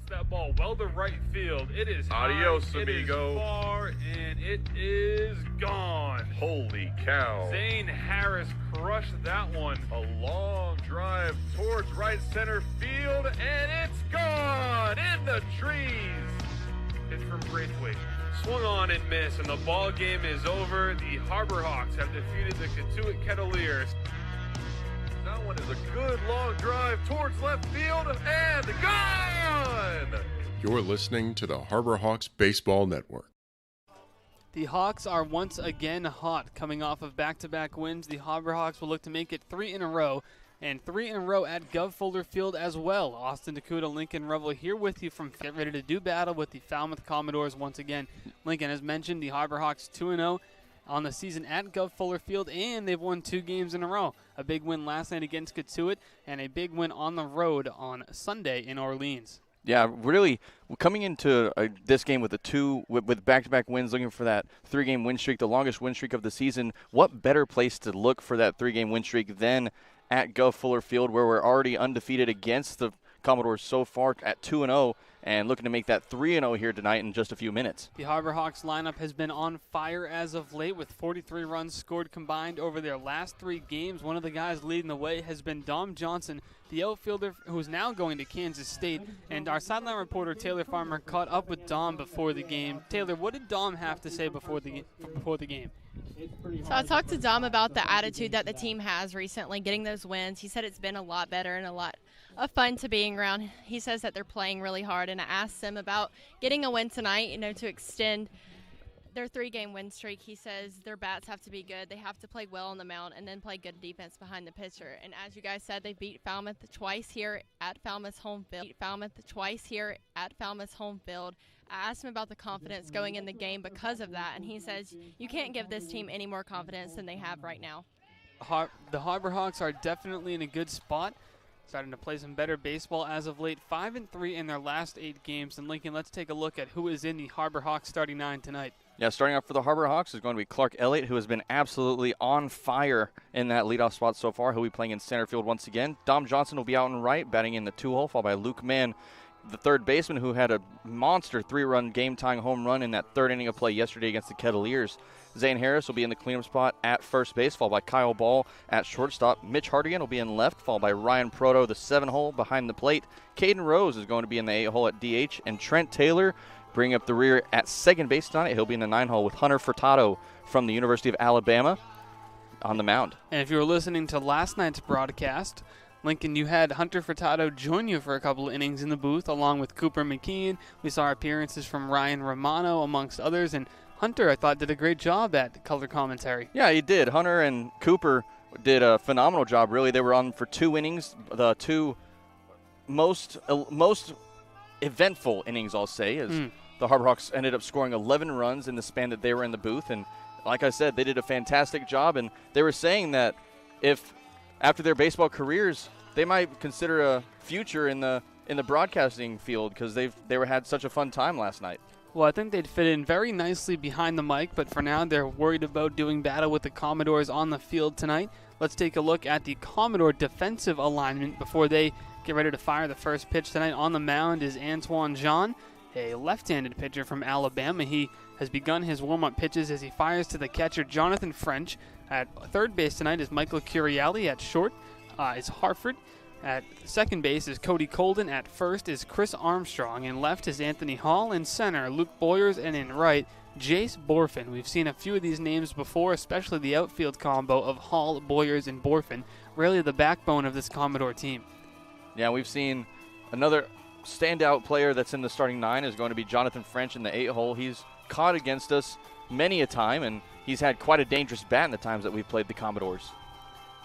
that ball well to right field. It is Adios, high, amigo. It is far, and it is gone. Holy cow. Zane Harris crushed that one. A long drive towards right center field, and it's gone in the trees. It's from Braithwaite. Swung on and missed, and the ball game is over. The Harbor Hawks have defeated the DeCouta Cavaliers. That one is a good long drive towards left field, and gone! You're listening to the Harbor Hawks Baseball Network. The Hawks are once again hot. Coming off of back-to-back wins, the Harbor Hawks will look to make it 3 in a row, and 3 in a row at Guv Fuller Field as well. Austin, DeCouta, Lincoln, Revill here with you from Get Ready to Do battle with the Falmouth Commodores once again. Lincoln, as mentioned, the Harbor Hawks 2-0 on the season at Guv Fuller Field, and they've won 2 games in a row. A big win last night against DeCouta, and a big win on the road on Sunday in Orleans. Yeah, really coming into this game with with back-to-back wins, looking for that 3-game win streak, the longest win streak of the season. What better place to look for that 3-game win streak than at Guv Fuller Field, where we're already undefeated against the Commodores so far at 2-0, and looking to make that 3-0 here tonight in just a few minutes. The Harbor Hawks lineup has been on fire as of late, with 43 runs scored combined over their last 3 games. One of the guys leading the way has been Dom Johnson, the outfielder who's now going to Kansas State. And our sideline reporter, Taylor Farmer, caught up with Dom before the game. Taylor, what did Dom have to say before the game? So I talked to Dom about the attitude that the team has recently, getting those wins. He said it's been a lot better and a lot of fun to being around. He says that they're playing really hard, and I asked him about getting a win tonight, to extend their 3-game win streak. He says their bats have to be good. They have to play well on the mound and then play good defense behind the pitcher. And as you guys said, they beat Falmouth twice here at Falmouth's home field. I asked him about the confidence going in the game because of that, and he says you can't give this team any more confidence than they have right now. The Harbor Hawks are definitely in a good spot, starting to play some better baseball as of late. 5-3 in their last 8 games. And Lincoln, let's take a look at who is in the Harbor Hawks starting 9 tonight. Yeah, starting off for the Harbor Hawks is going to be Clark Elliott, who has been absolutely on fire in that leadoff spot so far. He'll be playing in center field once again. Dom Johnson will be out in right, batting in the 2-hole, followed by Luke Mann, the third baseman, who had a monster 3-run game-tying home run in that 3rd inning of play yesterday against the Cavaliers. Zane Harris will be in the cleanup spot at first base, followed by Kyle Ball at shortstop. Mitch Hardigan will be in left, followed by Ryan Proto, the 7-hole behind the plate. Caden Rose is going to be in the 8-hole at DH, and Trent Taylor bringing up the rear at second base tonight. He'll be in the 9-hole with Hunter Furtado from the University of Alabama on the mound. And if you were listening to last night's broadcast, Lincoln, you had Hunter Furtado join you for a couple of innings in the booth, along with Cooper McKeon. We saw appearances from Ryan Romano, amongst others, and Hunter, I thought, did a great job at color commentary. Yeah, he did. Hunter and Cooper did a phenomenal job, really. They were on for 2 innings, the 2 most eventful innings, I'll say, as the Harbor Hawks ended up scoring 11 runs in the span that they were in the booth. And like I said, they did a fantastic job, and they were saying that if after their baseball careers, they might consider a future in the broadcasting field, because they had such a fun time last night. Well, I think they'd fit in very nicely behind the mic, but for now they're worried about doing battle with the Commodores on the field tonight. Let's take a look at the Commodore defensive alignment before they get ready to fire the first pitch tonight. On the mound is Antoine Jean, a left-handed pitcher from Alabama. He has begun his warm-up pitches as he fires to the catcher, Jonathan French. At third base tonight is Michael Curiali. At short is Hartford. At second base is Cody Colden. At first is Chris Armstrong. In left is Anthony Hall. In center, Luke Boyers. And in right, Jace Borfin. We've seen a few of these names before, especially the outfield combo of Hall, Boyers, and Borfin. Really the backbone of this Commodore team. Yeah, we've seen another standout player that's in the starting 9 is going to be Jonathan French in the 8-hole. He's caught against us many a time, and he's had quite a dangerous bat in the times that we've played the Commodores.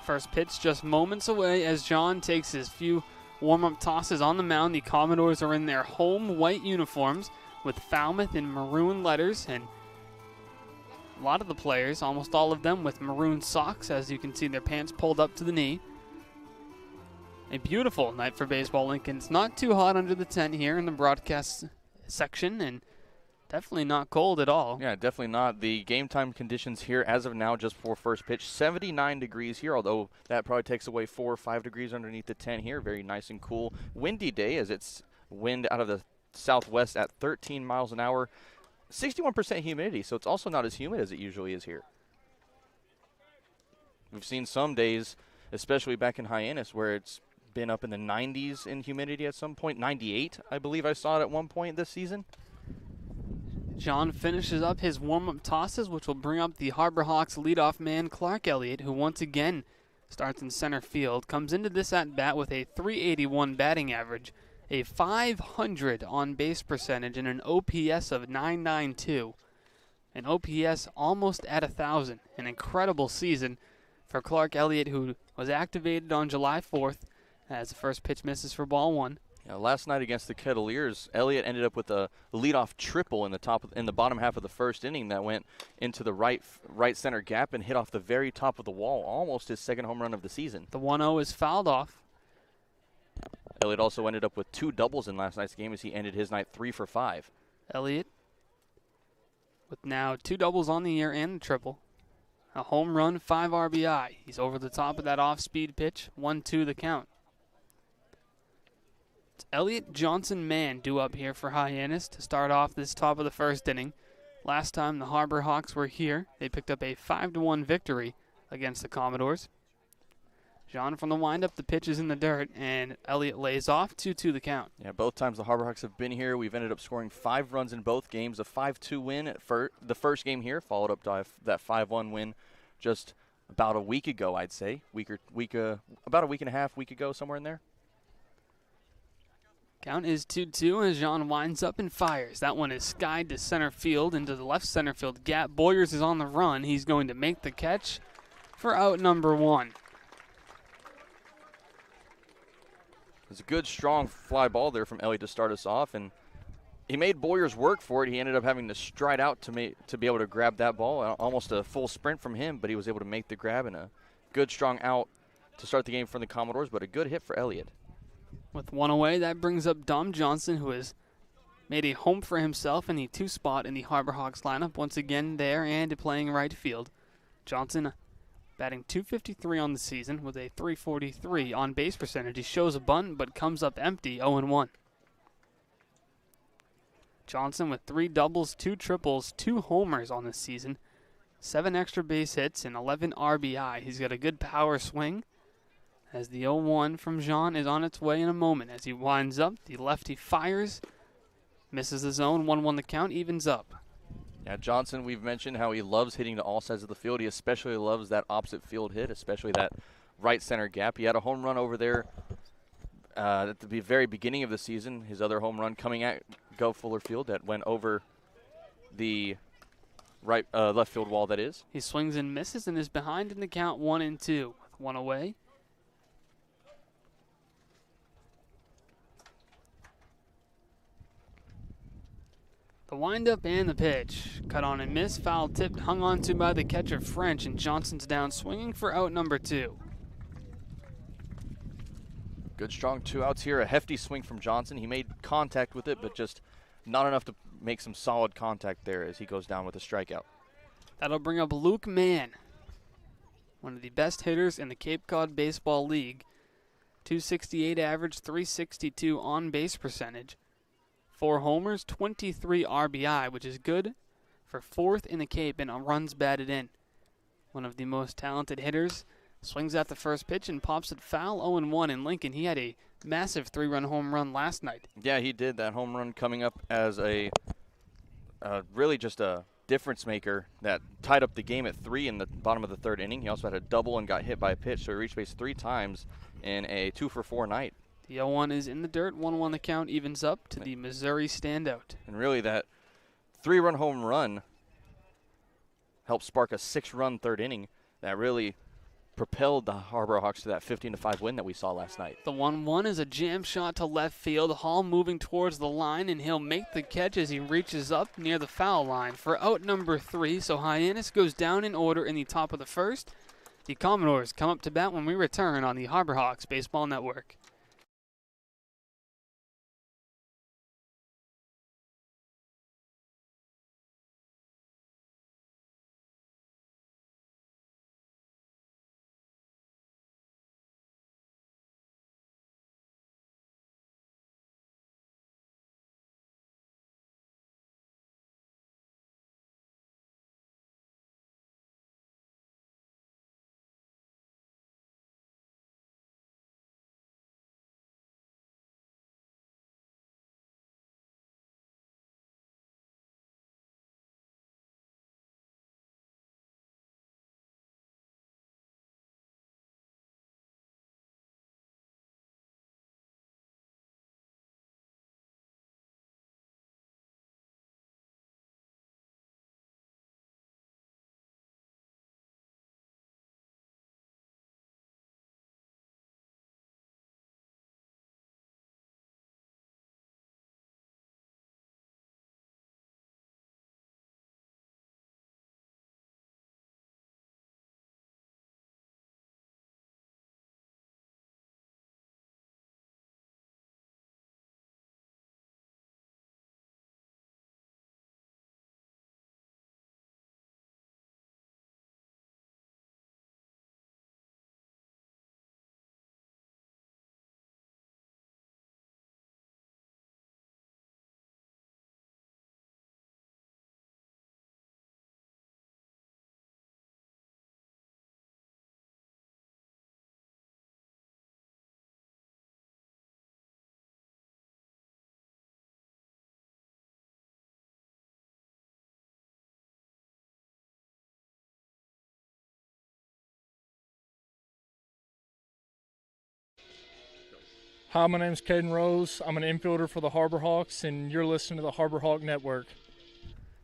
First pitch just moments away as John takes his few warm-up tosses on the mound. The Commodores are in their home white uniforms with Falmouth in maroon letters, and a lot of the players, almost all of them, with maroon socks. As you can see, their pants pulled up to the knee. A beautiful night for baseball, Lincoln. It's not too hot under the tent here in the broadcast section, and definitely not cold at all. Yeah, definitely not. The game time conditions here as of now, just for first pitch, 79 degrees here, although that probably takes away 4 or 5 degrees underneath the tent here. Very nice and cool. Windy day as it's wind out of the southwest at 13 miles an hour. 61% humidity, so it's also not as humid as it usually is here. We've seen some days, especially back in Hyannis, where it's been up in the 90s in humidity at some point. 98, I believe I saw it at one point this season. John finishes up his warm-up tosses, which will bring up the Harbor Hawks leadoff man, Clark Elliott, who once again starts in center field. Comes into this at-bat with a .381 batting average, a .500 on-base percentage, and an OPS of .992. An OPS almost at 1,000. An incredible season for Clark Elliott, who was activated on July 4th as the first pitch misses for ball one. Yeah, last night against the Kettleers, Elliott ended up with a leadoff triple in the bottom half of the first inning that went into the right center gap and hit off the very top of the wall, almost his second home run of the season. The 1-0 is fouled off. Elliott also ended up with 2 doubles in last night's game as he ended his night 3 for 5. Elliott with now 2 doubles on the year and a triple. A home run, 5 RBI. He's over the top of that off-speed pitch. 1-2 the count. It's Elliott, Johnson, Mann due up here for Hyannis to start off this top of the first inning. Last time the Harbor Hawks were here, they picked up a 5-1 victory against the Commodores. John from the windup, the pitch is in the dirt, and Elliott lays off. 2-2 the count. Yeah, both times the Harbor Hawks have been here, we've ended up scoring 5 runs in both games. A 5-2 win at the first game here, followed up by that 5-1 win just about a week ago, I'd say. About a week and a half, week ago, somewhere in there. Count is 2-2 as John winds up and fires. That one is skied to center field into the left center field gap. Boyers is on the run. He's going to make the catch for out number 1. It's a good, strong fly ball there from Elliott to start us off, and he made Boyers work for it. He ended up having to stride out to be able to grab that ball. Almost a full sprint from him, but he was able to make the grab, and a good, strong out to start the game from the Commodores, but a good hit for Elliott. With 1 away, that brings up Dom Johnson, who has made a home for himself in the 2 spot in the Harbor Hawks lineup. Once again there and playing right field. Johnson batting .253 on the season with a .343 on base percentage. He shows a bunt but comes up empty, 0-1. Johnson with 3 doubles, 2 triples, 2 homers on the season, 7 extra base hits, and 11 RBI. He's got a good power swing. As the 0-1 from Jean is on its way in a moment. As he winds up, the lefty fires, misses the zone, 1-1 the count, evens up. Yeah, Johnson, we've mentioned how he loves hitting to all sides of the field. He especially loves that opposite field hit, especially that right center gap. He had a home run over there at the very beginning of the season. His other home run coming at Guv Fuller Field that went over the left field wall, that is. He swings and misses and is behind in the count, 1-2 with 1 away. The windup and the pitch. Cut on and miss, foul tipped, hung on to by the catcher French, and Johnson's down swinging for out number 2. Good, strong 2 outs here. A hefty swing from Johnson. He made contact with it, but just not enough to make some solid contact there as he goes down with a strikeout. That'll bring up Luke Mann, one of the best hitters in the Cape Cod Baseball League. .268 average, .362 on base percentage. 4 homers, 23 RBI, which is good for 4th in the Cape and runs batted in. One of the most talented hitters. Swings at the first pitch and pops it foul, 0-1 in Lincoln. He had a massive 3-run home run last night. Yeah, he did. That home run coming up as a really just a difference maker that tied up the game at 3 in the bottom of the 3rd inning. He also had a double and got hit by a pitch, so he reached base 3 times in a 2-for-4 night. The 0-1 is in the dirt, 1-1 the count, evens up to the Missouri standout. And really that 3-run home run helped spark a 6-run 3rd inning that really propelled the Harbor Hawks to that 15-5 win that we saw last night. The 1-1 is a jam shot to left field. Hall moving towards the line, and he'll make the catch as he reaches up near the foul line for out number 3. So Hyannis goes down in order in the top of the 1st. The Commodores come up to bat when we return on the Harbor Hawks Baseball Network. Hi, my name's Caden Rose. I'm an infielder for the Harbor Hawks, and you're listening to the Harbor Hawk Network.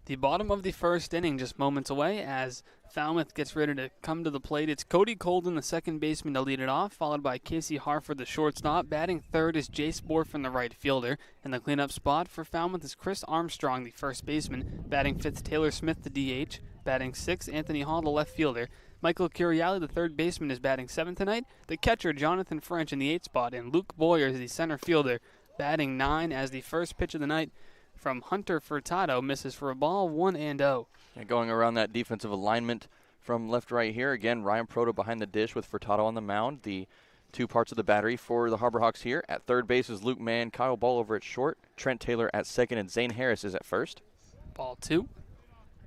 The bottom of the first inning just moments away as Falmouth gets ready to come to the plate. It's Cody Colden, the second baseman, to lead it off, followed by Casey Harford, the shortstop. Batting third is Jace Borfin, the right fielder. And the cleanup spot for Falmouth is Chris Armstrong, the first baseman. Batting fifth, Taylor Smith, the DH. Batting sixth, Anthony Hall, the left fielder. Michael Curiali, the third baseman, is batting seventh tonight. The catcher, Jonathan French, in the eighth spot. And Luke Boyer, the center fielder, batting 9 as the first pitch of the night from Hunter Furtado misses for a ball, 1-0. And going around that defensive alignment from left to right here, again, Ryan Proto behind the dish with Furtado on the mound. The two parts of the battery for the Harbor Hawks here. At third base is Luke Mann, Kyle Ball over at short, Trent Taylor at second, and Zane Harris is at first. Ball 2.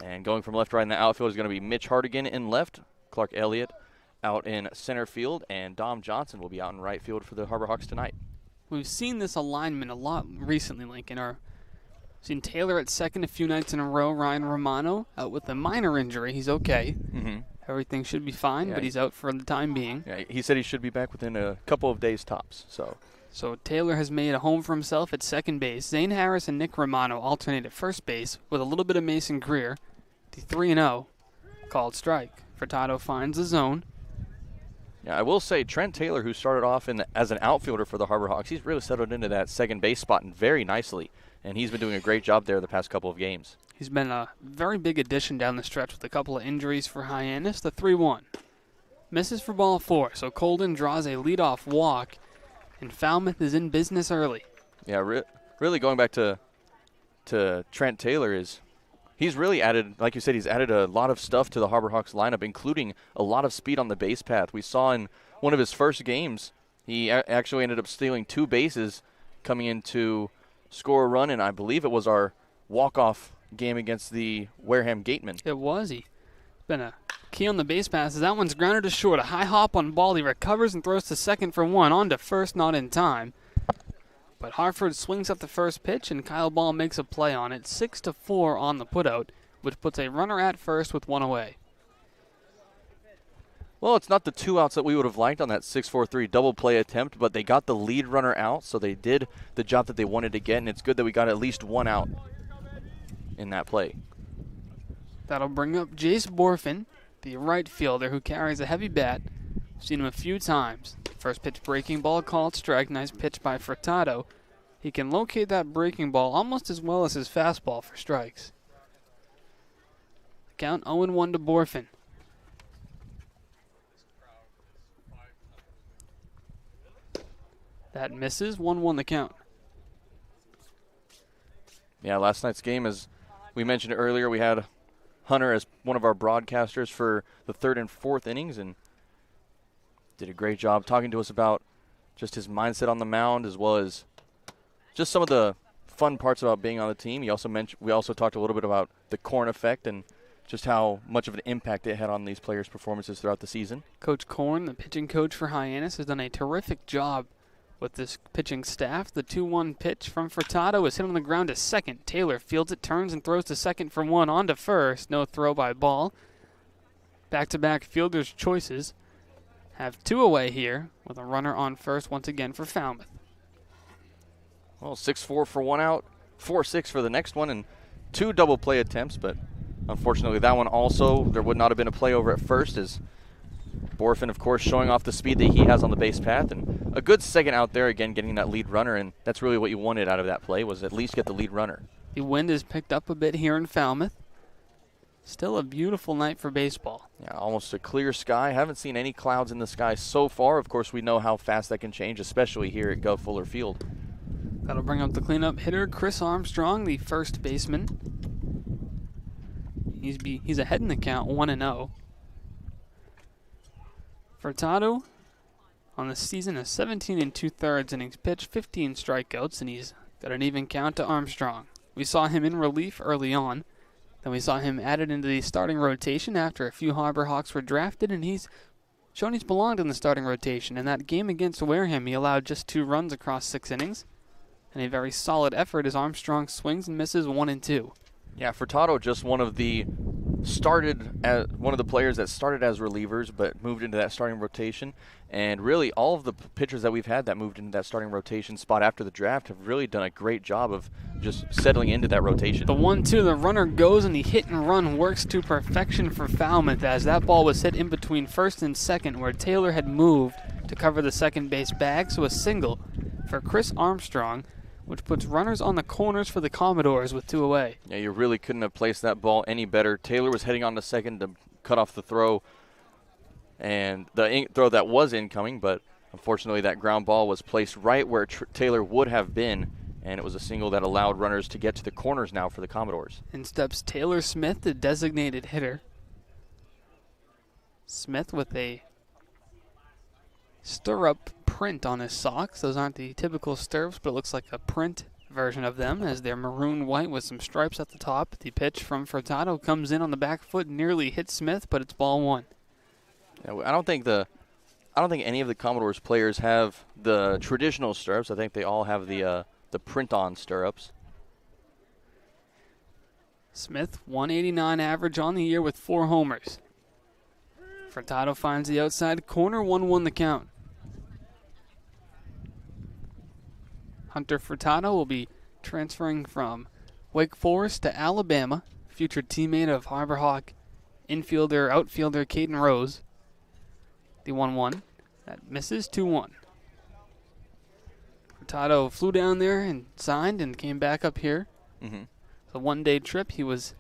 And going from left to right in the outfield is going to be Mitch Hardigan in left, Clark Elliott out in center field, and Dom Johnson will be out in right field for the Harbor Hawks tonight. We've seen this alignment a lot recently, Lincoln. Seen Taylor at second a few nights in a row. Ryan Romano out with a minor injury. He's okay. Mm-hmm. Everything should be fine, but he's out for the time being. Yeah, he said he should be back within a couple of days tops. So Taylor has made a home for himself at second base. Zane Harris and Nick Romano alternate at first base with a little bit of Mason Greer. The 3-0 called strike. Furtado finds the zone. Yeah, I will say Trent Taylor, who started off as an outfielder for the Harbor Hawks, he's really settled into that second base spot and very nicely. And he's been doing a great job there the past couple of games. He's been a very big addition down the stretch with a couple of injuries for Hyannis. The 3-1. Misses for ball 4, so Colden draws a leadoff walk, and Falmouth is in business early. Yeah, really going back to Trent Taylor he's really added, like you said, he's added a lot of stuff to the Harbor Hawks lineup, including a lot of speed on the base path. We saw in one of his first games, he actually ended up stealing 2 bases coming into score a run, and I believe it was our walk-off game against the Wareham Gatemen. It was. He's been a key on the base passes. That one's grounded to short. A high hop on ball. He recovers and throws to second for 1. On to first, not in time. But Harford swings up the first pitch, and Kyle Ball makes a play on it. 6-4 on the putout, which puts a runner at first with 1 away. Well, it's not the 2 outs that we would have liked on that 6-4-3 double play attempt, but they got the lead runner out, so they did the job that they wanted to get, and it's good that we got at least 1 out in that play. That'll bring up Jace Borfin, the right fielder who carries a heavy bat. Seen him a few times. First pitch breaking ball called strike. Nice pitch by Furtado. He can locate that breaking ball almost as well as his fastball for strikes. Count 0-1 to Borfin. That misses. 1-1 the count. Yeah, last night's game, as we mentioned earlier, we had Hunter as one of our broadcasters for the 3rd and 4th innings, and did a great job talking to us about just his mindset on the mound, as well as just some of the fun parts about being on the team. We also talked a little bit about the Korn effect and just how much of an impact it had on these players' performances throughout the season. Coach Korn, the pitching coach for Hyannis, has done a terrific job with this pitching staff. The 2-1 pitch from Furtado is hit on the ground to second. Taylor fields it, turns, and throws to second for 1. On to first. No throw by Ball. Back-to-back fielders' choices have 2 away here with a runner on first once again for Falmouth. Well, 6-4 for 1 out, 4-6 for the next one, and 2 double play attempts, but unfortunately that one also, there would not have been a play over at first, as Borfin, of course, showing off the speed that he has on the base path, and a good second out there, again, getting that lead runner, and that's really what you wanted out of that play, was at least get the lead runner. The wind has picked up a bit here in Falmouth. Still a beautiful night for baseball. Yeah, almost a clear sky. Haven't seen any clouds in the sky so far. Of course, we know how fast that can change, especially here at Guv Fuller Field. That'll bring up the cleanup hitter, Chris Armstrong, the first baseman. He's ahead in the count, 1-0. Furtado on the season is 17 2/3 innings pitched, 15 strikeouts, and he's got an even count to Armstrong. We saw him in relief early on. Then we saw him added into the starting rotation after a few Harbor Hawks were drafted, and he's shown he's belonged in the starting rotation. In that game against Wareham, he allowed just 2 runs across 6 innings. And a very solid effort as Armstrong swings and misses 1 and 2. Yeah, Furtado just one of the started as one of the players that started as relievers but moved into that starting rotation. And really all of the pitchers that we've had that moved into that starting rotation spot after the draft have really done a great job of just settling into that rotation. The 1-2, the runner goes, and the hit and run works to perfection for Falmouth as that ball was hit in between first and second where Taylor had moved to cover the second base bag. So a single for Chris Armstrong, which puts runners on the corners for the Commodores with 2 away. Yeah, you really couldn't have placed that ball any better. Taylor was heading on to second to cut off the throw, and the throw that was incoming, but unfortunately that ground ball was placed right where Taylor would have been, and it was a single that allowed runners to get to the corners now for the Commodores. In steps Taylor Smith, the designated hitter. Smith with a stirrup print on his socks. Those aren't the typical stirrups, but it looks like a print version of them as they're maroon white with some stripes at the top. The pitch from Furtado comes in on the back foot, nearly hits Smith, but it's ball 1. Yeah, I don't think any of the Commodores players have the traditional stirrups. I think they all have the print-on stirrups. Smith, 189 average on the year with 4 homers. Furtado finds the outside corner, 1-1 the count. Hunter Furtado will be transferring from Wake Forest to Alabama, future teammate of Harbor Hawk outfielder Caden Rose. The 1-1, that misses, 2-1. Furtado flew down there and signed and came back up here. Mm-hmm. It's a 1-day trip. He was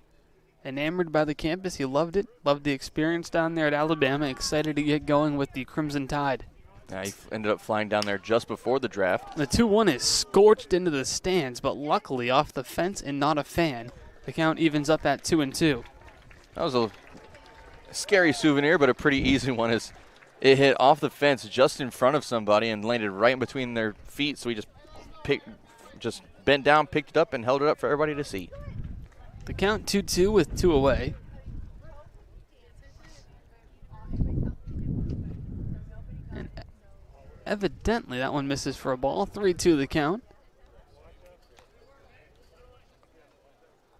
enamored by the campus. He loved it, loved the experience down there at Alabama, excited to get going with the Crimson Tide. Yeah, he ended up flying down there just before the draft. The 2-1 is scorched into the stands, but luckily off the fence and not a fan. The count evens up at 2-2. That was a scary souvenir, but a pretty easy one. As it hit off the fence just in front of somebody and landed right in between their feet, so he just bent down, picked it up, and held it up for everybody to see. The count 2-2 with 2 away. And evidently that one misses for a ball. 3-2 the count.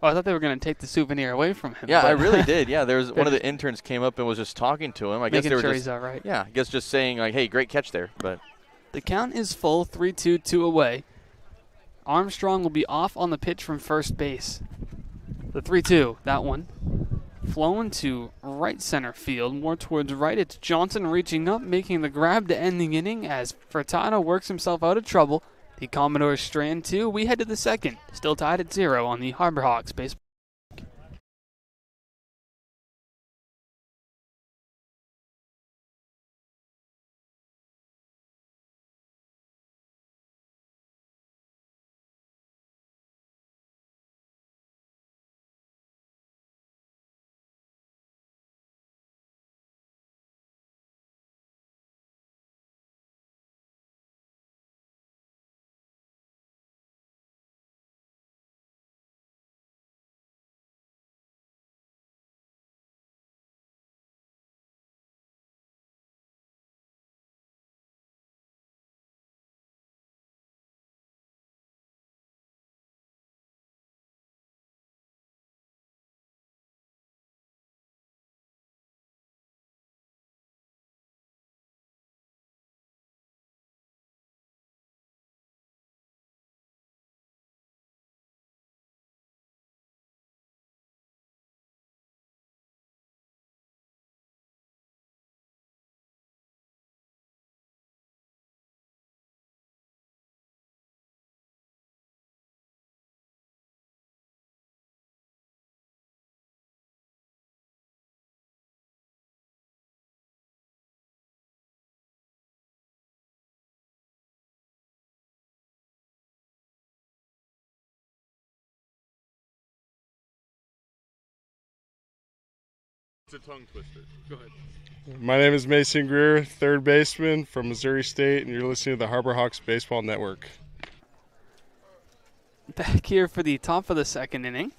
Oh, I thought they were going to take the souvenir away from him. Yeah, I really did. Yeah, there was one of the interns came up and was just talking to him. I guess they were sure just, he's all right. Yeah, I guess just saying like, "Hey, great catch there." But the count is full, 3-2, 2 away. Armstrong will be off on the pitch from first base. The 3-2, that one. Flown to right center field, more towards right. It's Johnson reaching up, making the grab to end the inning as Furtado works himself out of trouble. The Commodores strand 2. We head to the second. Still tied at 0 on the Harbor Hawks baseball. It's a tongue twister. Go ahead. My name is Mason Greer, third baseman from Missouri State, and you're listening to the Harbor Hawks Baseball Network. Back here for the top of the second inning.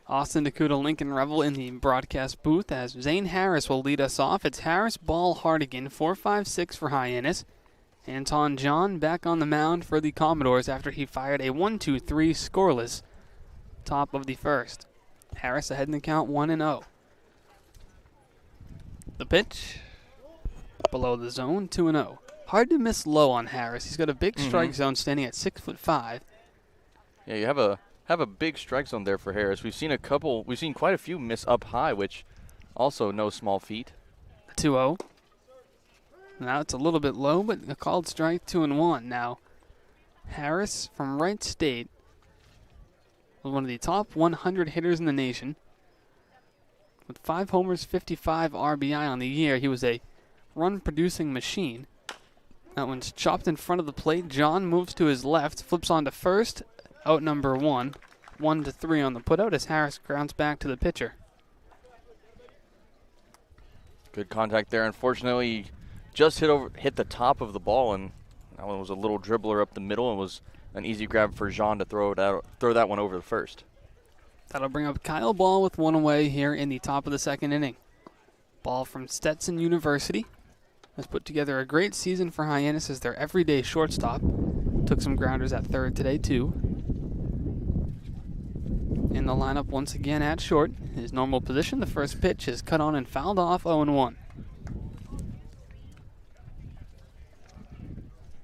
Austin, DeCouta, Lincoln, Revill in the broadcast booth as Zane Harris will lead us off. It's Harris, Ball, Hardigan, 4-5-6 for Hyannis. Anton John back on the mound for the Commodores after he fired a 1-2-3 scoreless top of the first. Harris ahead in the count 1-0. The pitch. Below the zone, 2-0. Hard to miss low on Harris. He's got a big strike zone standing at 6'5". Yeah, you have a big strike zone there for Harris. We've seen quite a few miss up high, which also no small feat. 2-0. Now it's a little bit low, but a called strike, 2-1. Now, Harris from Wright State was one of the top 100 hitters in the nation. With 5 homers, 55 RBI on the year, he was a run-producing machine. That one's chopped in front of the plate. John moves to his left, flips on to first, out number 1. 1-3 on the putout as Harris grounds back to the pitcher. Good contact there. Unfortunately, just hit the top of the ball, and that one was a little dribbler up the middle and was an easy grab for Jean to throw that one over the first. That'll bring up Kyle Ball with one away here in the top of the second inning. Ball from Stetson University has put together a great season for Hyannis as their everyday shortstop. Took some grounders at third today, too. In the lineup once again at short. His normal position, the first pitch is cut on and fouled off, 0-1.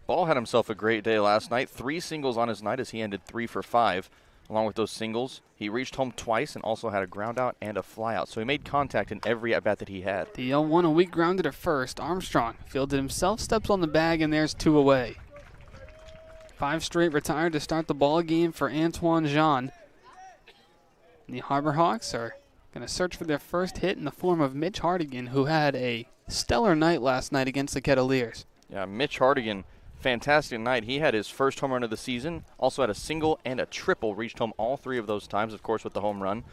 Ball had himself a great day last night. 3 singles on his night as he ended 3 for 5. Along with those singles, he reached home twice and also had a ground out and a fly out. So he made contact in every at-bat that he had. The 0-1, a weak grounder to first. Armstrong fielded himself, steps on the bag, and there's 2 away. 5 straight retired to start the ball game for Antoine Jean. And the Harbor Hawks are going to search for their first hit in the form of Mitch Hardigan, who had a stellar night last night against the Kettleers. Yeah, Mitch Hardigan, fantastic night. He had his first home run of the season, also had a single and a triple, reached home all 3 of those times, of course, with the home run.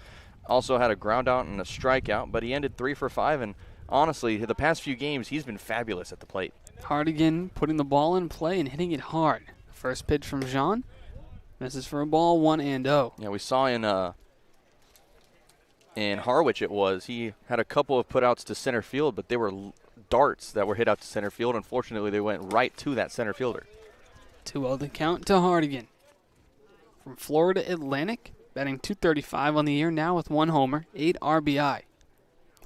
Also had a ground out and a strikeout, but he ended 3 for 5, and honestly, the past few games, he's been fabulous at the plate. Hardigan putting the ball in play and hitting it hard. First pitch from Jean, misses for a ball, 1-0. Yeah, we saw in Harwich he had a couple of putouts to center field, but they were darts that were hit out to center field. Unfortunately, they went right to that center fielder. 2-0 the count to Hardigan. From Florida Atlantic, batting .235 on the year now with 1 homer, 8 RBI.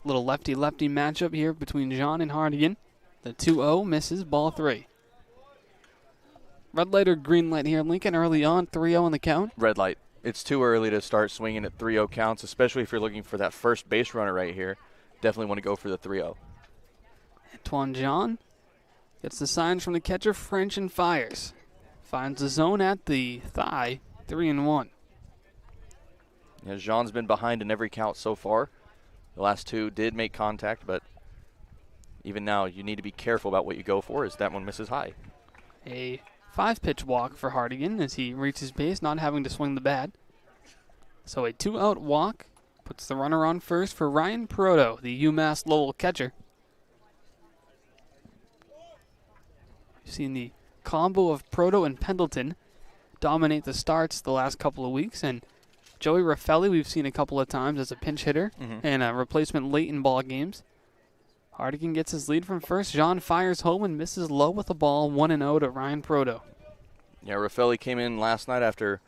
Little lefty-lefty matchup here between Jean and Hardigan. The 2-0 misses, ball 3. Red light or green light here, Lincoln, early on, 3-0 on the count. Red light. It's too early to start swinging at 3-0 counts, especially if you're looking for that first base runner right here. Definitely want to go for the 3-0. Antoine Jean gets the signs from the catcher, French, and fires. Finds the zone at the thigh, 3-1. Yeah, Jean's been behind in every count so far. The last 2 did make contact, but even now you need to be careful about what you go for as that one misses high. A 5-pitch walk for Hardigan as he reaches base, not having to swing the bat. So a 2-out walk puts the runner on first for Ryan Proto, the UMass Lowell catcher. You've seen the combo of Proto and Pendleton dominate the starts the last couple of weeks, and Joey Raffelli we've seen a couple of times as a pinch hitter and a replacement late in ball games. Hardigan gets his lead from first. Jean fires home and misses low with a ball, 1-0 to Ryan Proto. Yeah, Raffelli came in last night after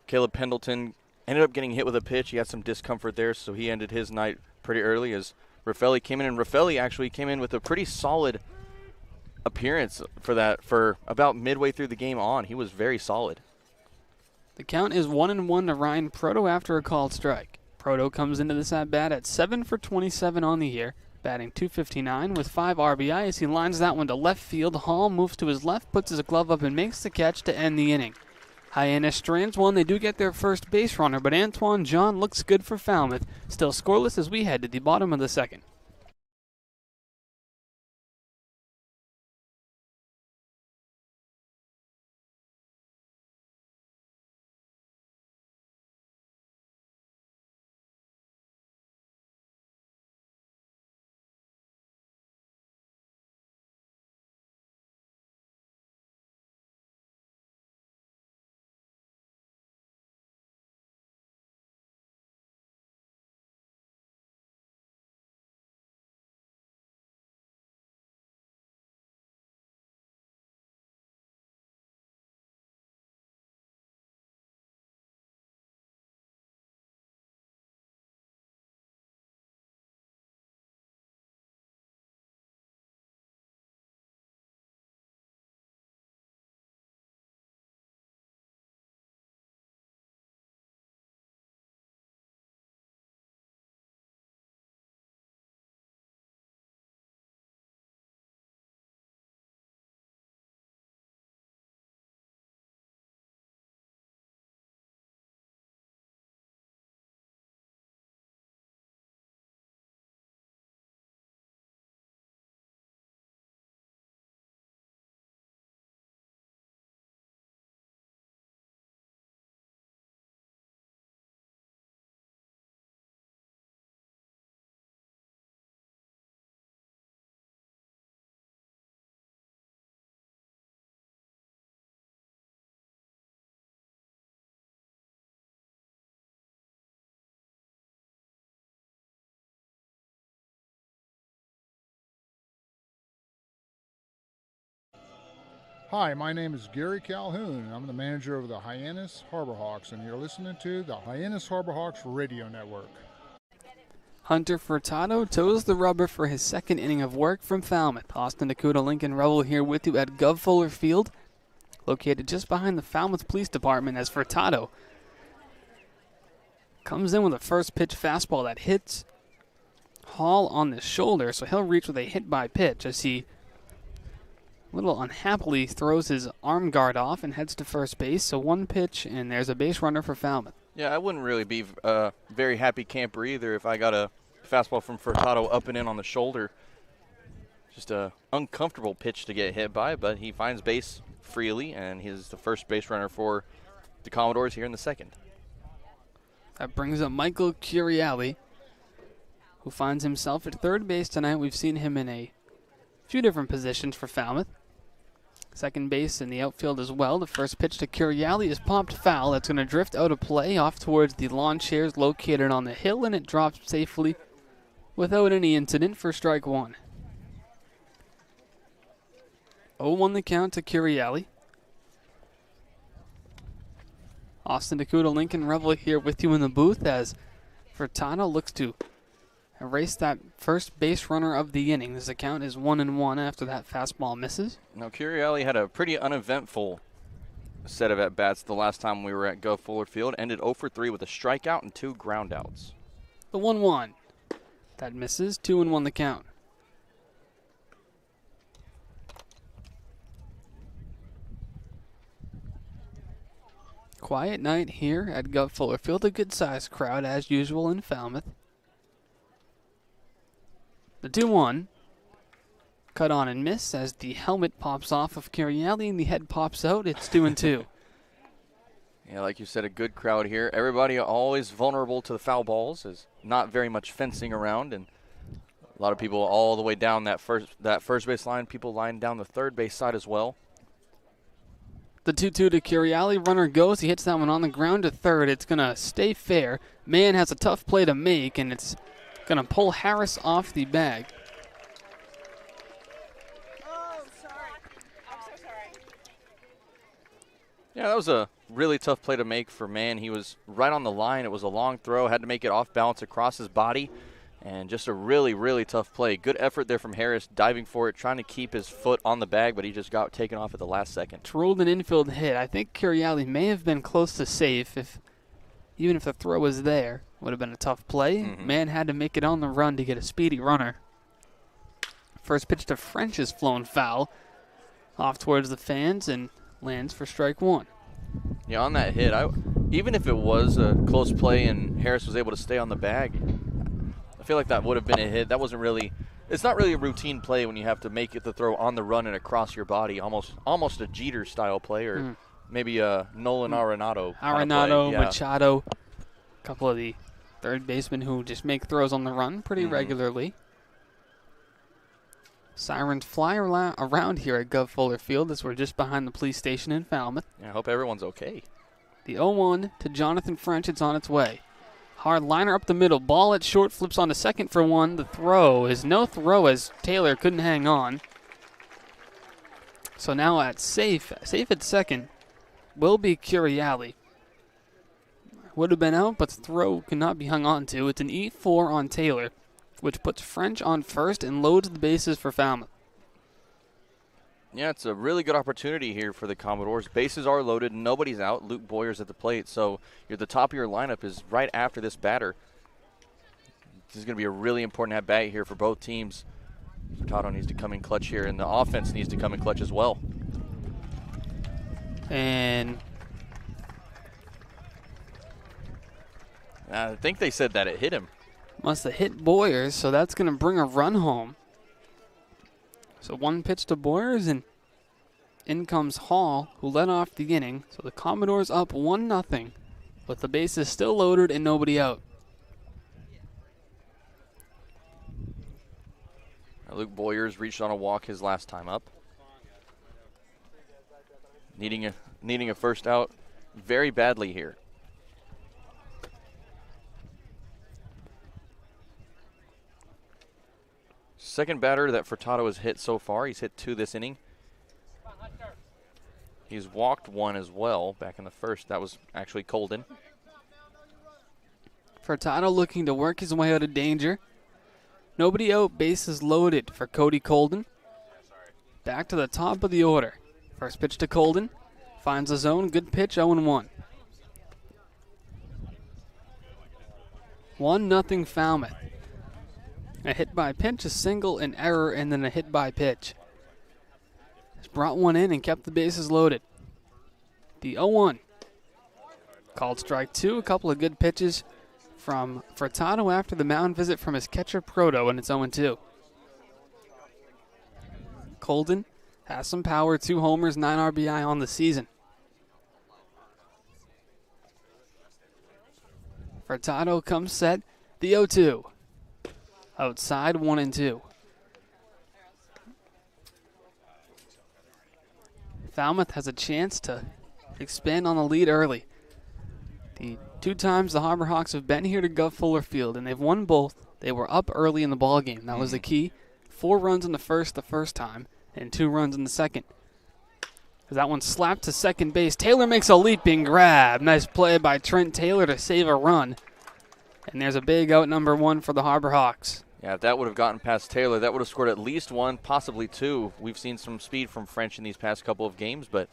Caleb Pendleton ended up getting hit with a pitch. He had some discomfort there, so he ended his night pretty early as Raffelli came in. And Raffelli actually came in with a pretty solid appearance for about midway through the game on. He was very solid. The count is 1-1 to Ryan Proto after a called strike. Proto comes into this at-bat at 7 for 27 on the year, batting .259 with 5 RBI as he lines that one to left field. Hall moves to his left, puts his glove up, and makes the catch to end the inning. Hyannis strands one. They do get their first base runner, but Antoine Jean looks good for Falmouth. Still scoreless as we head to the bottom of the second. Hi, my name is Gary Calhoun. I'm the manager of the Hyannis Harbor Hawks, and you're listening to the Hyannis Harbor Hawks Radio Network. Hunter Furtado toes the rubber for his second inning of work from Falmouth. Austin, DeCouta, Lincoln, Revill here with you at Guv Fuller Field, located just behind the Falmouth Police Department, as Furtado comes in with a first pitch fastball that hits Hall on the shoulder, so he'll reach with a hit by pitch as he a little unhappily throws his arm guard off and heads to first base. So one pitch, and there's a base runner for Falmouth. Yeah, I wouldn't really be a very happy camper either if I got a fastball from Furtado up and in on the shoulder. Just a uncomfortable pitch to get hit by, but he finds base freely, and he's the first base runner for the Commodores here in the second. That brings up Michael Curiali, who finds himself at third base tonight. We've seen him in a few different positions for Falmouth. Second base in the outfield as well. The first pitch to Curiali is popped foul. That's going to drift out of play off towards the lawn chairs located on the hill, and it drops safely without any incident for strike one. 0-1 the count to Curiali. Austin, DeCouta, Lincoln, Revill here with you in the booth as Furtado looks to erase that first base runner of the inning. This account is 1-1 after that fastball misses. Now, Curiali had a pretty uneventful set of at-bats the last time we were at Guv Fuller Field. Ended 0 for 3 with a strikeout and 2 groundouts. The 1-1. That misses. 2-1 the count. Quiet night here at Guv Fuller Field. A good-sized crowd as usual in Falmouth. The 2-1, cut on and miss as the helmet pops off of Curiali and the head pops out. It's 2-2. Yeah, like you said, a good crowd here. Everybody always vulnerable to the foul balls. There's not very much fencing around, and a lot of people all the way down that first base line. People lying down the third base side as well. The 2-2 to Curiali. Runner goes. He hits that one on the ground to third. It's going to stay fair. Man has a tough play to make, and it's going to pull Harris off the bag. Oh, sorry. I'm so sorry. Yeah, that was a really tough play to make for Mann. He was right on the line. It was a long throw. Had to make it off balance across his body. And just a really, really tough play. Good effort there from Harris, diving for it, trying to keep his foot on the bag, but he just got taken off at the last second. It's ruled an infield hit. I think Curiali may have been close to safe even if the throw was there. Would have been a tough play. Man had to make it on the run to get a speedy runner. First pitch to French is flown foul. Off towards the fans and lands for strike one. Yeah, on that hit, even if it was a close play and Harris was able to stay on the bag, I feel like that would have been a hit. That wasn't really, it's not really a routine play when you have to make it the throw on the run and across your body. Almost a Jeter style play, or maybe a Nolan Arenado. Arenado, yeah. Machado, a couple of the third basemen who just make throws on the run pretty regularly. Sirens fly around here at Guv Fuller Field as we're just behind the police station in Falmouth. Yeah, I hope everyone's okay. The 0-1 to Jonathan French. It's on its way. Hard liner up the middle. Ball at short, flips on to second for one. The throw is no throw as Taylor couldn't hang on. So now at safe at second will be Curiali. Would have been out, but the throw cannot be hung on to. It's an E4 on Taylor, which puts French on first and loads the bases for Falmouth. Yeah, it's a really good opportunity here for the Commodores. Bases are loaded, nobody's out. Luke Boyer's at the plate, so the top of your lineup is right after this batter. This is going to be a really important at-bat here for both teams. Furtado needs to come in clutch here, and the offense needs to come in clutch as well. And I think they said that it hit him. Must have hit Boyers, so that's going to bring a run home. So one pitch to Boyers, and in comes Hall, who led off the inning. So the Commodores up 1-0, but the bases still loaded and nobody out. Luke Boyers reached on a walk his last time up. Needing a first out very badly here. Second batter that Furtado has hit so far. He's hit 2 this inning. He's walked one as well back in the first. That was actually Colden. Furtado looking to work his way out of danger. Nobody out, bases loaded for Cody Colden. Back to the top of the order. First pitch to Colden. Finds the zone. Good pitch, 0-1. 1-0 Falmouth. A hit by pitch, a single, an error, and then a hit by pitch. Just brought one in and kept the bases loaded. The 0-1. Called strike 2. A couple of good pitches from Furtado after the mound visit from his catcher Proto, and it's 0-2. Colden has some power, 2 homers, 9 RBI on the season. Furtado comes set, the 0-2. Outside, 1-2. Falmouth has a chance to expand on the lead early. The 2 times the Harbor Hawks have been here to Guv Fuller Field, and they've won both. They were up early in the ball game. That was the key. 4 runs in the first time, and 2 runs in the second. That one slapped to second base. Taylor makes a leaping grab. Nice play by Trent Taylor to save a run. And there's a big out number 1 for the Harbor Hawks. Yeah, if that would have gotten past Taylor, that would have scored at least 1, possibly 2. We've seen some speed from French in these past couple of games, but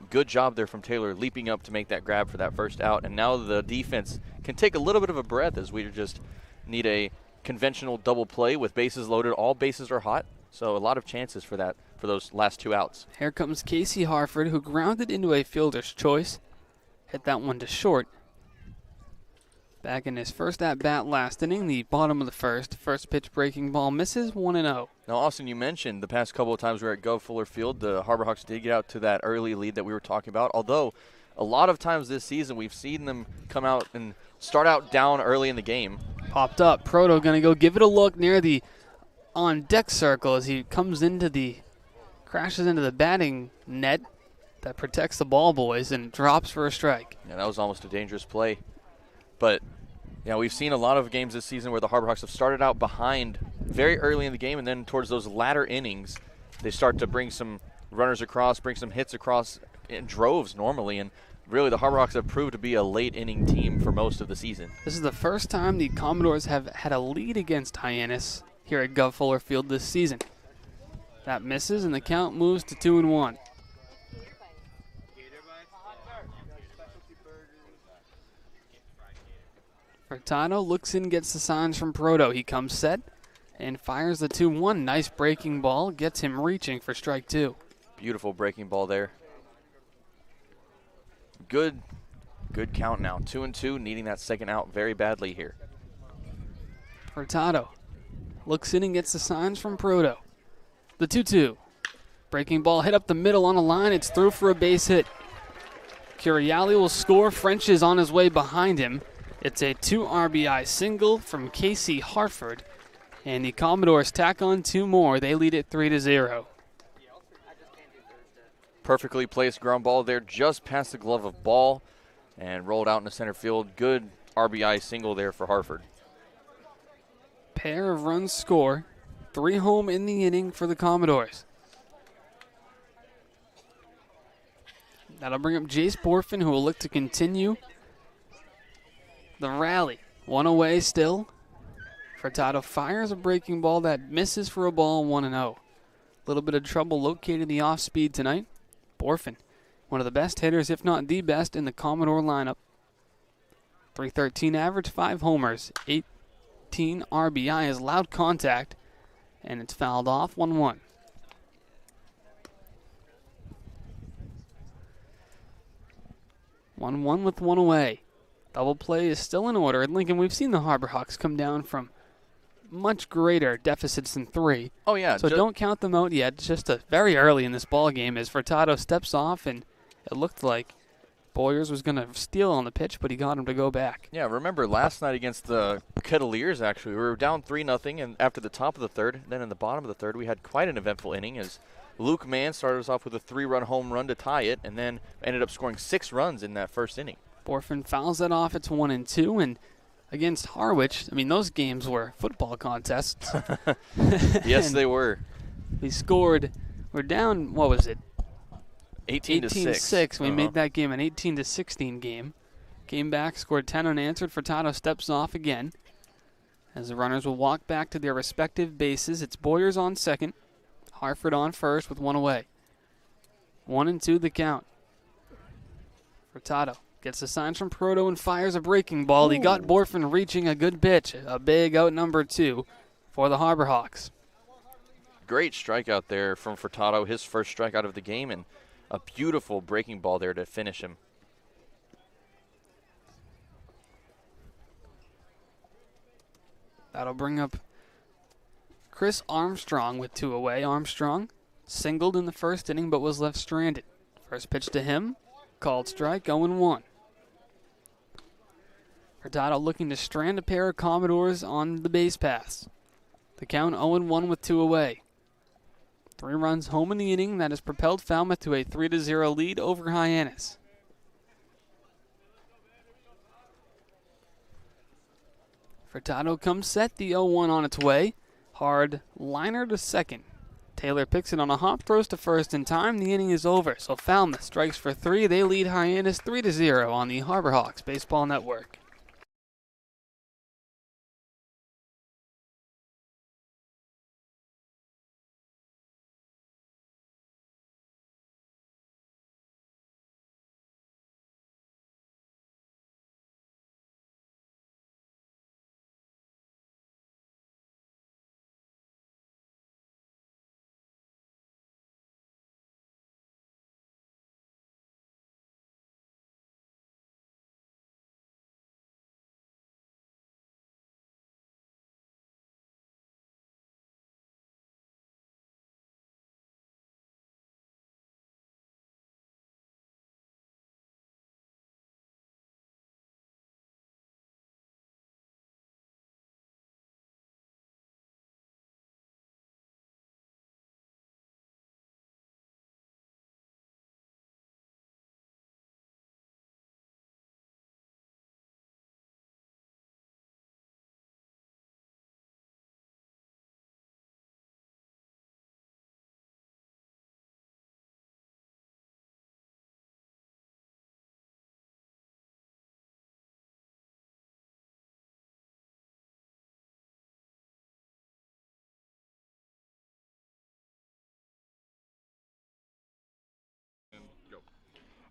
good job there from Taylor leaping up to make that grab for that first out. And now the defense can take a little bit of a breath as we just need a conventional double play with bases loaded. All bases are hot, so a lot of chances for that for those last 2 outs. Here comes Casey Harford, who grounded into a fielder's choice. Hit that one to short. Back in his first at-bat last inning, the bottom of the first. First pitch breaking ball misses, 1-0. Now, Austin, you mentioned the past couple of times we were at Guv Fuller Field, the Harbor Hawks did get out to that early lead that we were talking about, although a lot of times this season we've seen them come out and start out down early in the game. Popped up. Proto going to go give it a look near the on-deck circle as he comes crashes into the batting net that protects the ball boys and drops for a strike. Yeah, that was almost a dangerous play. But, yeah, we've seen a lot of games this season where the Harbor Hawks have started out behind very early in the game, and then towards those latter innings, they start to bring some runners across, bring some hits across in droves normally, and really the Harbor Hawks have proved to be a late-inning team for most of the season. This is the first time the Commodores have had a lead against Hyannis here at Guv Fuller Field this season. That misses, and the count moves to 2-1. Furtado looks in, gets the signs from Proto. He comes set and fires the 2-1. Nice breaking ball. Gets him reaching for strike 2. Beautiful breaking ball there. Good count now. 2-2, needing that second out very badly here. Furtado looks in and gets the signs from Proto. The 2-2. Breaking ball hit up the middle on a line. It's through for a base hit. Curiali will score. French is on his way behind him. It's a 2 RBI single from Casey Harford, and the Commodores tack on 2 more. They lead it 3-0. Perfectly placed ground ball there, just past the glove of ball, and rolled out into center field. Good RBI single there for Harford. Pair of runs score. 3 home in the inning for the Commodores. That'll bring up Jace Borfin, who will look to continue the rally. 1 away still. Furtado fires a breaking ball that misses for a ball, 1-0. A little bit of trouble locating the off-speed tonight. Borfin, one of the best hitters, if not the best, in the Commodore lineup. .313 average, 5 homers, 18 RBI is loud contact, and it's fouled off, 1-1. One with 1 away. Double play is still in order. At Lincoln, we've seen the Harbor Hawks come down from much greater deficits than 3. Oh, yeah. So don't count them out yet. It's just very early in this ball game as Furtado steps off, and it looked like Boyers was going to steal on the pitch, but he got him to go back. Yeah, remember last night against the Kettleers, actually, we were down 3-0, and after the top of the third, then in the bottom of the third, we had quite an eventful inning as Luke Mann started us off with a 3-run home run to tie it, and then ended up scoring 6 runs in that first inning. Borfin fouls that off. It's 1-2, and against Harwich, I mean, those games were football contests. Yes, they were. We scored. We're down, what was it? 18-6. We made that game an 18-16 game. Came back, scored 10 unanswered. Furtado steps off again. As the runners will walk back to their respective bases, it's Boyers on second, Harford on first with one away. 1-2 the count. Furtado gets the signs from Proto and fires a breaking ball. He got Borfin reaching a good pitch. A big out number 2 for the Harbor Hawks. Great strikeout there from Furtado, his first strikeout of the game, and a beautiful breaking ball there to finish him. That'll bring up Chris Armstrong with 2 away. Armstrong singled in the first inning but was left stranded. First pitch to him, called strike, 0-1. Furtado looking to strand a pair of Commodores on the base pass. The count 0-1 with 2 away. 3 runs home in the inning. That has propelled Falmouth to a 3-0 lead over Hyannis. Furtado comes set, the 0-1 on its way. Hard liner to second. Taylor picks it on a hop, throws to first in time. The inning is over, so Falmouth strikes for 3. They lead Hyannis 3-0 on the Harbor Hawks Baseball Network.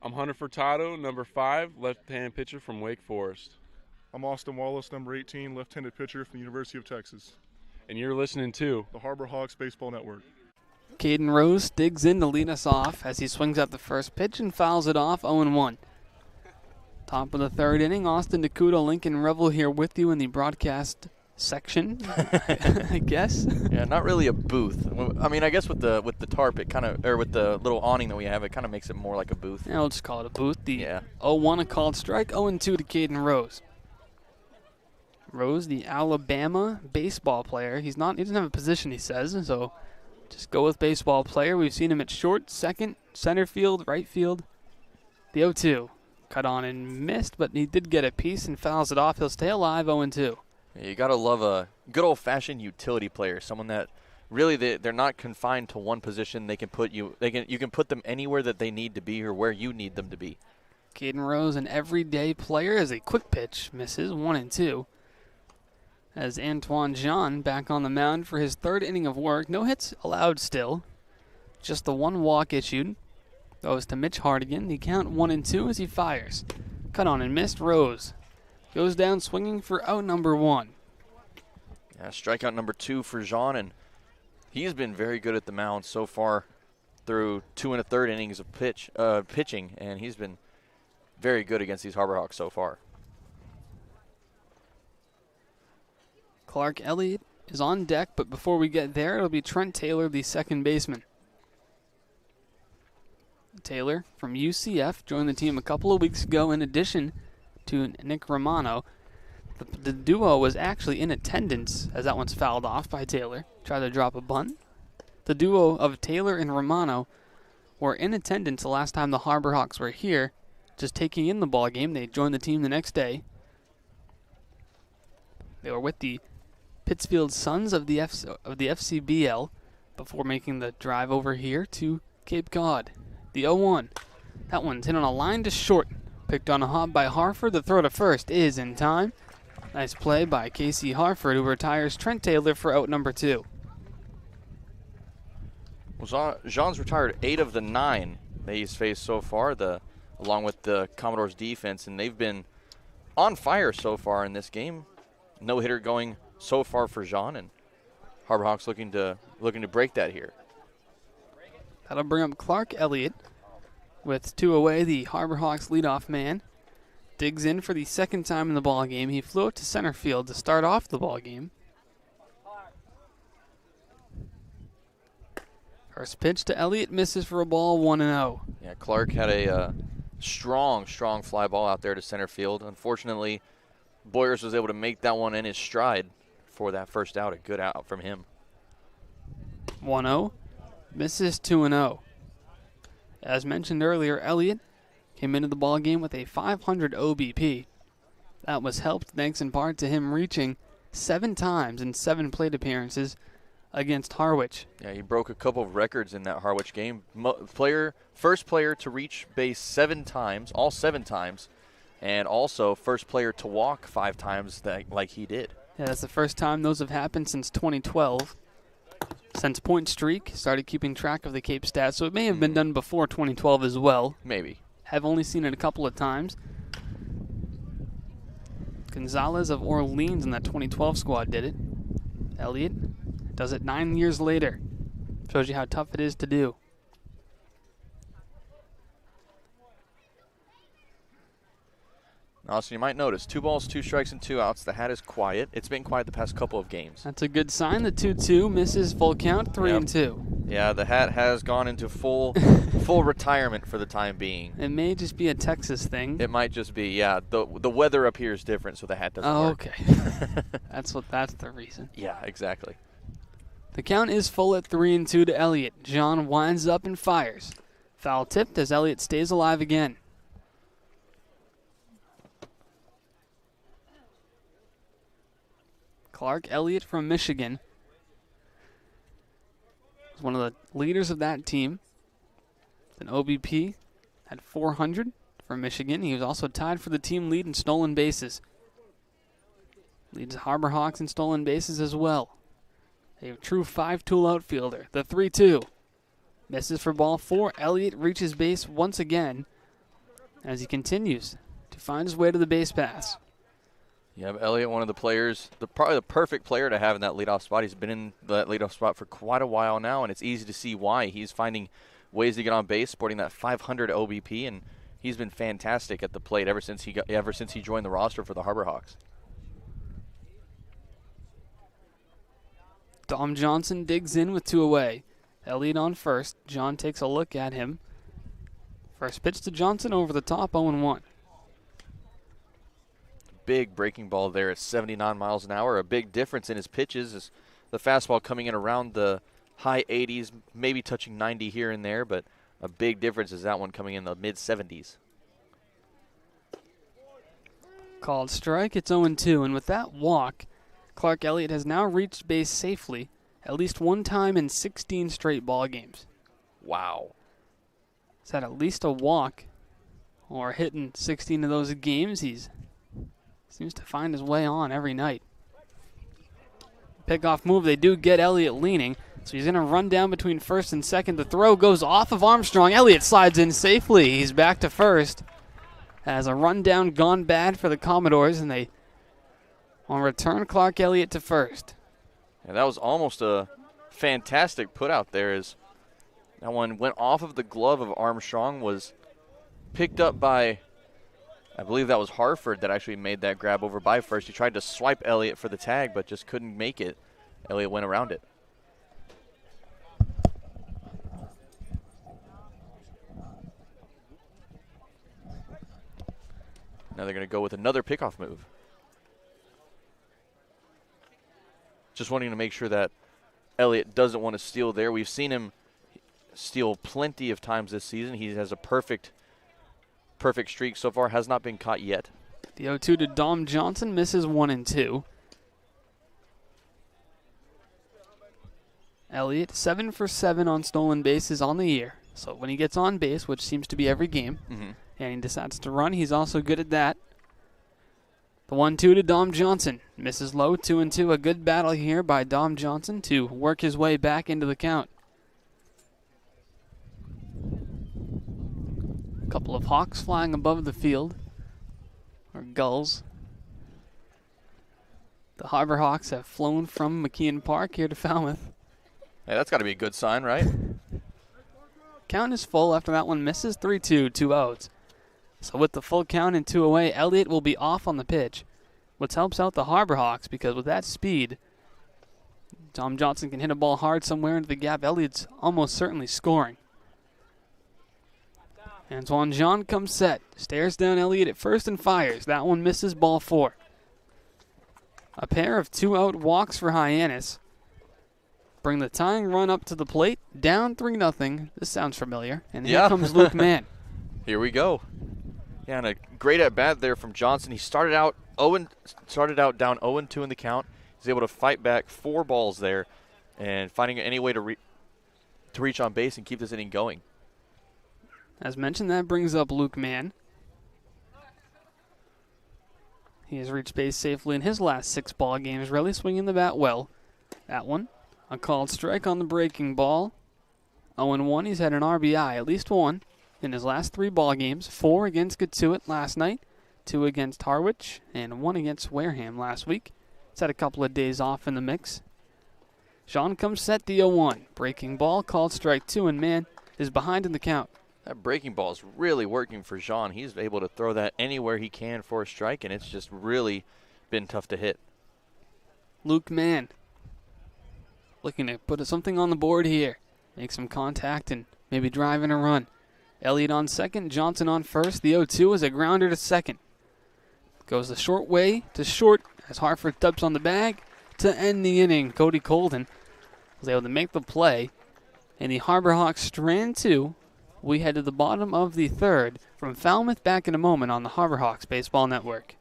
I'm Hunter Furtado, number 5, left-hand pitcher from Wake Forest. I'm Austin Wallace, number 18, left-handed pitcher from the University of Texas. And you're listening to the Harbor Hawks Baseball Network. Caden Rose digs in to lead us off as he swings out the first pitch and fouls it off 0-1. Top of the 3rd inning, Austin DeCouta, Lincoln Revill here with you in the broadcast section, I guess. Yeah, not really a booth. I mean, I guess with the tarp, it kind of, or with the little awning that we have, it kind of makes it more like a booth. Yeah, we'll just call it a booth. The 0-1 a called strike, 0-2 to Caden Rose. Rose, the Alabama baseball player. He doesn't have a position, he says, so just go with baseball player. We've seen him at short, second, center field, right field. The 0-2 cut on and missed, but he did get a piece and fouls it off. He'll stay alive, 0-2. Yeah, you gotta love a good old-fashioned utility player, someone that really they're not confined to one position. They can put you can put them anywhere that they need to be or where you need them to be. Caden Rose, an everyday player, as a quick pitch misses, 1-2. As Antoine Jean back on the mound for his 3rd inning of work. No hits allowed still. Just the 1 walk issued. Goes to Mitch Hardigan. The count 1-2 as he fires. Cut on and missed. Rose goes down swinging for out number 1. Yeah, strikeout number 2 for Jean, and he's been very good at the mound so far through 2 1/3 innings of pitching, and he's been very good against these Harbor Hawks so far. Clark Elliott is on deck, but before we get there, it'll be Trent Taylor, the second baseman. Taylor from UCF joined the team a couple of weeks ago in addition to Nick Romano. The duo was actually in attendance as that one's fouled off by Taylor. Tried to drop a bunt. The duo of Taylor and Romano were in attendance the last time the Harbor Hawks were here, just taking in the ball game. They joined the team the next day. They were with the Pittsfield Suns of the FCBL before making the drive over here to Cape Cod. The 0-1. That one's hit on a line to short. Picked on a hop by Harford. The throw to first is in time. Nice play by Casey Harford, who retires Trent Taylor for out number 2. Well, Jean's retired 8 of the 9 that he's faced so far, along with the Commodores defense, and they've been on fire so far in this game. No hitter going so far for Jean, and Harbor Hawks looking to break that here. That'll bring up Clark Elliott with 2 away. The Harbor Hawks leadoff man digs in for the second time in the ball game. He flew out to center field to start off the ball game. First pitch to Elliott misses for a ball, 1-0. Yeah, Clark had a strong fly ball out there to center field. Unfortunately, Boyers was able to make that one in his stride for that first out. A good out from him. 1-0, misses 2-0. As mentioned earlier, Elliott came into the ball game with a 500 OBP. That was helped thanks in part to him reaching 7 times in 7 plate appearances against Harwich. Yeah, he broke a couple of records in that Harwich game. First player to reach base 7 times, all 7 times, and also first player to walk 5 times like he did. Yeah, that's the first time those have happened since 2012. Since Point Streak started keeping track of the Cape stats, so it may have been done before 2012 as well. Maybe. Have only seen it a couple of times. Gonzalez of Orleans in that 2012 squad did it. Elliott does it 9 years later. Shows you how tough it is to do. Also, you might notice 2 balls, 2 strikes, and 2 outs. The hat is quiet. It's been quiet the past couple of games. That's a good sign. The 2-2 misses full count, 3-2. Yeah, the hat has gone into full retirement for the time being. It may just be a Texas thing. It might just be, yeah. The weather up here is different, so the hat doesn't work. Okay. That's the reason. Yeah, exactly. The count is full at 3-2 to Elliott. John winds up and fires. Foul tipped as Elliott stays alive again. Clark Elliott from Michigan is one of the leaders of that team. An OBP at 400 for Michigan. He was also tied for the team lead in stolen bases. Leads Harbor Hawks in stolen bases as well. A true 5-tool outfielder. The 3-2. Misses for ball 4. Elliott reaches base once again as he continues to find his way to the base pass. You have Elliott, one of the players, probably the perfect player to have in that leadoff spot. He's been in that leadoff spot for quite a while now, and it's easy to see why. He's finding ways to get on base, sporting that 500 OBP, and he's been fantastic at the plate ever since he joined the roster for the Harbor Hawks. Dom Johnson digs in with 2 away. Elliott on first. John takes a look at him. First pitch to Johnson over the top, 0-1. Big breaking ball there at 79 miles an hour. A big difference in his pitches is the fastball coming in around the high 80s, maybe touching 90 here and there, but a big difference is that one coming in the mid-70s. Called strike, it's 0-2, and with that walk, Clark Elliott has now reached base safely at least one time in 16 straight ball games. Wow. He's had at least a walk or hit in 16 of those games. He seems to find his way on every night. Pickoff move, they do get Elliott leaning, so he's going to run down between first and second. The throw goes off of Armstrong. Elliott slides in safely. He's back to first. As a rundown gone bad for the Commodores, and they will return Clark Elliott to first. And that was almost a fantastic put out there, as that one went off of the glove of Armstrong, was picked up by, I believe that was Harford that actually made that grab over by first. He tried to swipe Elliott for the tag, but just couldn't make it. Elliott went around it. Now they're going to go with another pickoff move. Just wanting to make sure that Elliott doesn't want to steal there. We've seen him steal plenty of times this season. He has a perfect streak so far, has not been caught yet. The 0-2 to Dom Johnson, misses 1-2. Elliott 7 for 7 on stolen bases on the year. So when he gets on base, which seems to be every game, and he decides to run, he's also good at that. The 1-2 to Dom Johnson. Misses low, 2-2. A good battle here by Dom Johnson to work his way back into the count. A couple of hawks flying above the field, or gulls. The Harbor Hawks have flown from McKeon Park here to Falmouth. Hey, that's got to be a good sign, right? Count is full after that one misses. 3-2, 2 outs. So with the full count and 2 away, Elliott will be off on the pitch, which helps out the Harbor Hawks because with that speed, Dom Johnson can hit a ball hard somewhere into the gap. Elliott's almost certainly scoring. Antoine Jean comes set, stares down Elliott at first and fires. That one misses, ball 4. A pair of 2-out walks for Hyannis bring the tying run up to the plate, down 3-0. This sounds familiar. And here comes Luke Mann. Here we go. Yeah, and a great at-bat there from Johnson. He started out down 0-2 in the count. He's able to fight back 4 balls there and finding any way to reach on base and keep this inning going. As mentioned, that brings up Luke Mann. He has reached base safely in his last 6 ball games, really swinging the bat well. That one, a called strike on the breaking ball. 0-1, he's had an RBI, at least one, in his last 3 ball games. 4 against DeCouta last night, 2 against Harwich, and 1 against Wareham last week. He's had a couple of days off in the mix. Jean comes set, the 0-1. Breaking ball, called strike 2, and Mann is behind in the count. That breaking ball is really working for Jean. He's able to throw that anywhere he can for a strike, and it's just really been tough to hit. Luke Mann looking to put something on the board here. Make some contact and maybe drive in a run. Elliott on second, Johnson on first. The 0-2 is a grounder to second. Goes the short way to short as Hartford dubs on the bag to end the inning. Cody Colden was able to make the play, and the Harbor Hawks strand 2. We head to the bottom of the 3rd. From Falmouth, back in a moment on the Harbor Hawks Baseball Network.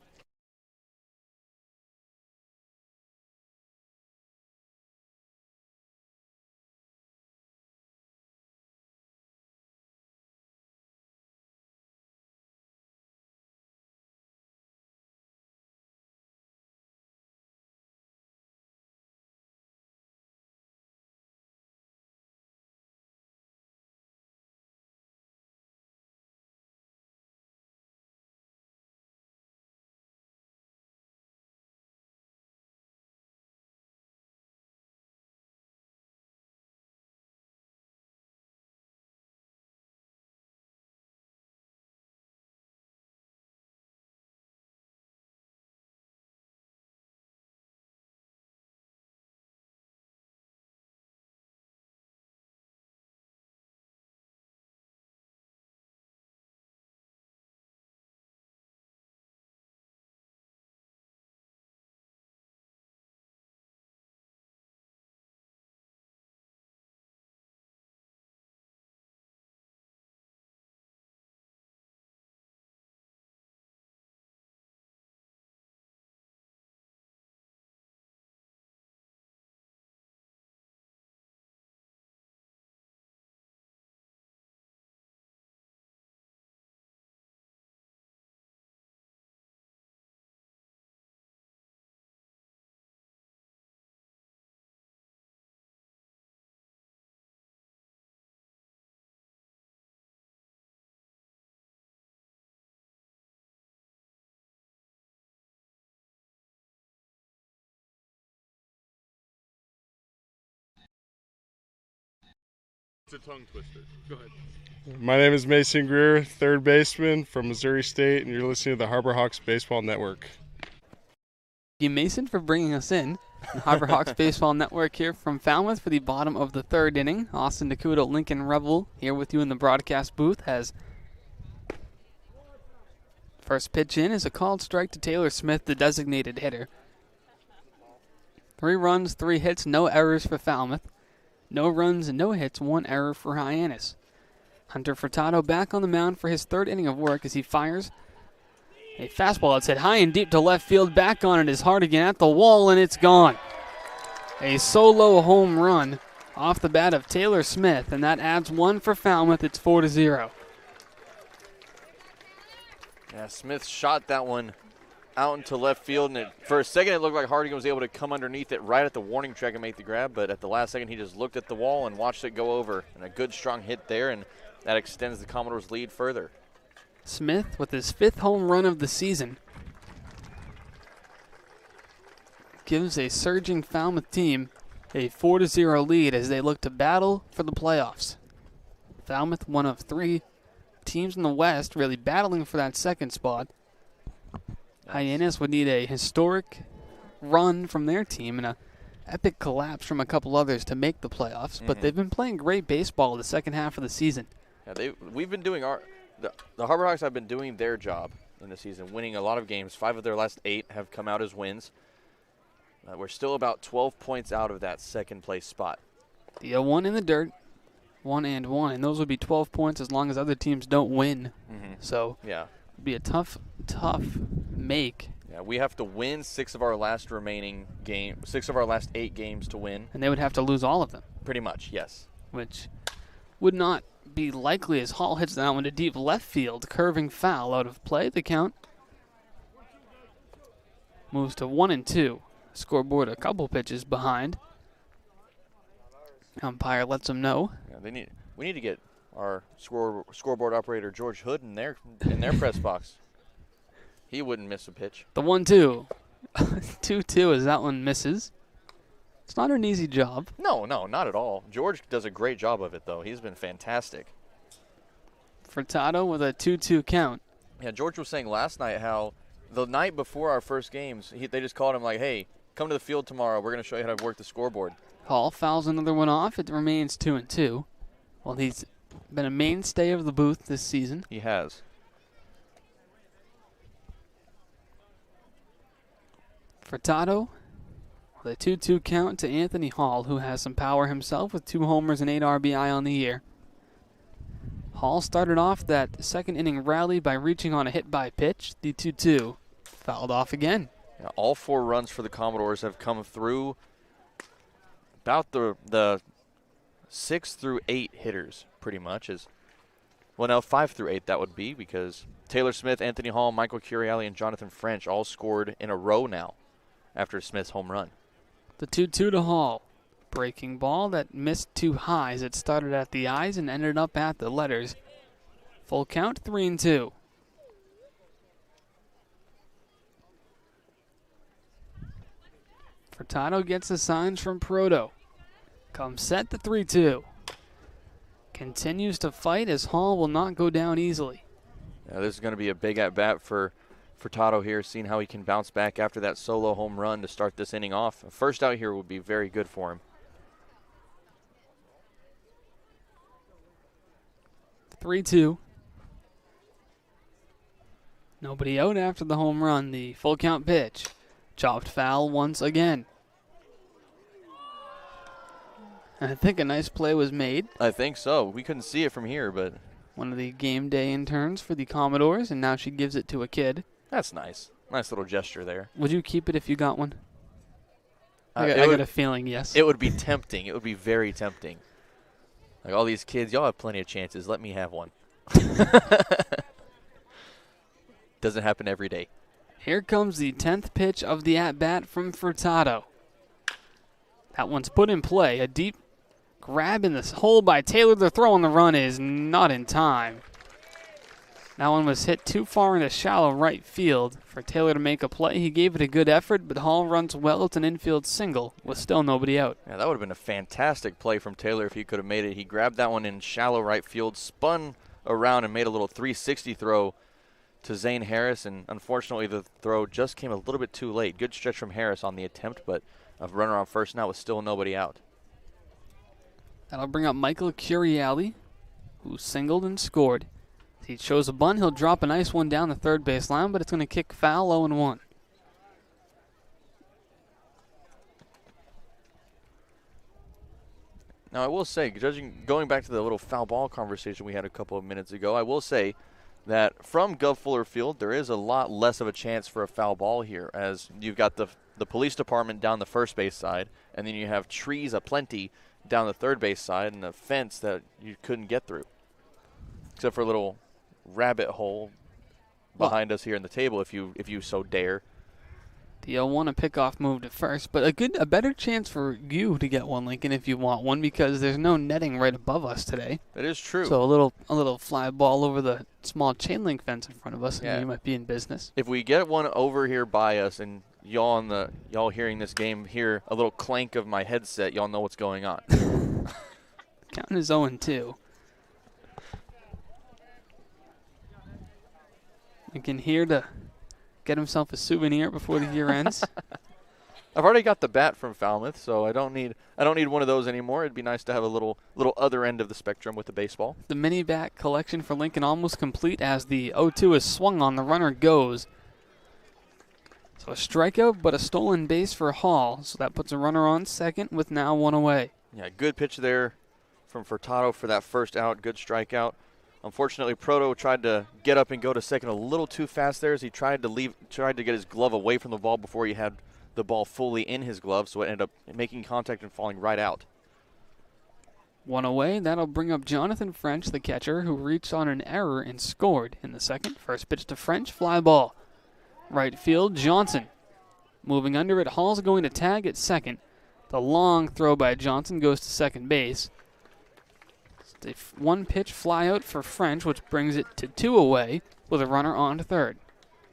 It's a tongue twister. Go ahead. My name is Mason Greer, third baseman from Missouri State, and you're listening to the Harbor Hawks Baseball Network. Thank you, Mason, for bringing us in. The Harbor Hawks Baseball Network here from Falmouth for the bottom of the 3rd inning. Austin DeCouta, Lincoln Revill here with you in the broadcast booth as first pitch in is a called strike to Taylor Smith, the designated hitter. 3 runs, 3 hits, no errors for Falmouth. No runs and no hits, 1 error for Hyannis. Hunter Furtado back on the mound for his 3rd inning of work as he fires a fastball that's hit high and deep to left field. Back on it is hard again at the wall, and it's gone. A solo home run off the bat of Taylor Smith, and that adds one for Falmouth. It's 4-0. Yeah, Smith shot that one out into left field, and for a second it looked like Harding was able to come underneath it right at the warning track and make the grab, but at the last second he just looked at the wall and watched it go over, and a good strong hit there, and that extends the Commodores' lead further. Smith with his 5th home run of the season gives a surging Falmouth team a 4-0 lead as they look to battle for the playoffs. Falmouth, one of 3 teams in the West really battling for that second spot. Hyannis would need a historic run from their team and an epic collapse from a couple others to make the playoffs, but they've been playing great baseball the second half of the season. Yeah, we've been doing the Harborhawks have been doing their job in the season, winning a lot of games. 5 of their last 8 have come out as wins. We're still about 12 points out of that second place spot. The 0-1 in the dirt, 1-1, and those would be 12 points as long as other teams don't win. So yeah, it'd be a tough make. Yeah, we have to win 6 of our last 8 games to win. And they would have to lose all of them. Pretty much, yes. Which would not be likely as Hall hits that one to deep left field, curving foul out of play. The count moves to 1-2. Scoreboard a couple pitches behind. Umpire lets them know. Yeah, we need to get our scoreboard operator George Hood in their press box. He wouldn't miss a pitch. The 1-2. 2-2 as that one misses. It's not an easy job. No, not at all. George does a great job of it, though. He's been fantastic. Furtado with a 2-2 count. Yeah, George was saying last night how the night before our first games, they just called him like, hey, come to the field tomorrow. We're going to show you how to work the scoreboard. Hall fouls another one off. It remains 2-2. Well, he's been a mainstay of the booth this season. He has. Furtado with a 2-2 count to Anthony Hall, who has some power himself with 2 homers and 8 RBI on the year. Hall started off that second inning rally by reaching on a hit by pitch. The 2-2 fouled off again. Yeah, all 4 runs for the Commodores have come through about the 6 through 8 hitters, pretty much. Now 5 through 8 that would be, because Taylor Smith, Anthony Hall, Michael Curiali, and Jonathan French all scored in a row now after Smith's home run. The 2-2 to Hall. Breaking ball that missed 2 highs. It started at the eyes and ended up at the letters. Full count, 3-2. Furtado gets the signs from Proto. Comes set to 3-2. Continues to fight as Hall will not go down easily. Yeah, this is going to be a big at-bat for Furtado here, seeing how he can bounce back after that solo home run to start this inning off. A first out here would be very good for him. 3-2. Nobody out after the home run. The full count pitch. Chopped foul once again. I think a nice play was made. I think so. We couldn't see it from here, but... One of the game day interns for the Commodores, and now she gives it to a kid. That's nice. Nice little gesture there. Would you keep it if you got one? I got a feeling yes. It would be tempting. It would be very tempting. Like, all these kids, y'all have plenty of chances. Let me have one. Doesn't happen every day. Here comes the 10th pitch of the at-bat from Furtado. That one's put in play. A deep grab in this hole by Taylor. The throw on the run is not in time. That one was hit too far into shallow right field for Taylor to make a play. He gave it a good effort, but Hall runs well. It's an infield single with still nobody out. Yeah, that would have been a fantastic play from Taylor if he could have made it. He grabbed that one in shallow right field, spun around and made a little 360 throw to Zane Harris, and unfortunately the throw just came a little bit too late. Good stretch from Harris on the attempt, but a runner on first now with still nobody out. That'll bring up Michael Curiali, who singled and scored. He shows a bunt. He'll drop a nice one down the third base line, but it's going to kick foul 0-1. Now, I will say, going back to the little foul ball conversation we had a couple of minutes ago, I will say that from Guv Fuller Field, there is a lot less of a chance for a foul ball here, as you've got the police department down the first base side, and then you have trees aplenty down the third base side and a fence that you couldn't get through, except for a little rabbit hole behind us here in the table if you so dare. The 0-1 a pickoff move to first, but a better chance for you to get one, Lincoln, if you want one, because there's no netting right above us today. That is true. So a little fly ball over the small chain link fence in front of us, and you might be in business. If we get one over here by us, and y'all hearing this game hear a little clank of my headset, y'all know what's going on. Counting is 0-2. Lincoln here to get himself a souvenir before the year ends. I've already got the bat from Falmouth, so I don't need one of those anymore. It'd be nice to have a little other end of the spectrum with the baseball. The mini bat collection for Lincoln almost complete as the 0-2 is swung on. The runner goes. So a strikeout, but a stolen base for Hall. So that puts a runner on second with now one away. Yeah, good pitch there from Furtado for that first out. Good strikeout. Unfortunately, Proto tried to get up and go to second a little too fast there as he tried to get his glove away from the ball before he had the ball fully in his glove, so it ended up making contact and falling right out. One away. That'll bring up Jonathan French, the catcher, who reached on an error and scored in the second. First pitch to French, fly ball. Right field, Johnson. Moving under it, Hall's going to tag at second. The long throw by Johnson goes to second base. A one pitch fly out for French, which brings it to 2 away with a runner on to third.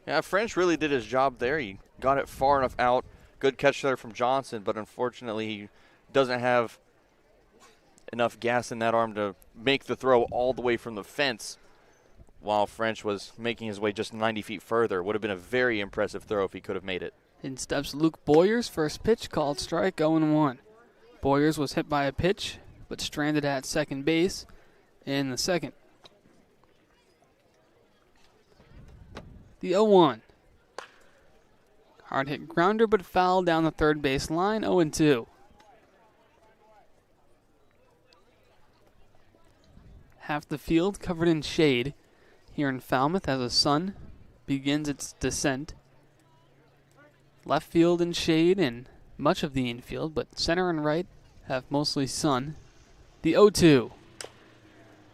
Yeah, French really did his job there. He got it far enough out. Good catch there from Johnson, but unfortunately he doesn't have enough gas in that arm to make the throw all the way from the fence while French was making his way just 90 feet further. Would have been a very impressive throw if he could have made it. In steps Luke Boyers, first pitch called strike, 0-1. Boyers was hit by a pitch, but stranded at second base in the second. The 0-1. Hard hit grounder, but foul down the third base line, 0-2. Half the field covered in shade here in Falmouth as the sun begins its descent. Left field in shade and much of the infield, but center and right have mostly sun. The 0-2.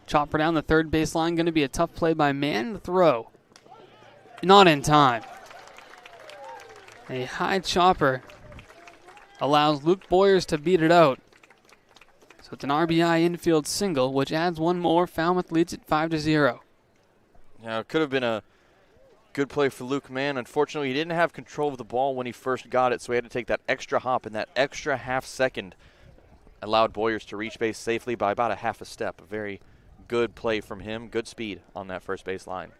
Chopper down the third baseline, going to be a tough play by Mann. The throw. Not in time. A high chopper allows Luke Boyers to beat it out. So it's an RBI infield single, which adds one more. Falmouth leads it 5-0. Yeah, it could have been a good play for Luke Mann. Unfortunately, he didn't have control of the ball when he first got it, so he had to take that extra hop, and that extra half second allowed Boyers to reach base safely by about a half a step. A very good play from him. Good speed on that first base line.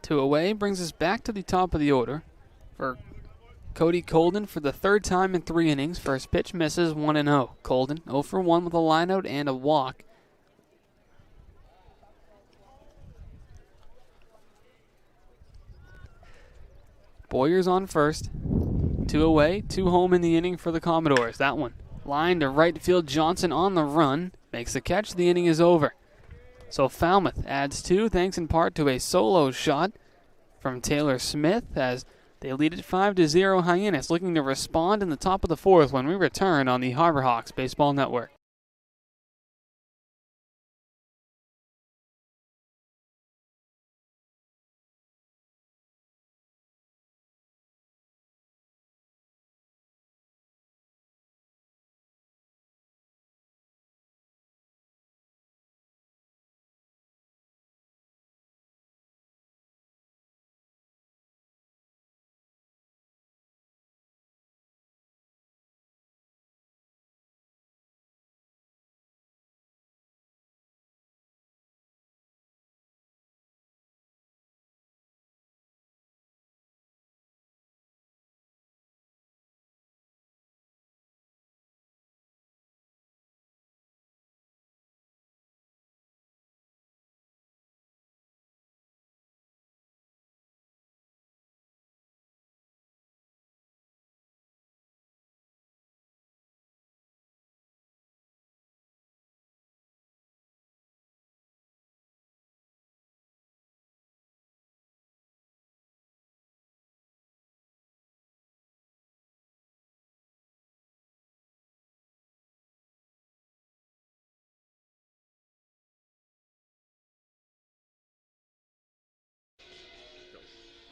2 away brings us back to the top of the order for Cody Colden for the third time in 3 innings. First pitch misses, 1-0. Colden 0 for 1 with a lineout and a walk. Boyers on first. 2 away, 2 home in the inning for the Commodores. That one line to right field. Johnson on the run. Makes the catch. The inning is over. So Falmouth adds 2 thanks in part to a solo shot from Taylor Smith as they lead it 5-0. Hyannis looking to respond in the top of the 4th when we return on the Harbor Hawks Baseball Network.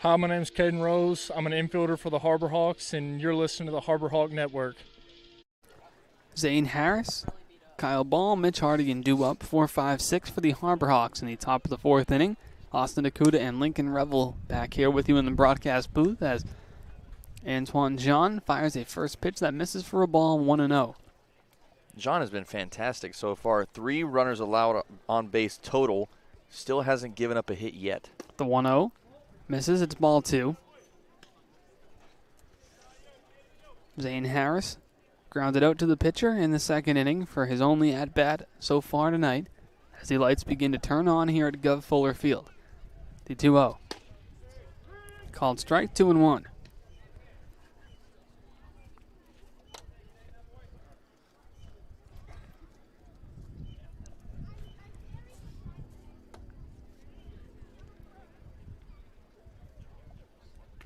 Hi, my name's Caden Rose. I'm an infielder for the Harbor Hawks, and you're listening to the Harbor Hawk Network. Zane Harris, Kyle Ball, Mitch Hardigan due up 4-5-6 for the Harbor Hawks in the top of the 4th inning. Austin DeCouta and Lincoln Revill back here with you in the broadcast booth as Antoine Jean fires a first pitch that misses for a ball, 1-0. John has been fantastic so far. 3 runners allowed on base total. Still hasn't given up a hit yet. The 1-0 misses. It's ball 2. Zane Harris grounded out to the pitcher in the 2nd inning for his only at-bat so far tonight as the lights begin to turn on here at Guv Fuller Field. The 2-0. Called strike, 2-1.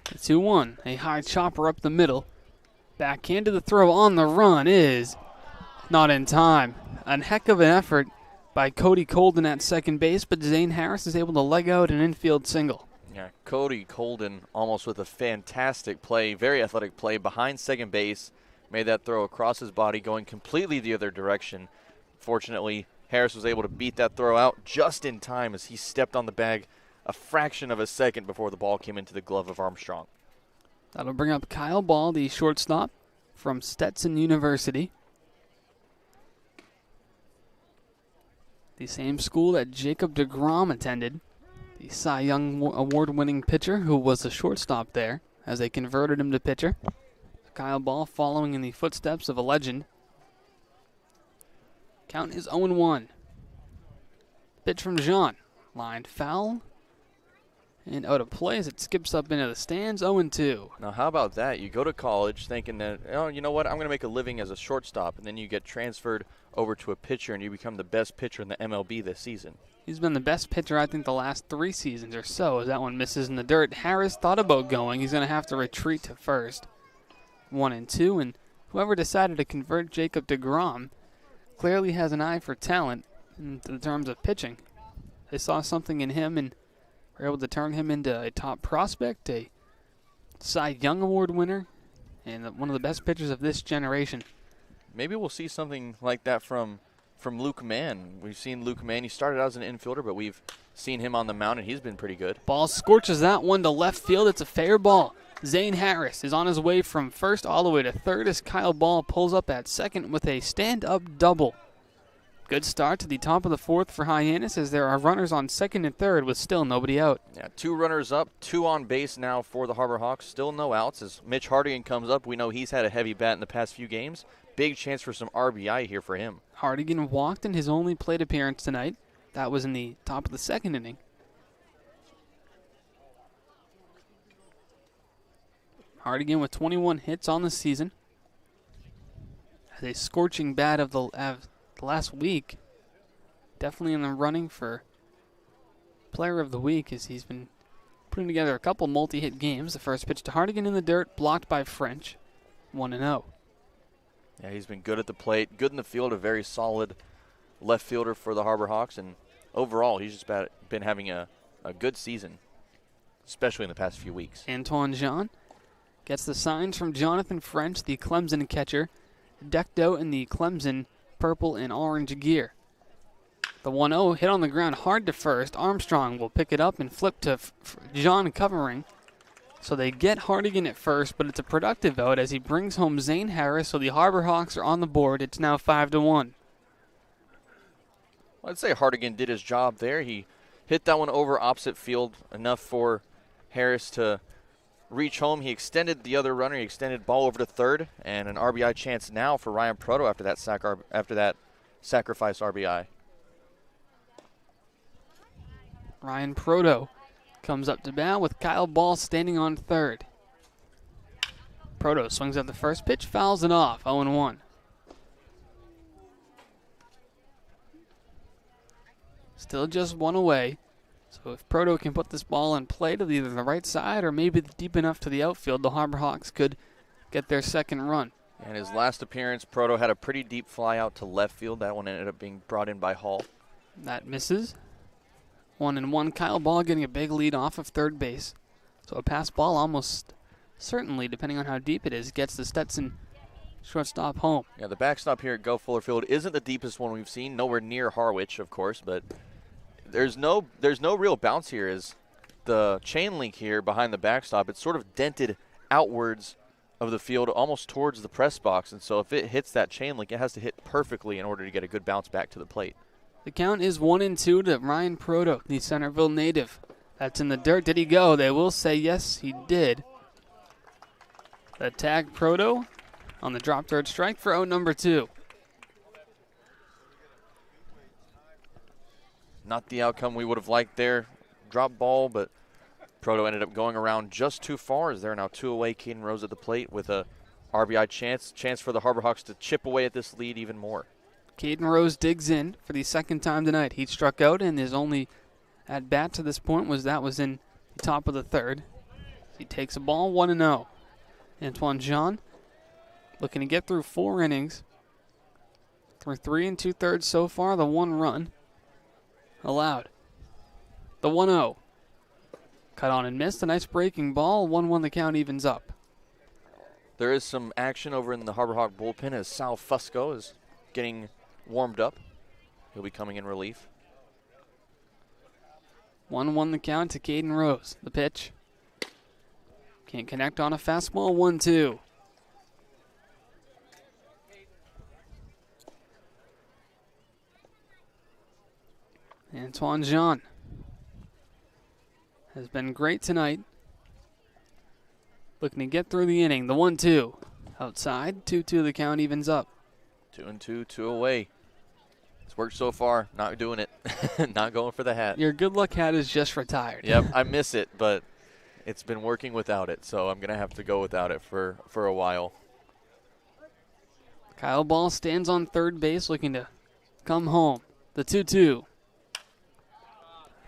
The 2-1, a high chopper up the middle. Backhand to the throw on the run is not in time. A heck of an effort by Cody Colden at second base, but Zane Harris is able to leg out an infield single. Yeah, Cody Colden almost with a fantastic play, very athletic play behind second base. Made that throw across his body going completely the other direction. Fortunately, Harris was able to beat that throw out just in time as he stepped on the bag a fraction of a second before the ball came into the glove of Armstrong. That'll bring up Kyle Ball, the shortstop from Stetson University. The same school that Jacob deGrom attended. The Cy Young Award-winning pitcher who was a shortstop there as they converted him to pitcher. Kyle Ball following in the footsteps of a legend. Count is 0-1. Pitch from Jean. Lined foul. And out of play as it skips up into the stands, 0-2. Now, how about that? You go to college thinking that, oh, you know what, I'm going to make a living as a shortstop, and then you get transferred over to a pitcher and you become the best pitcher in the MLB this season. He's been the best pitcher, I think, the last 3 seasons or so, as that one misses in the dirt. Harris thought about going. He's going to have to retreat to first. 1-2, and whoever decided to convert Jacob deGrom clearly has an eye for talent in terms of pitching. They saw something in him and were able to turn him into a top prospect, a Cy Young Award winner, and one of the best pitchers of this generation. Maybe we'll see something like that from Luke Mann. We've seen Luke Mann. He started out as an infielder, but we've seen him on the mound, and he's been pretty good. Ball scorches that one to left field. It's a fair ball. Zane Harris is on his way from first all the way to third as Kyle Ball pulls up at second with a stand-up double. Good start to the top of the 4th for Hyannis as there are runners on second and third with still nobody out. Yeah, 2 runners up, 2 on base now for the Harbor Hawks. Still no outs as Mitch Hardigan comes up. We know he's had a heavy bat in the past few games. Big chance for some RBI here for him. Hardigan walked in his only plate appearance tonight. That was in the top of the 2nd inning. Hardigan with 21 hits on the season. Has a scorching bat of the last week. Definitely in the running for player of the week as he's been putting together a couple multi-hit games. The first pitch to Hardigan in the dirt, blocked by French. 1-0. Yeah, he's been good at the plate, good in the field, a very solid left fielder for the Harbor Hawks, and overall he's just been having a good season, especially in the past few weeks. Antoine Jean gets the signs from Jonathan French, the Clemson catcher, decked out in the Clemson purple and orange gear. The 1-0 hit on the ground hard to first. Armstrong will pick it up and flip to Jean covering. So they get Hardigan at first, but it's a productive out as he brings home Zane Harris, so the Harbor Hawks are on the board. It's now 5-1. I'd say Hardigan did his job there. He hit that one over opposite field enough for Harris to reach home. He extended the other runner. He extended ball over to third, and an RBI chance now for Ryan Proto after that sacrifice RBI. Ryan Proto comes up to bat with Kyle Ball standing on third. Proto swings at the first pitch, fouls it off, 0-1. Still just one away. So if Proto can put this ball in play to either the right side or maybe deep enough to the outfield, the Harbor Hawks could get their second run. And his last appearance, Proto had a pretty deep fly out to left field. That one ended up being brought in by Hall. That misses. 1-1. Kyle Ball getting a big lead off of third base. So a pass ball almost certainly, depending on how deep it is, gets the Stetson shortstop home. Yeah, the backstop here at Guv Fuller Field isn't the deepest one we've seen. Nowhere near Harwich, of course, but there's no real bounce here. As the chain link here behind the backstop, it's sort of dented outwards of the field, almost towards the press box, and so if it hits that chain link, it has to hit perfectly in order to get a good bounce back to the plate. The count is 1-2 to Ryan Proto, the Centerville native. That's in the dirt. Did he go? They will say yes, he did. The tag Proto on the drop third strike for out number 2. Not the outcome we would have liked there. Drop ball, but Proto ended up going around just too far as they're now 2 away. Caden Rose at the plate with a RBI chance for the Harbor Hawks to chip away at this lead even more. Caden Rose digs in for the second time tonight. He struck out, and his only at bat to this point was in the top of the third. He takes a ball 1-0. Antoine Jean looking to get through 4 innings. Through 3 2/3 so far, the 1 run allowed. The 1-0. Cut on and missed. A nice breaking ball. 1-1 the count evens up. There is some action over in the Harbor Hawk bullpen as Sal Fusco is getting warmed up. He'll be coming in relief. 1-1 the count to Caden Rose. The pitch. Can't connect on a fastball. 1-2. Antoine Jean has been great tonight. Looking to get through the inning. The 1-2. Outside. 2-2 the count evens up. 2-2, 2 away. It's worked so far. Not doing it. Not going for the hat. Your good luck hat is just retired. Yep, I miss it, but it's been working without it, so I'm going to have to go without it for a while. Kyle Ball stands on third base looking to come home. The 2-2.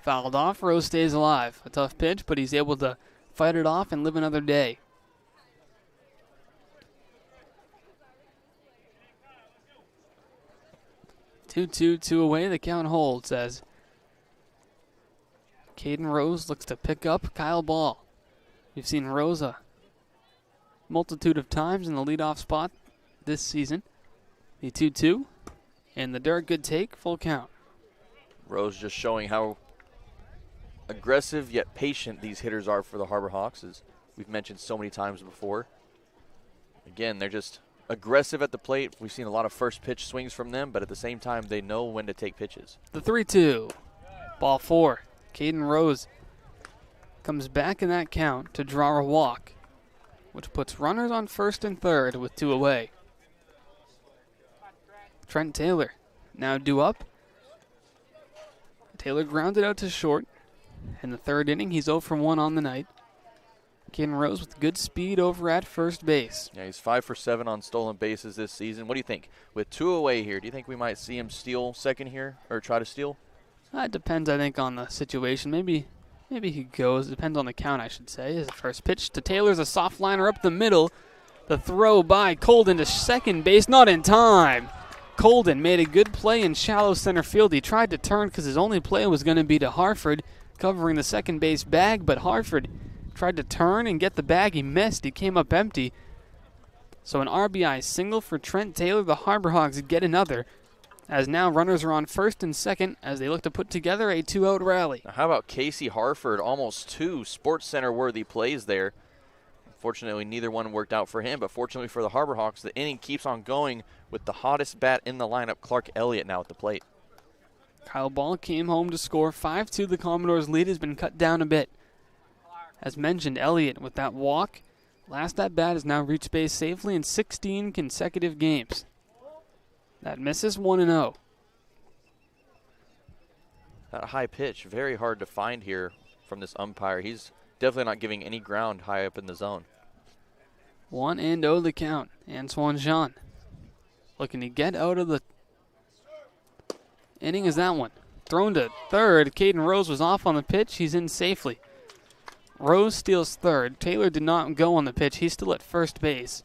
Fouled off. Rose stays alive. A tough pitch, but he's able to fight it off and live another day. Two away. The count holds as Caden Rose looks to pick up Kyle Ball. We've seen Rose a multitude of times in the leadoff spot this season. The 2-2 and the dirt. Good take. Full count. Rose just showing how aggressive yet patient these hitters are for the Harbor Hawks, as we've mentioned so many times before. Again, they're just aggressive at the plate. We've seen a lot of first pitch swings from them, but at the same time, they know when to take pitches. The 3-2. Ball 4. Caden Rose comes back in that count to draw a walk, which puts runners on first and third with 2 away. Trent Taylor now due up. Taylor grounded out to short. In the third inning, he's 0 for 1 on the night. Caden Rose with good speed over at first base. Yeah, he's 5 for 7 on stolen bases this season. What do you think? With 2 away here, do you think we might see him steal second here, or try to steal? It depends, I think, on the situation. Maybe he goes. Depends on the count, I should say. His first pitch to Taylor's a soft liner up the middle. The throw by Colden to second base, not in time. Colden made a good play in shallow center field. He tried to turn because his only play was going to be to Harford, covering the second base bag, but Harford tried to turn and get the bag. He missed. He came up empty. So an RBI single for Trent Taylor. The Harbor Hawks get another, as now runners are on first and second as they look to put together a 2-out rally. Now, how about Casey Harford? Almost 2 Sports Center-worthy plays there. Unfortunately, neither one worked out for him, but fortunately for the Harbor Hawks, the inning keeps on going with the hottest bat in the lineup, Clark Elliott, now at the plate. Kyle Ball came home to score. 5-2. The Commodores' lead has been cut down a bit. As mentioned, Elliott with that walk. Last at bat has now reached base safely in 16 consecutive games. That misses 1-0. That high pitch, very hard to find here from this umpire. He's definitely not giving any ground high up in the zone. 1-0 the count. Antoine Jean looking to get out of the inning is that one. Thrown to third. Caden Rose was off on the pitch. He's in safely. Rose steals third. Taylor did not go on the pitch. He's still at first base.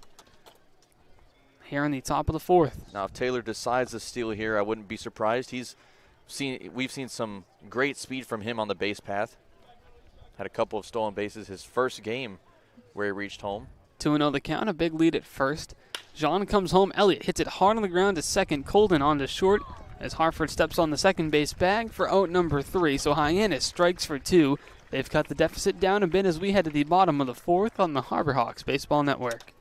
Here in the top of the fourth. Now, if Taylor decides to steal here, I wouldn't be surprised. We've seen some great speed from him on the base path. Had a couple of stolen bases his first game where he reached home. 2-0 the count, a big lead at first. Jean comes home. Elliott hits it hard on the ground to second. Colden on to short as Hartford steps on the second base bag for out number 3. So Hyannis strikes for 2. They've cut the deficit down a bit as we head to the bottom of the 4th on the Harbor Hawks Baseball Network.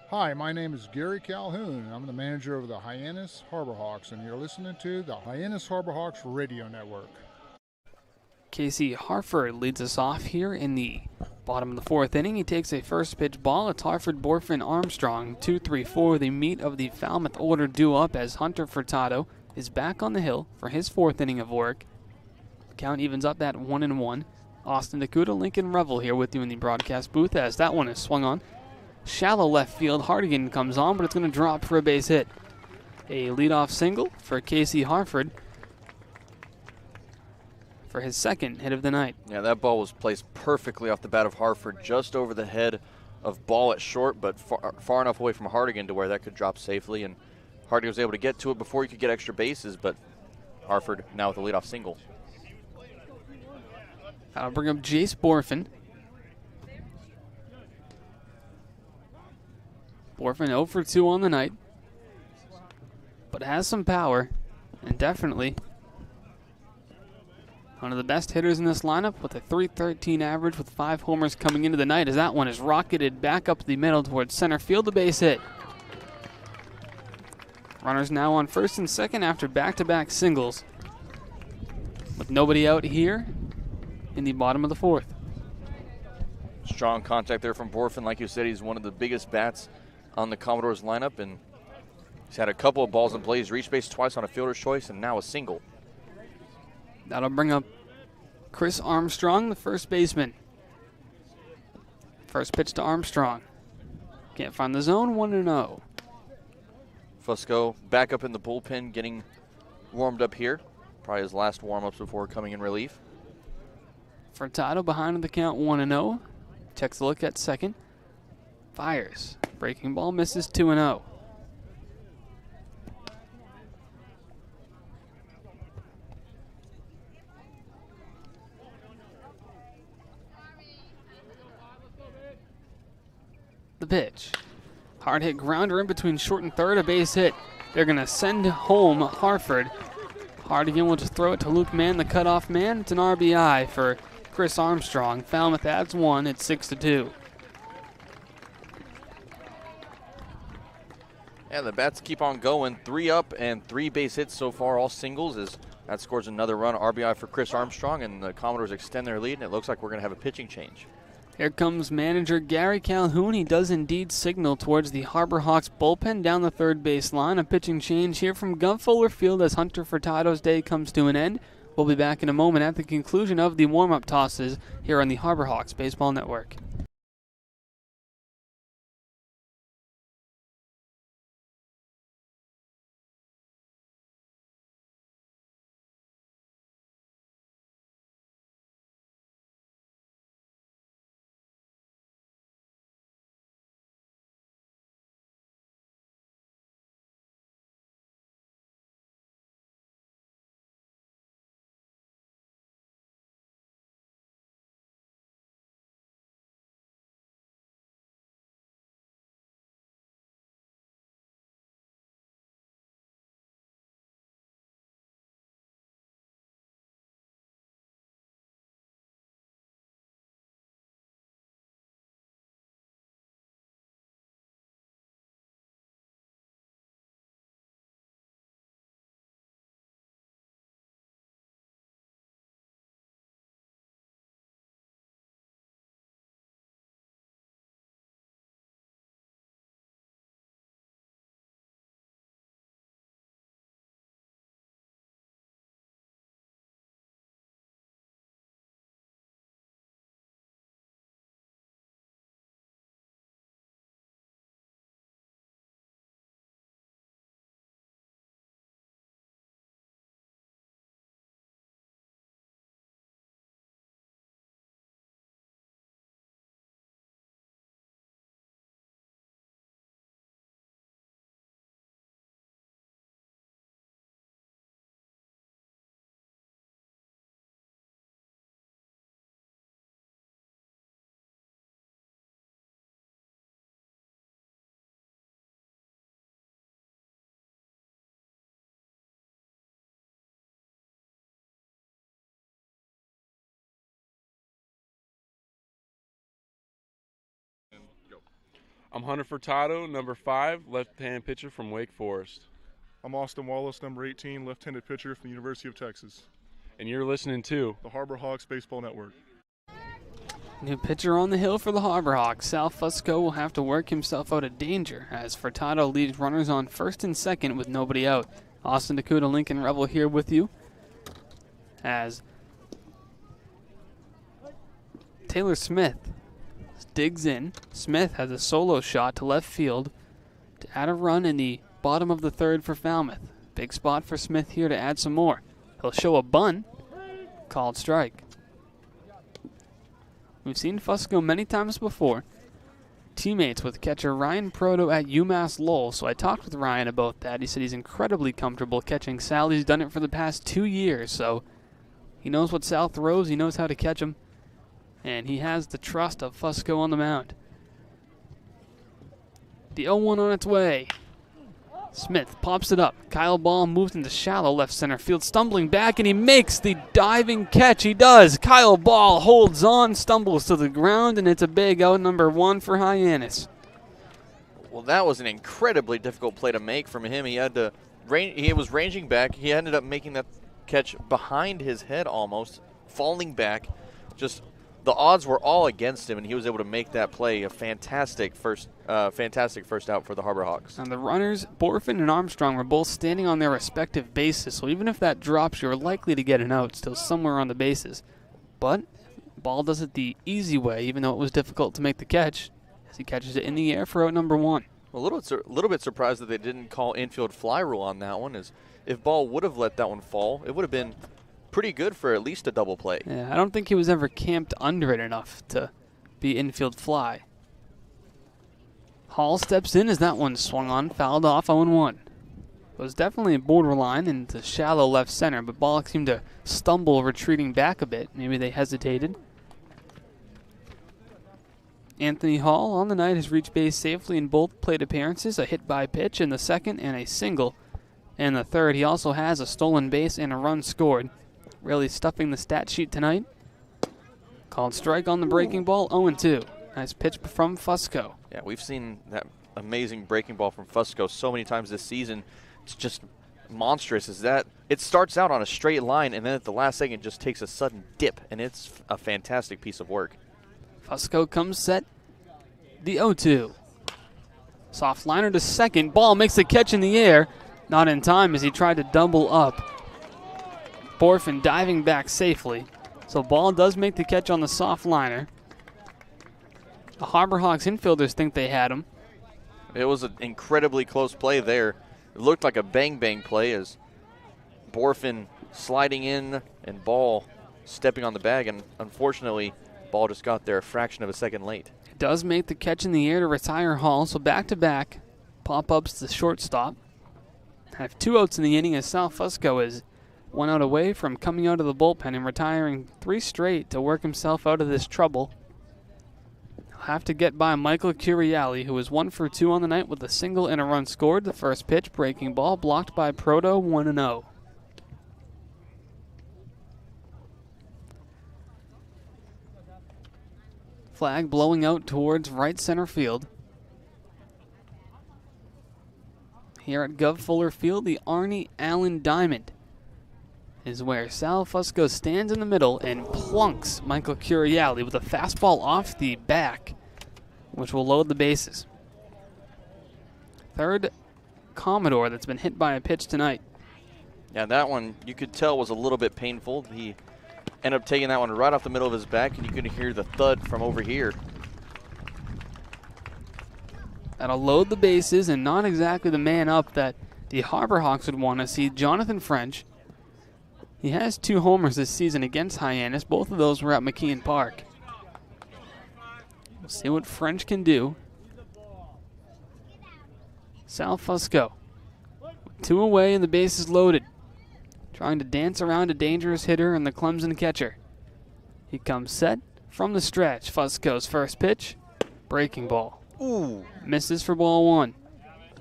Hi, my name is Gary Calhoun. I'm the manager of the Hyannis Harbor Hawks, and you're listening to the Hyannis Harbor Hawks Radio Network. Casey Harford leads us off here in the bottom of the 4th inning. He takes a first pitch ball. It's Harford, Borfin, Armstrong. 2-3-4, the meat of the Falmouth order due up as Hunter Furtado is back on the hill for his 4th inning of work. The count evens up at 1-1. Austin DeCouta, Lincoln Revill here with you in the broadcast booth as that one is swung on. Shallow left field. Hardigan comes on, but it's going to drop for a base hit. A leadoff single for Casey Harford for his second hit of the night. Yeah, that ball was placed perfectly off the bat of Hartford, just over the head of Ball at short, but far enough away from Hardigan to where that could drop safely. And Hardigan was able to get to it before he could get extra bases, but Hartford now with a leadoff single. I'll bring up Jace Borfin. Borfin 0 for 2 on the night, but has some power and definitely one of the best hitters in this lineup with a .313 average with 5 homers coming into the night as that one is rocketed back up the middle towards center field, a base hit. Runners now on first and second after back-to-back singles with nobody out here in the bottom of the 4th. Strong contact there from Borfin. Like you said, he's one of the biggest bats on the Commodores lineup, and he's had a couple of balls in play. He's reached base twice on a fielder's choice and now a single. That'll bring up Chris Armstrong, the first baseman. First pitch to Armstrong. Can't find the zone, 1-0. Fusco back up in the bullpen, getting warmed up here. Probably his last warm-ups before coming in relief. Furtado behind the count, 1-0. Takes a look at second. Fires. Breaking ball misses, 2-0. The pitch. Hard hit grounder in between short and third, a base hit. They're going to send home Hartford. Hardigan will just throw it to Luke Mann, the cutoff man. It's an RBI for Chris Armstrong. Falmouth adds 1. It's 6-2. And the bats keep on going. 3 up and 3 base hits so far, all singles, as that scores another run. RBI for Chris Armstrong, and the Commodores extend their lead, and it looks like we're going to have a pitching change. Here comes manager Gary Calhoun. He does indeed signal towards the Harbor Hawks bullpen down the third base line. A pitching change here from Guv Fuller Field as Hunter Furtado's day comes to an end. We'll be back in a moment at the conclusion of the warm-up tosses here on the Harbor Hawks Baseball Network. I'm Hunter Furtado, number 5, left-hand pitcher from Wake Forest. I'm Austin Wallace, number 18, left-handed pitcher from the University of Texas. And you're listening to the Harbor Hawks Baseball Network. New pitcher on the hill for the Harbor Hawks. Sal Fusco will have to work himself out of danger as Furtado leaves runners on first and second with nobody out. Austin, DeCouta, Lincoln, Revill here with you as Taylor Smith digs in. Smith has a solo shot to left field to add a run in the bottom of the third for Falmouth. Big spot for Smith here to add some more. He'll show a bunt. Called strike. We've seen Fusco many times before. Teammates with catcher Ryan Proto at UMass Lowell, so I talked with Ryan about that. He said he's incredibly comfortable catching Sal. He's done it for the past 2 years, so he knows what Sal throws. He knows how to catch him. And he has the trust of Fusco on the mound. The 0-1 on its way. Smith pops it up. Kyle Ball moves into shallow left center field, stumbling back, and he makes the diving catch. He does. Kyle Ball holds on, stumbles to the ground, and it's a big out, number 1 for Hyannis. Well, that was an incredibly difficult play to make from him. He had to he was ranging back. He ended up making that catch behind his head almost, falling back. Just the odds were all against him, and he was able to make that play. A fantastic first out for the Harbor Hawks. And the runners, Borfin and Armstrong, were both standing on their respective bases, so even if that drops, you're likely to get an out still somewhere on the bases. But Ball does it the easy way, even though it was difficult to make the catch, as he catches it in the air for out number 1. A little bit surprised that they didn't call infield fly rule on that one, as if Ball would have let that one fall, it would have been pretty good for at least a double play. Yeah, I don't think he was ever camped under it enough to be infield fly. Hall steps in as that one swung on, fouled off 0-1. It was definitely a borderline into shallow left center, but Ball seemed to stumble retreating back a bit. Maybe they hesitated. Anthony Hall on the night has reached base safely in both plate appearances, a hit by pitch in the second and a single in the third. He also has a stolen base and a run scored. Really stuffing the stat sheet tonight. Called strike on the breaking ball, 0-2. Nice pitch from Fusco. Yeah, we've seen that amazing breaking ball from Fusco so many times this season. It's just monstrous. Is that it starts out on a straight line and then at the last second just takes a sudden dip, and it's a fantastic piece of work. Fusco comes set. The 0-2. Soft liner to second. Ball makes the catch in the air. Not in time as he tried to double up. Borfin diving back safely. So ball does make the catch on the soft liner. The Harbor Hawks infielders think they had him. It was an incredibly close play there. It looked like a bang-bang play as Borfin sliding in and ball stepping on the bag, and unfortunately, ball just got there a fraction of a second late. It does make the catch in the air to retire Hall, so back-to-back pop-ups to shortstop. Have 2 outs in the inning as Sal Fusco is 1 out away from coming out of the bullpen and retiring 3 straight to work himself out of this trouble. He'll have to get by Michael Curiali, who was 1 for 2 on the night with a single and a run scored. The first pitch, breaking ball, blocked by Proto, 1-0. Flag blowing out towards right center field. Here at Guv Fuller Field, the Arnie Allen Diamond is where Sal Fusco stands in the middle and plunks Michael Curiali with a fastball off the back, which will load the bases. Third Commodore that's been hit by a pitch tonight. Yeah, that one you could tell was a little bit painful. He ended up taking that one right off the middle of his back, and you could hear the thud from over here. That'll load the bases, and not exactly the man up that the Harbor Hawks would want to see. Jonathan French. He has 2 homers this season against Hyannis. Both of those were at McKeon Park. We'll see what French can do. Sal Fusco. 2 away and the bases loaded. Trying to dance around a dangerous hitter and the Clemson catcher. He comes set from the stretch. Fusco's first pitch. Breaking ball. Ooh. Misses for ball 1.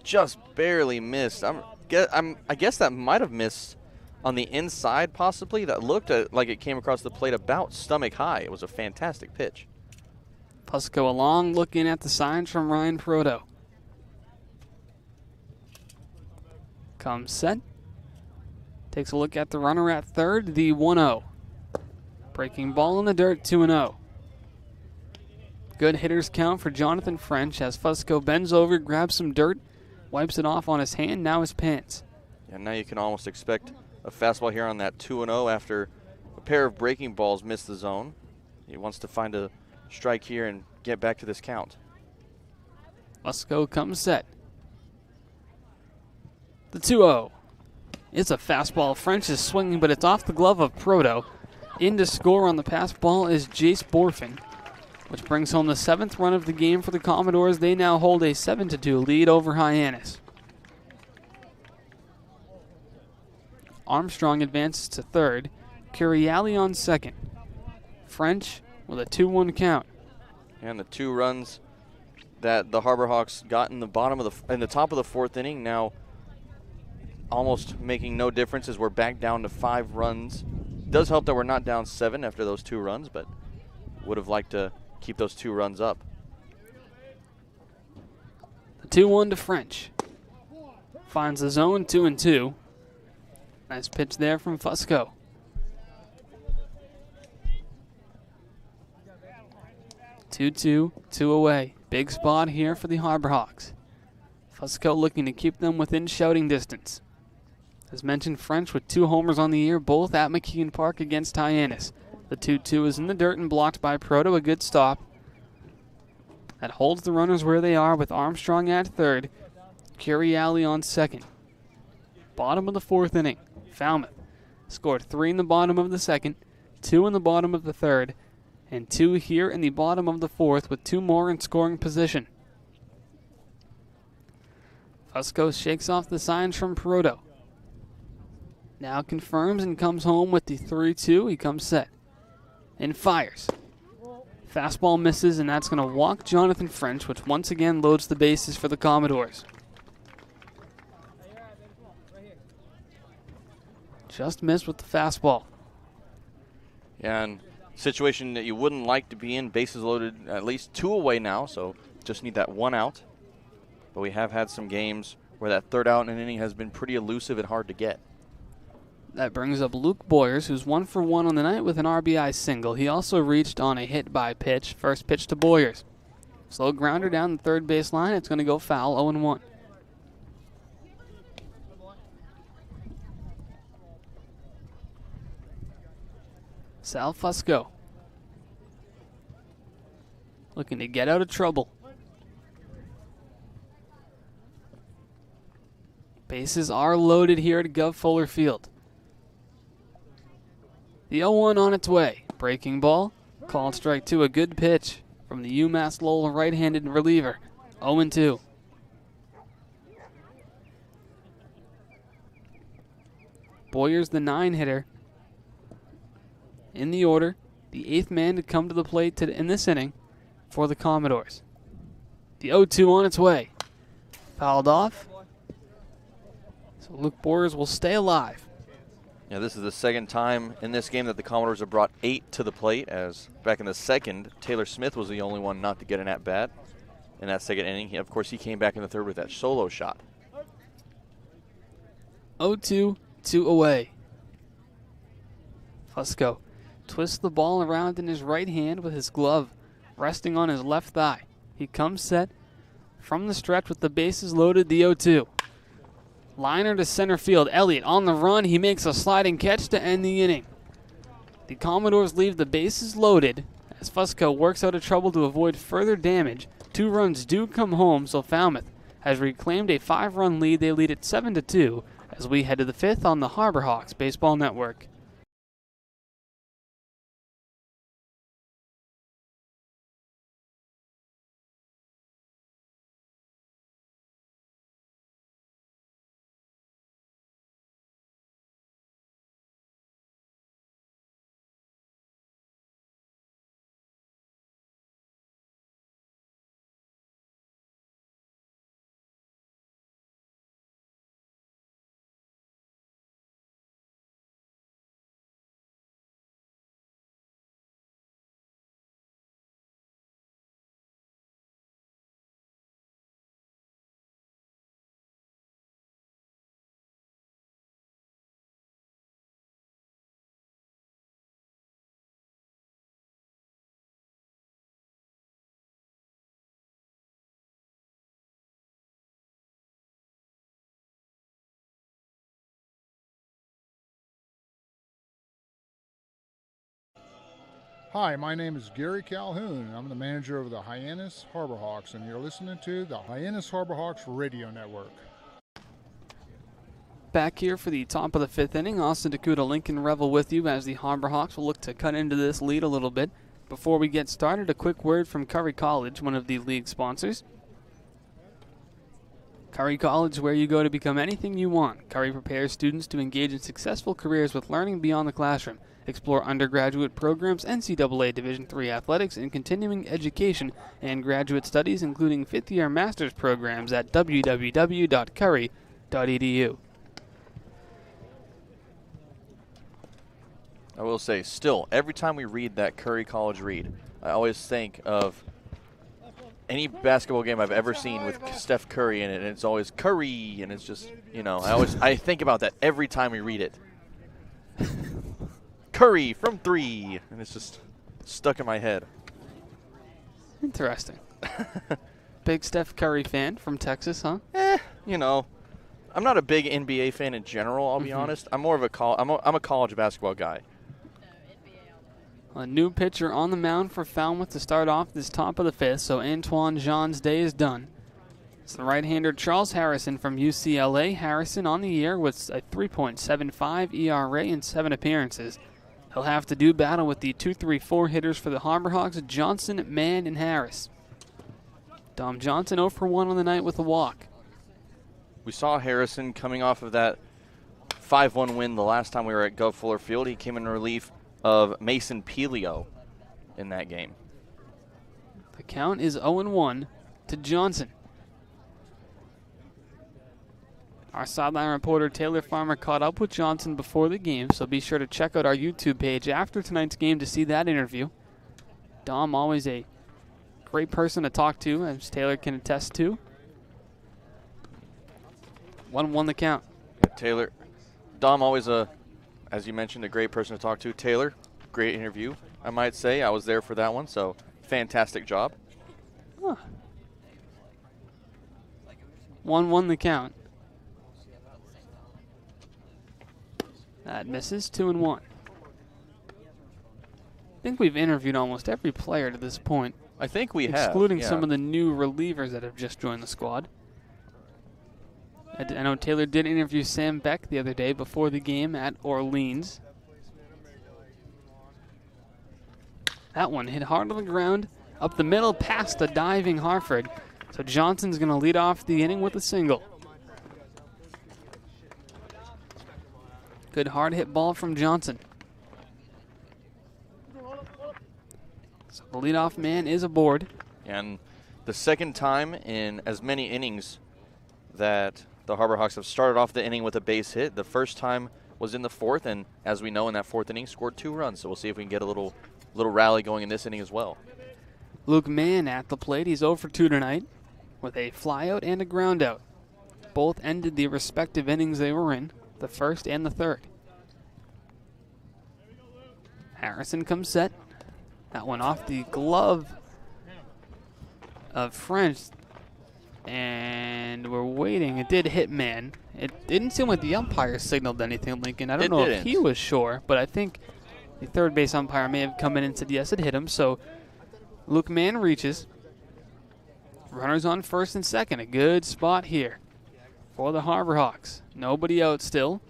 Just barely missed. I guess that might have missed on the inside possibly. That looked like it came across the plate about stomach high. It was a fantastic pitch. Fusco along, looking at the signs from Ryan Proto. Comes set. Takes a look at the runner at third, the 1-0. Breaking ball in the dirt, 2-0. Good hitters count for Jonathan French as Fusco bends over, grabs some dirt, wipes it off on his hand, now his pants. Yeah, now you can almost expect a fastball here on that 2-0 after a pair of breaking balls missed the zone. He wants to find a strike here and get back to this count. Fusco comes set. The 2-0. It's a fastball. French is swinging, but it's off the glove of Proto. In to score on the pass ball is Jace Borfin, which brings home the 7th run of the game for the Commodores. They now hold a 7-2 lead over Hyannis. Armstrong advances to third. Curiali on second. French with a 2-1 count. And the 2 runs that the Harbor Hawks got in the top of the 4th inning now almost making no difference as we're back down to 5 runs. It does help that we're not down 7 after those 2 runs, but would have liked to keep those 2 runs up. The 2-1 to French. Finds the zone, 2-2. Nice pitch there from Fusco. Two away. Big spot here for the Harbor Hawks. Fusco looking to keep them within shouting distance. As mentioned, French with 2 homers on the year, both at McKeon Park against Hyannis. The 2-2 is in the dirt and blocked by Proto, a good stop. That holds the runners where they are with Armstrong at third, Curiali on second. Bottom of the 4th inning, Falmouth scored 3 in the bottom of the 2nd, 2 in the bottom of the 3rd, and 2 here in the bottom of the 4th with 2 more in scoring position. Fusco shakes off the signs from Proto. Now confirms and comes home with the 3-2. He comes set and fires. Fastball misses, and that's going to walk Jonathan French, which once again loads the bases for the Commodores. Just missed with the fastball. Yeah, and situation that you wouldn't like to be in, bases loaded, at least 2 away now, so just need that 1 out. but we have had some games where that third out in an inning has been pretty elusive and hard to get. That brings up Luke Boyers, who's 1 for 1 on the night with an RBI single. He also reached on a hit by pitch. First pitch to Boyers. Slow grounder down the third base line. It's going to go foul, 0-1. Sal Fusco looking to get out of trouble. Bases are loaded here at Guv Fuller Field. The 0-1 on its way. Breaking ball. Called strike 2. A good pitch from the UMass Lowell right-handed reliever. 0-2. Boyer's the 9-hitter. In the order, the 8th man to come to the plate in this inning for the Commodores. The 0-2 on its way. Fouled off. So Luke Boyers will stay alive. Yeah, this is the second time in this game that the Commodores have brought 8 to the plate, as back in the second, Taylor Smith was the only one not to get an at-bat in that second inning. Of course, he came back in the third with that solo shot. 0-2, 2 away. Fusco twists the ball around in his right hand with his glove resting on his left thigh. He comes set from the stretch with the bases loaded, the 0-2. Liner to center field. Elliott on the run. He makes a sliding catch to end the inning. The Commodores leave the bases loaded as Fusco works out of trouble to avoid further damage. 2 runs do come home, so Falmouth has reclaimed a 5-run lead. They lead at 7-2 as we head to the 5th on the Harbor Hawks Baseball Network. Hi, my name is Gary Calhoun, and I'm the manager of the Hyannis Harbor Hawks, and you're listening to the Hyannis Harbor Hawks Radio Network. Back here for the top of the 5th inning, Austin DeCouta, Lincoln Revill with you as the Harbor Hawks will look to cut into this lead a little bit. Before we get started, a quick word from Curry College, one of the league sponsors. Curry College, where you go to become anything you want. Curry prepares students to engage in successful careers with learning beyond the classroom. Explore undergraduate programs, NCAA Division III athletics, and continuing education and graduate studies, including 5th-year master's programs at www.curry.edu. I will say, still, every time we read that Curry College read, I always think of any basketball game I've ever seen with Steph Curry in it, and it's always Curry, and it's just, you know, I think about that every time we read it. Curry from 3, and it's just stuck in my head. Interesting. Big Steph Curry fan from Texas, huh? You know, I'm not a big NBA fan in general, I'll be honest. I'm more of I'm a college basketball guy. A new pitcher on the mound for Falmouth to start off this top of the 5th, so Antoine Jean's day is done. It's the right-hander Charles Harrison from UCLA. Harrison on the year with a 3.75 ERA in 7 appearances. He'll have to do battle with the 2-3-4 hitters for the Harbor Hawks, Johnson, Mann, and Harris. Dom Johnson 0 for 1 on the night with a walk. We saw Harrison coming off of that 5-1 win the last time we were at Guv Fuller Field. He came in relief of Mason Pelio in that game. The count is 0-1 to Johnson. Our sideline reporter Taylor Farmer caught up with Johnson before the game, so be sure to check out our YouTube page after tonight's game to see that interview. Dom, always a great person to talk to, as Taylor can attest to. 1-1 the count. Yeah, Taylor, Dom always as you mentioned, a great person to talk to. Taylor, great interview, I might say. I was there for that one, so fantastic job. Huh. 1-1 the count. That misses. 2-1. I think we've interviewed almost every player to this point. I think we have. Excluding some of the new relievers that have just joined the squad. I know Taylor did interview Sam Beck the other day before the game at Orleans. That one hit hard on the ground, up the middle, past the diving Harford. So Johnson's going to lead off the inning with a single. Good hard hit ball from Johnson. So the leadoff man is aboard. And the second time in as many innings that the Harbor Hawks have started off the inning with a base hit. The first time was in the fourth, and as we know, in that fourth inning, scored 2 runs. So we'll see if we can get a little rally going in this inning as well. Luke Mann at the plate. He's 0 for 2 tonight with a flyout and a groundout. Both ended the respective innings they were in, the first and the third. Harrison comes set. That one off the glove of French. And we're waiting. It did hit Mann. It didn't seem like the umpire signaled anything, Lincoln. I don't know if he was sure, but I think the third base umpire may have come in and said, yes, it hit him. So Luke Mann reaches. Runners on first and second. A good spot here for the Harbor Hawks. Nobody out still.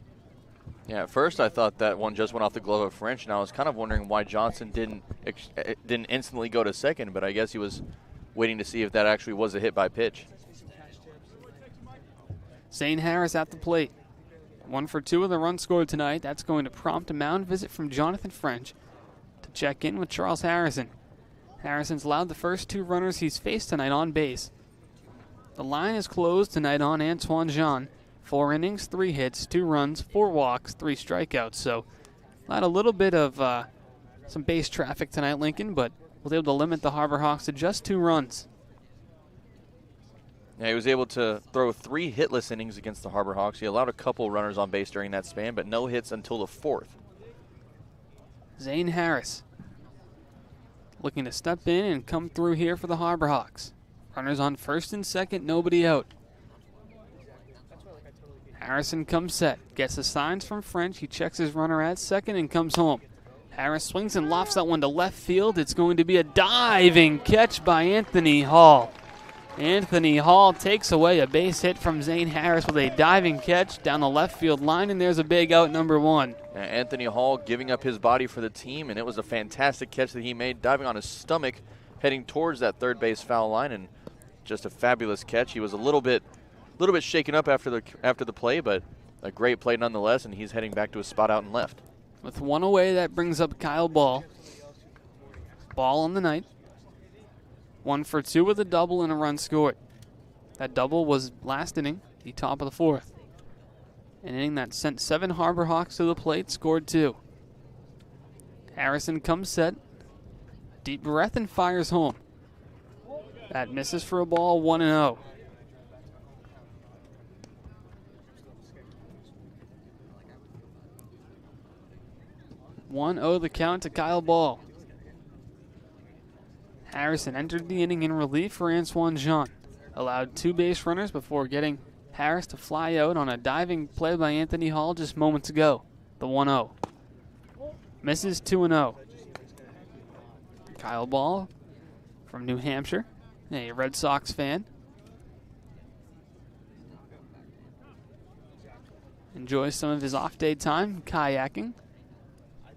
Yeah, at first I thought that one just went off the glove of French, and I was kind of wondering why Johnson didn't instantly go to second, but I guess he was waiting to see if that actually was a hit by pitch. Zane Harris at the plate. 1 for 2 of the runs scored tonight. That's going to prompt a mound visit from Jonathan French to check in with Charles Harrison. Harrison's allowed the first 2 runners he's faced tonight on base. The line is closed tonight on Antoine Jean. 4 innings, 3 hits, 2 runs, 4 walks, 3 strikeouts. So not a little bit of some base traffic tonight, Lincoln, but was able to limit the Harbor Hawks to just 2 runs. Yeah, he was able to throw 3 hitless innings against the Harbor Hawks. He allowed a couple runners on base during that span, but no hits until the 4th. Zane Harris looking to step in and come through here for the Harbor Hawks. Runners on first and second, nobody out. Harrison comes set, gets the signs from French. He checks his runner at second and comes home. Harris swings and lofts that one to left field. It's going to be a diving catch by Anthony Hall. Anthony Hall takes away a base hit from Zane Harris with a diving catch down the left field line, and there's a big out, number 1. Anthony Hall giving up his body for the team, and it was a fantastic catch that he made, diving on his stomach, heading towards that third base foul line, and just a fabulous catch. He was a little bit shaken up after the play, but a great play nonetheless, and he's heading back to his spot out and left. With 1 away, that brings up Kyle Ball. Ball on the night. 1 for 2 with a double and a run scored. That double was last inning, the top of the 4th. An inning that sent 7 Harbor Hawks to the plate, scored 2. Harrison comes set. Deep breath and fires home. That misses for a ball, 1-0. The count to Kyle Ball. Harrison entered the inning in relief for Antoine Jean. Allowed 2 base runners before getting Harris to fly out on a diving play by Anthony Hall just moments ago. The 1-0. Misses 2-0. Kyle Ball from New Hampshire, a Red Sox fan. Enjoys some of his off-day time kayaking.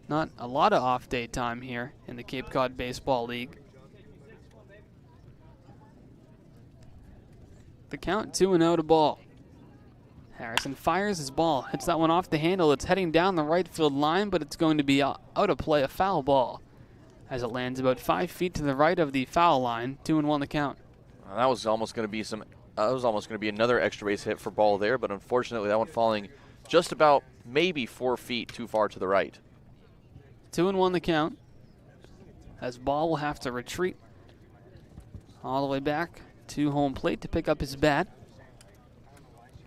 Not a lot of off-day time here in the Cape Cod Baseball League. The count 2-0 to Ball. Harrison fires his ball, hits that one off the handle. It's heading down the right field line, but it's going to be out of play, a foul ball, as it lands about 5 feet to the right of the foul line. 2-1 the count. That was almost going to be another extra base hit for Ball there, but unfortunately that one falling just about maybe 4 feet too far to the right. 2-1 the count, as Ball will have to retreat all the way back to home plate to pick up his bat.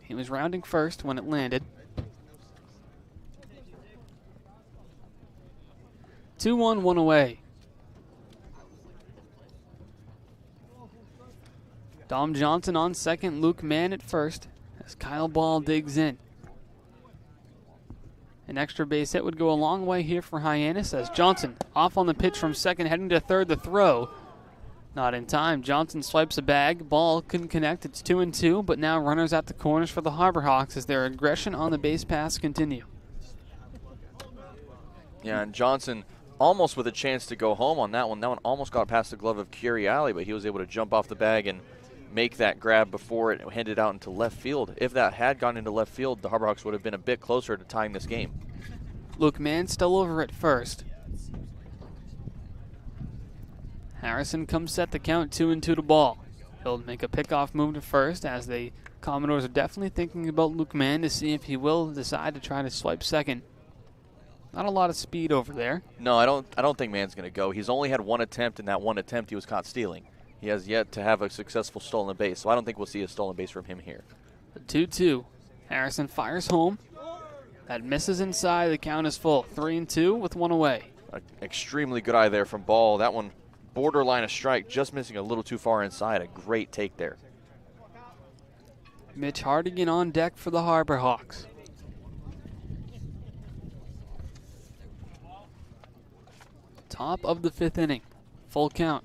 He was rounding first when it landed. 2-1, one away. Dom Johnson on second, Luke Mann at first as Kyle Ball digs in. An extra base hit would go a long way here for Hyannis as Johnson off on the pitch from second, heading to third. The throw not in time. Johnson swipes a bag. Ball couldn't connect. It's 2-2, but now runners at the corners for the Harbor Hawks as their aggression on the base pass continue. Yeah, and Johnson almost with a chance to go home on that one. That one almost got past the glove of Curiali, but he was able to jump off the bag and make that grab before it headed out into left field. If that had gone into left field, the Harbor Hawks would have been a bit closer to tying this game. Luke Mann still over at first. Harrison comes set the count, 2-2 to Ball. He'll make a pickoff move to first as the Commodores are definitely thinking about Luke Mann to see if he will decide to try to swipe second. Not a lot of speed over there. No, I don't think Mann's going to go. He's only had one attempt, and that one attempt he was caught stealing. He has yet to have a successful stolen base, so I don't think we'll see a stolen base from him here. The 2-2. Harrison fires home. That misses inside. The count is full. 3-2 with one away. An extremely good eye there from Ball. That one borderline a strike, just missing a little too far inside. A great take there. Mitch Hardigan on deck for the Harbor Hawks. Top of the fifth inning. Full count.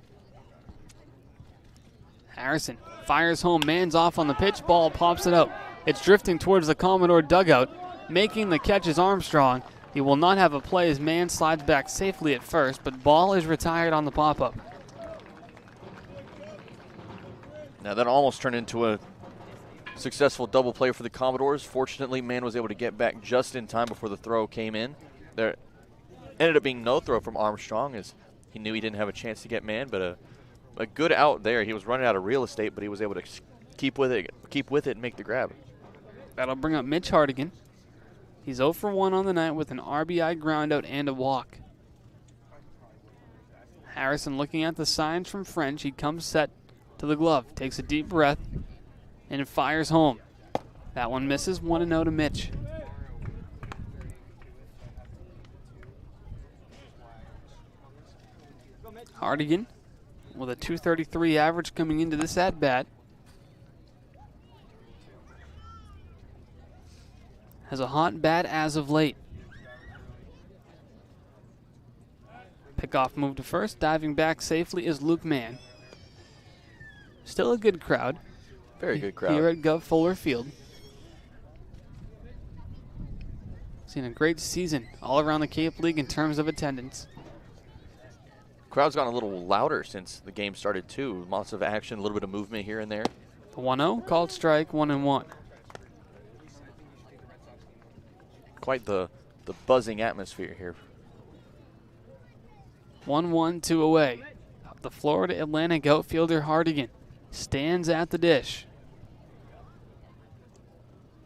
Harrison fires home. Mann's off on the pitch. Ball pops it out. It's drifting towards the Commodore dugout. Making the catch is Armstrong. He will not have a play as Mann slides back safely at first, but Ball is retired on the pop-up. Now that almost turned into a successful double play for the Commodores. Fortunately, Mann was able to get back just in time before the throw came in. There ended up being no throw from Armstrong as he knew he didn't have a chance to get Mann, but a good out there. He was running out of real estate, but he was able to keep with it and make the grab. That'll bring up Mitch Hardigan. He's 0 for 1 on the night with an RBI groundout and a walk. Harrison looking at the signs from French. He comes set to the glove, takes a deep breath, and fires home. That one misses. 1-0 to Mitch. Hardigan with a .233 average coming into this at-bat. Has a hot bat as of late. Pickoff move to first. Diving back safely is Luke Mann. Still a good crowd. Very good crowd. Here at Guv Fuller Field. Seen a great season all around the Cape League in terms of attendance. Crowd's gone a little louder since the game started too. Lots of action, a little bit of movement here and there. The 1-0 called strike, 1-1. Quite the buzzing atmosphere here. 1-1, 2 away. The Florida Atlantic outfielder Hardigan stands at the dish.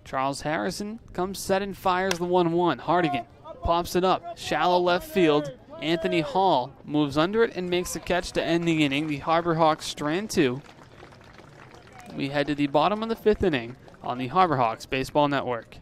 Charles Harrison comes set and fires the 1-1. Hardigan pops it up, shallow left field. Anthony Hall moves under it and makes the catch to end the inning. The Harbor Hawks strand 2. We head to the bottom of the fifth inning on the Harbor Hawks Baseball Network.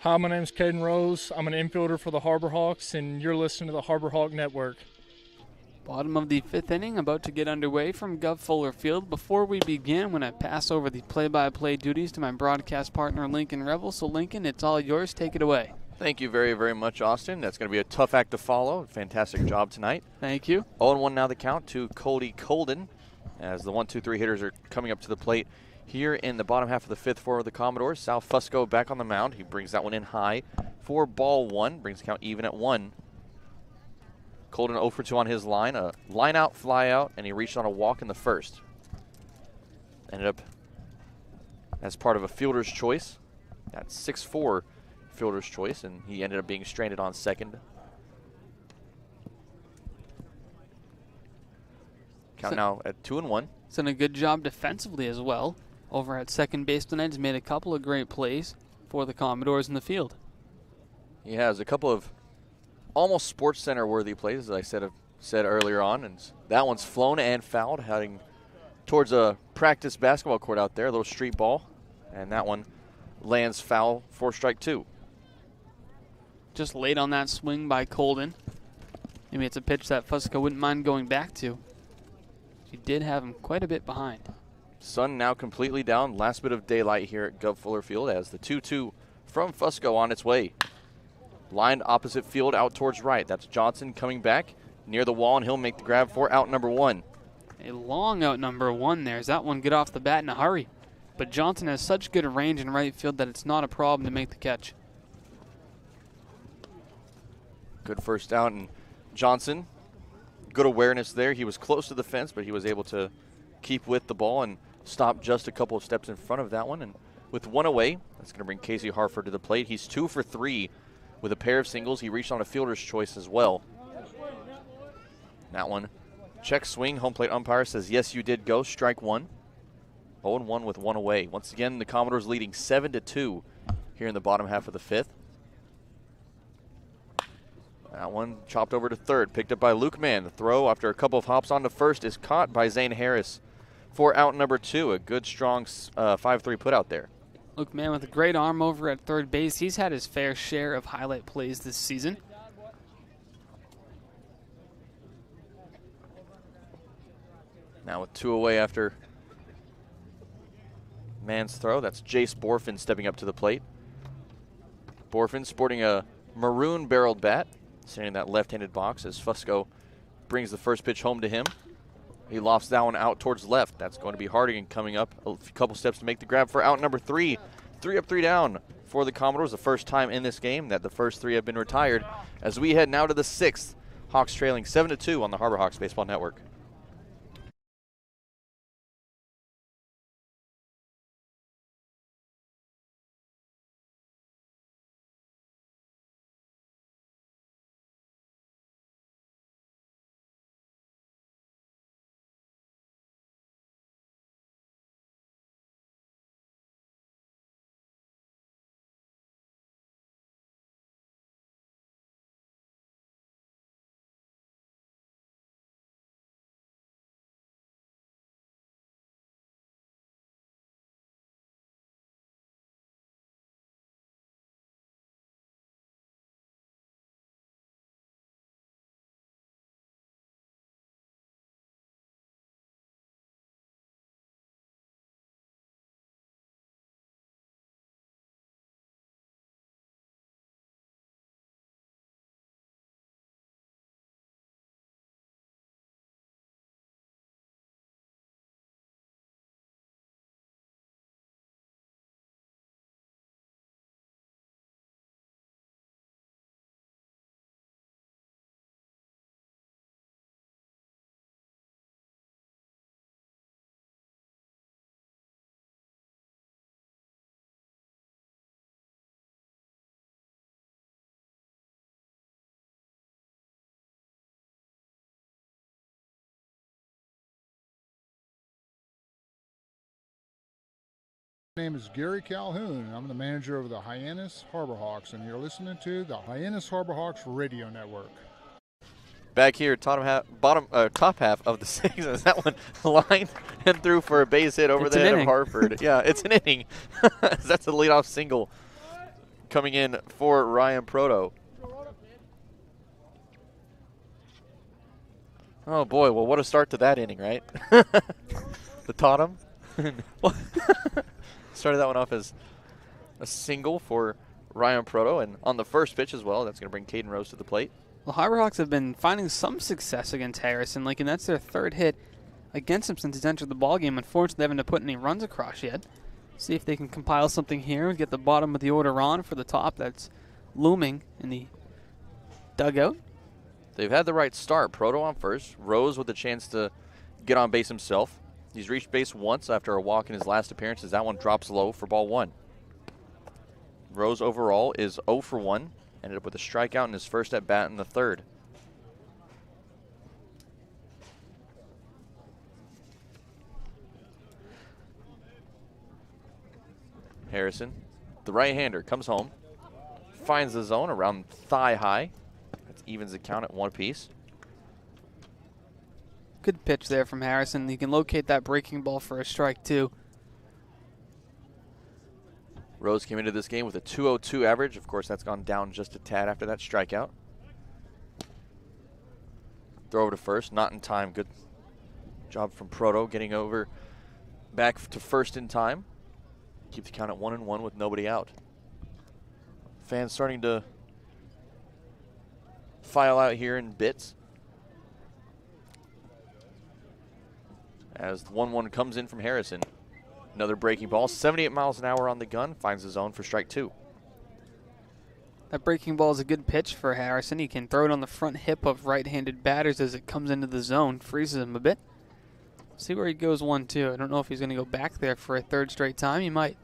Hi, my name's Caden Rose. I'm an infielder for the Harbor Hawks, and you're listening to the Harbor Hawk Network. Bottom of the 5th inning, about to get underway from Guv Fuller Field. Before we begin, I'm going to pass over the play-by-play duties to my broadcast partner, Lincoln Revill. So, Lincoln, it's all yours. Take it away. Thank you very, very much, Austin. That's going to be a tough act to follow. Fantastic job tonight. Thank you. 0-1 now the count to Cody Colden as the 1-2-3 hitters are coming up to the plate here in the bottom half of the 5th for the Commodores. Sal Fusco back on the mound. He brings that one in high for ball 1. Brings the count even at 1. Colden 0 for 2 on his line. A line out, fly out, and he reached on a walk in the 1st. Ended up as part of a fielder's choice. That's 6-4 fielder's choice, and he ended up being stranded on 2nd. Count now at 2-1. He's done a good job defensively as well. Over at second base tonight, he's made a couple of great plays for the Commodores in the field. He has a couple of almost Sports Center worthy plays, as I said earlier on, and that one's flown and fouled, heading towards a practice basketball court out there, a little street ball, and that one lands foul for strike 2. Just late on that swing by Colden. Maybe it's a pitch that Fusco wouldn't mind going back to. He did have him quite a bit behind. Sun now completely down. Last bit of daylight here at Guv Fuller Field as the 2-2 from Fusco on its way. Lined opposite field out towards right. That's Johnson coming back near the wall, and he'll make the grab for out number 1. A long out number 1 there. As that one get off the bat in a hurry. But Johnson has such good range in right field that it's not a problem to make the catch. Good first out, and Johnson, good awareness there. He was close to the fence, but he was able to keep with the ball and stop just a couple of steps in front of that one. And with 1 away, that's going to bring Casey Harford to the plate. He's 2 for 3 with a pair of singles. He reached on a fielder's choice as well. That one, check swing. Home plate umpire says, yes, you did go. Strike 1. 0-1 with 1 away. Once again, the Commodores leading 7-2 here in the bottom half of the 5th. That one chopped over to third, picked up by Luke Mann. The throw after a couple of hops on to first is caught by Zane Harris for out number 2. A good, strong 5-3 put out there. Luke Mann with a great arm over at third base. He's had his fair share of highlight plays this season. Now with 2 away after Mann's throw, that's Jace Borfin stepping up to the plate. Borfin sporting a maroon barreled bat, standing in that left-handed box as Fusco brings the first pitch home to him. He lofts that one out towards left. That's going to be Hardigan coming up a couple steps to make the grab for out number 3. 3 up, 3 down for the Commodores. The first time in this game that the first 3 have been retired as we head now to the 6th. Hawks trailing 7-2 on the Harbor Hawks Baseball Network. My name is Gary Calhoun. I'm the manager of the Hyannis Harbor Hawks, and you're listening to the Hyannis Harbor Hawks Radio Network. Back here, top half of the 6th. That one lined and threw for a base hit over the head of Harford. Yeah, it's an inning. That's a leadoff single coming in for Ryan Proto. Oh, boy. Well, what a start to that inning, right? The Tottenham. Started that one off as a single for Ryan Proto. And on the first pitch as well, that's going to bring Caden Rose to the plate. The Harborhawks have been finding some success against Harrison. And that's their third hit against him since he's entered the ballgame. Unfortunately, they haven't put any runs across yet. See if they can compile something here and get the bottom of the order on for the top that's looming in the dugout. They've had the right start. Proto on first. Rose with a chance to get on base himself. He's reached base once after a walk in his last appearance as that one drops low for ball 1. Rose overall is 0 for 1. Ended up with a strikeout in his first at bat in the third. Harrison, the right-hander, comes home, finds the zone around thigh high. That evens the count at 1 apiece. Good pitch there from Harrison. He can locate that breaking ball for a strike, too. Rose came into this game with a 2.02 average. Of course, that's gone down just a tad after that strikeout. Throw over to first, not in time. Good job from Proto getting over back to first in time. Keep the count at 1-1 with nobody out. Fans starting to file out here in bits. As the 1-1 comes in from Harrison. Another breaking ball, 78 miles an hour on the gun, finds the zone for strike 2. That breaking ball is a good pitch for Harrison. He can throw it on the front hip of right-handed batters as it comes into the zone, freezes him a bit. See where he goes 1-2. I don't know if he's going to go back there for a third straight time. He might.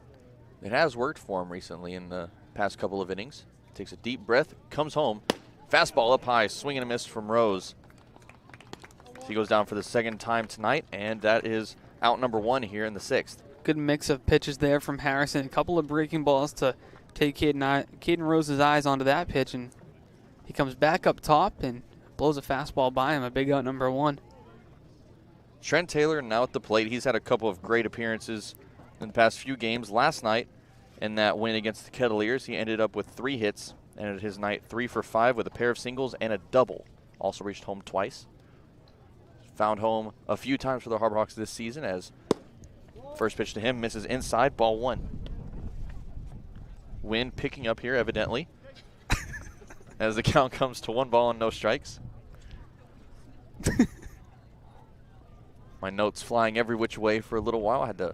It has worked for him recently in the past couple of innings. Takes a deep breath, comes home. Fastball up high, swing and a miss from Rose. He goes down for the second time tonight, and that is out number 1 here in the 6th. Good mix of pitches there from Harrison. A couple of breaking balls to take Caden Rose's eyes onto that pitch, and he comes back up top and blows a fastball by him. A big out number 1. Trent Taylor now at the plate. He's had a couple of great appearances in the past few games. Last night in that win against the Kettleers, he ended up with 3 hits. Ended his night 3 for 5 with a pair of singles and a double. Also reached home twice. Found home a few times for the Harborhawks this season as first pitch to him misses inside, ball 1. Wind picking up here evidently as the count comes to 1 ball and no strikes. My notes flying every which way for a little while. I had to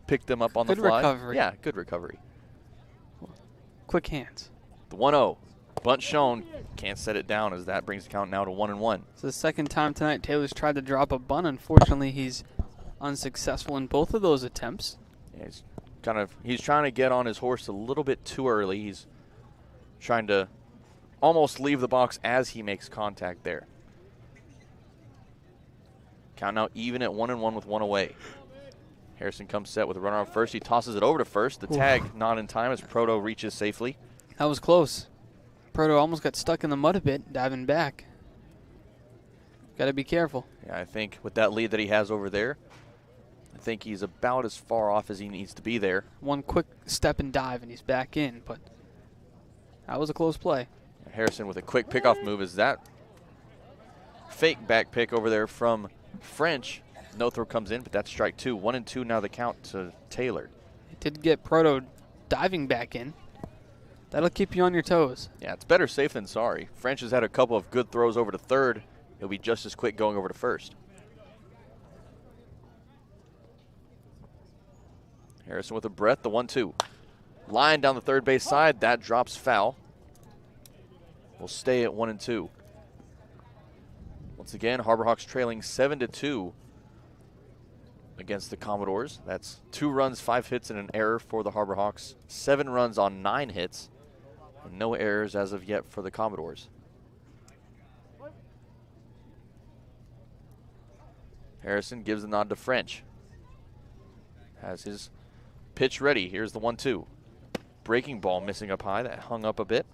pick them up on the fly. Good recovery. Yeah, good recovery. Quick hands. The 1-0. Bunt shown. Can't set it down as that brings the count now to 1-1. It's the second time tonight Taylor's tried to drop a bunt. Unfortunately, he's unsuccessful in both of those attempts. Yeah, he's trying to get on his horse a little bit too early. He's trying to almost leave the box as he makes contact there. Count now even at 1-1 with 1 away. Harrison comes set with a runner on first. He tosses it over to first. The tag not in time as Proto reaches safely. That was close. Proto almost got stuck in the mud a bit, diving back. Got to be careful. Yeah, I think with that lead that he has over there, I think he's about as far off as he needs to be there. One quick step and dive, and he's back in, but that was a close play. Harrison with a quick pickoff move. Is that fake back pick over there from French? No throw comes in, but that's strike 2. 1-2 now the count to Taylor. It did get Proto diving back in. That'll keep you on your toes. Yeah, it's better safe than sorry. French has had a couple of good throws over to third. He'll be just as quick going over to first. Harrison with a breath, the 1-2. Line down the third base side, that drops foul. We'll stay at 1-2. Once again, Harborhawks trailing 7-2 against the Commodores. That's 2 runs, 5 hits, and an error for the Harborhawks. 7 runs on 9 hits. And no errors as of yet for the Commodores. Harrison gives the nod to French. Has his pitch ready. Here's the 1-2. Breaking ball missing up high. That hung up a bit.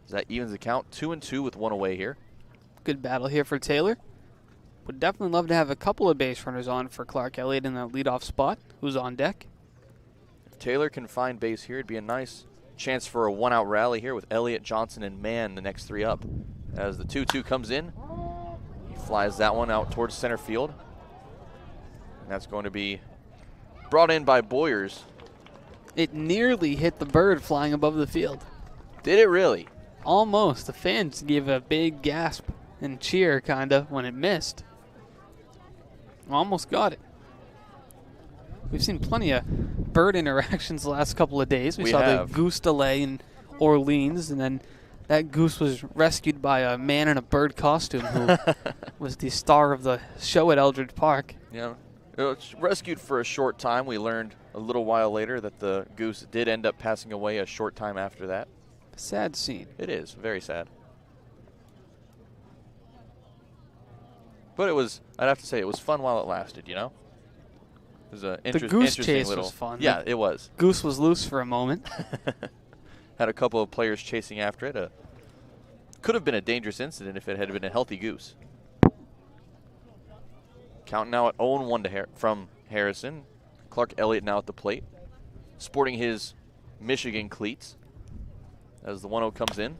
That evens the count. 2-2 with 1 away here. Good battle here for Taylor. Would definitely love to have a couple of base runners on for Clark Elliott in that leadoff spot, who's on deck. If Taylor can find base here, it'd be a nice chance for a one-out rally here with Elliott, Johnson, and Mann, the next three up. As the 2-2 comes in, he flies that one out towards center field. And that's going to be brought in by Boyers. It nearly hit the bird flying above the field. Did it really? Almost. The fans gave a big gasp and cheer, kind of, when it missed. Almost got it. We've seen plenty of bird interactions the last couple of days. We saw the goose delay in Orleans, and then that goose was rescued by a man in a bird costume who was the star of the show at Eldridge Park. Yeah, it was rescued for a short time. We learned a little while later that the goose did end up passing away a short time after that. Sad scene. It is, very sad. But it was, I'd have to say, it was fun while it lasted, you know? It was an the goose chase little, was fun. Yeah, it was. Goose was loose for a moment. Had a couple of players chasing after it. Could have been a dangerous incident if it had been a healthy goose. Count now at 0-1 from Harrison. Clark Elliott now at the plate, sporting his Michigan cleats. As the 1-0 comes in.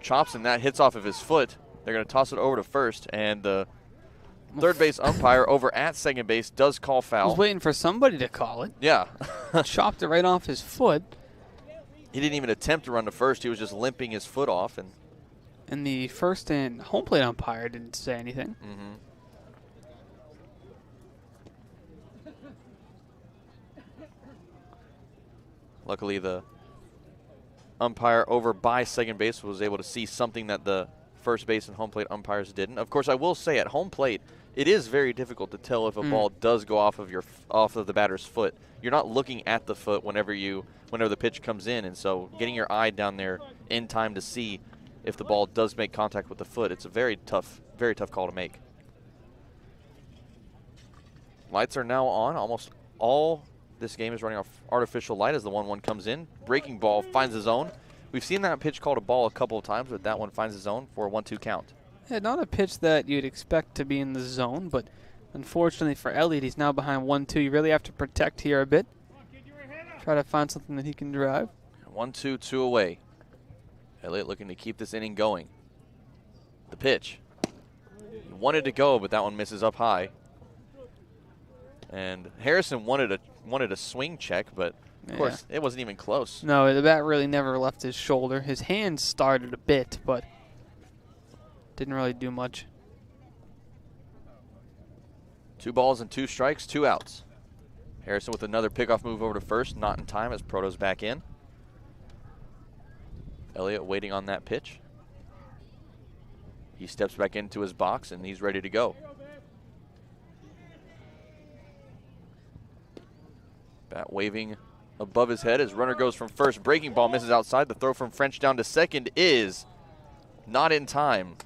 Chops, and that hits off of his foot. They're going to toss it over to first, and the third base umpire over at second base does call foul. I was waiting for somebody to call it. Yeah. Chopped it right off his foot. He didn't even attempt to run to first. He was just limping his foot off. And the first and home plate umpire didn't say anything. Mm-hmm. Luckily, the umpire over by second base was able to see something that the first base and home plate umpires didn't. Of course, I will say at home plate, it is very difficult to tell if a ball does go off of the batter's foot. You're not looking at the foot whenever the pitch comes in, and so getting your eye down there in time to see if the ball does make contact with the foot, it's a very tough call to make. Lights are now on. Almost all this game is running off artificial light as the 1-1 comes in. Breaking ball finds the zone. We've seen that pitch called a ball a couple of times, but that one finds the zone for a 1-2 count. Yeah, not a pitch that you'd expect to be in the zone, but unfortunately for Elliott, he's now behind 1-2. You really have to protect here a bit. Try to find something that he can drive. 1-2, 2 away. Elliott looking to keep this inning going. The pitch. He wanted to go, but that one misses up high. And Harrison wanted a swing check, but of course it wasn't even close. No, the bat really never left his shoulder. His hand started a bit, but didn't really do much. 2 balls and 2 strikes, 2 outs. Harrison with another pickoff move over to first, not in time as Proto's back in. Elliott waiting on that pitch. He steps back into his box and he's ready to go. Bat waving above his head as runner goes from first. Breaking ball misses outside. The throw from French down to second is not in time.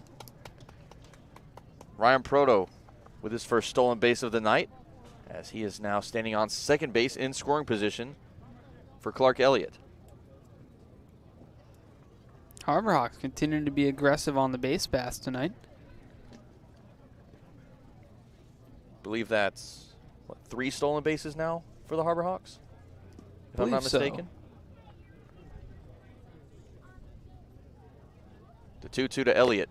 Ryan Proto with his first stolen base of the night, as he is now standing on second base in scoring position for Clark Elliott. Harbor Hawks continuing to be aggressive on the base paths tonight. Believe that's, 3 stolen bases now for the Harbor Hawks, if I'm not mistaken. The 2-2 to Elliott.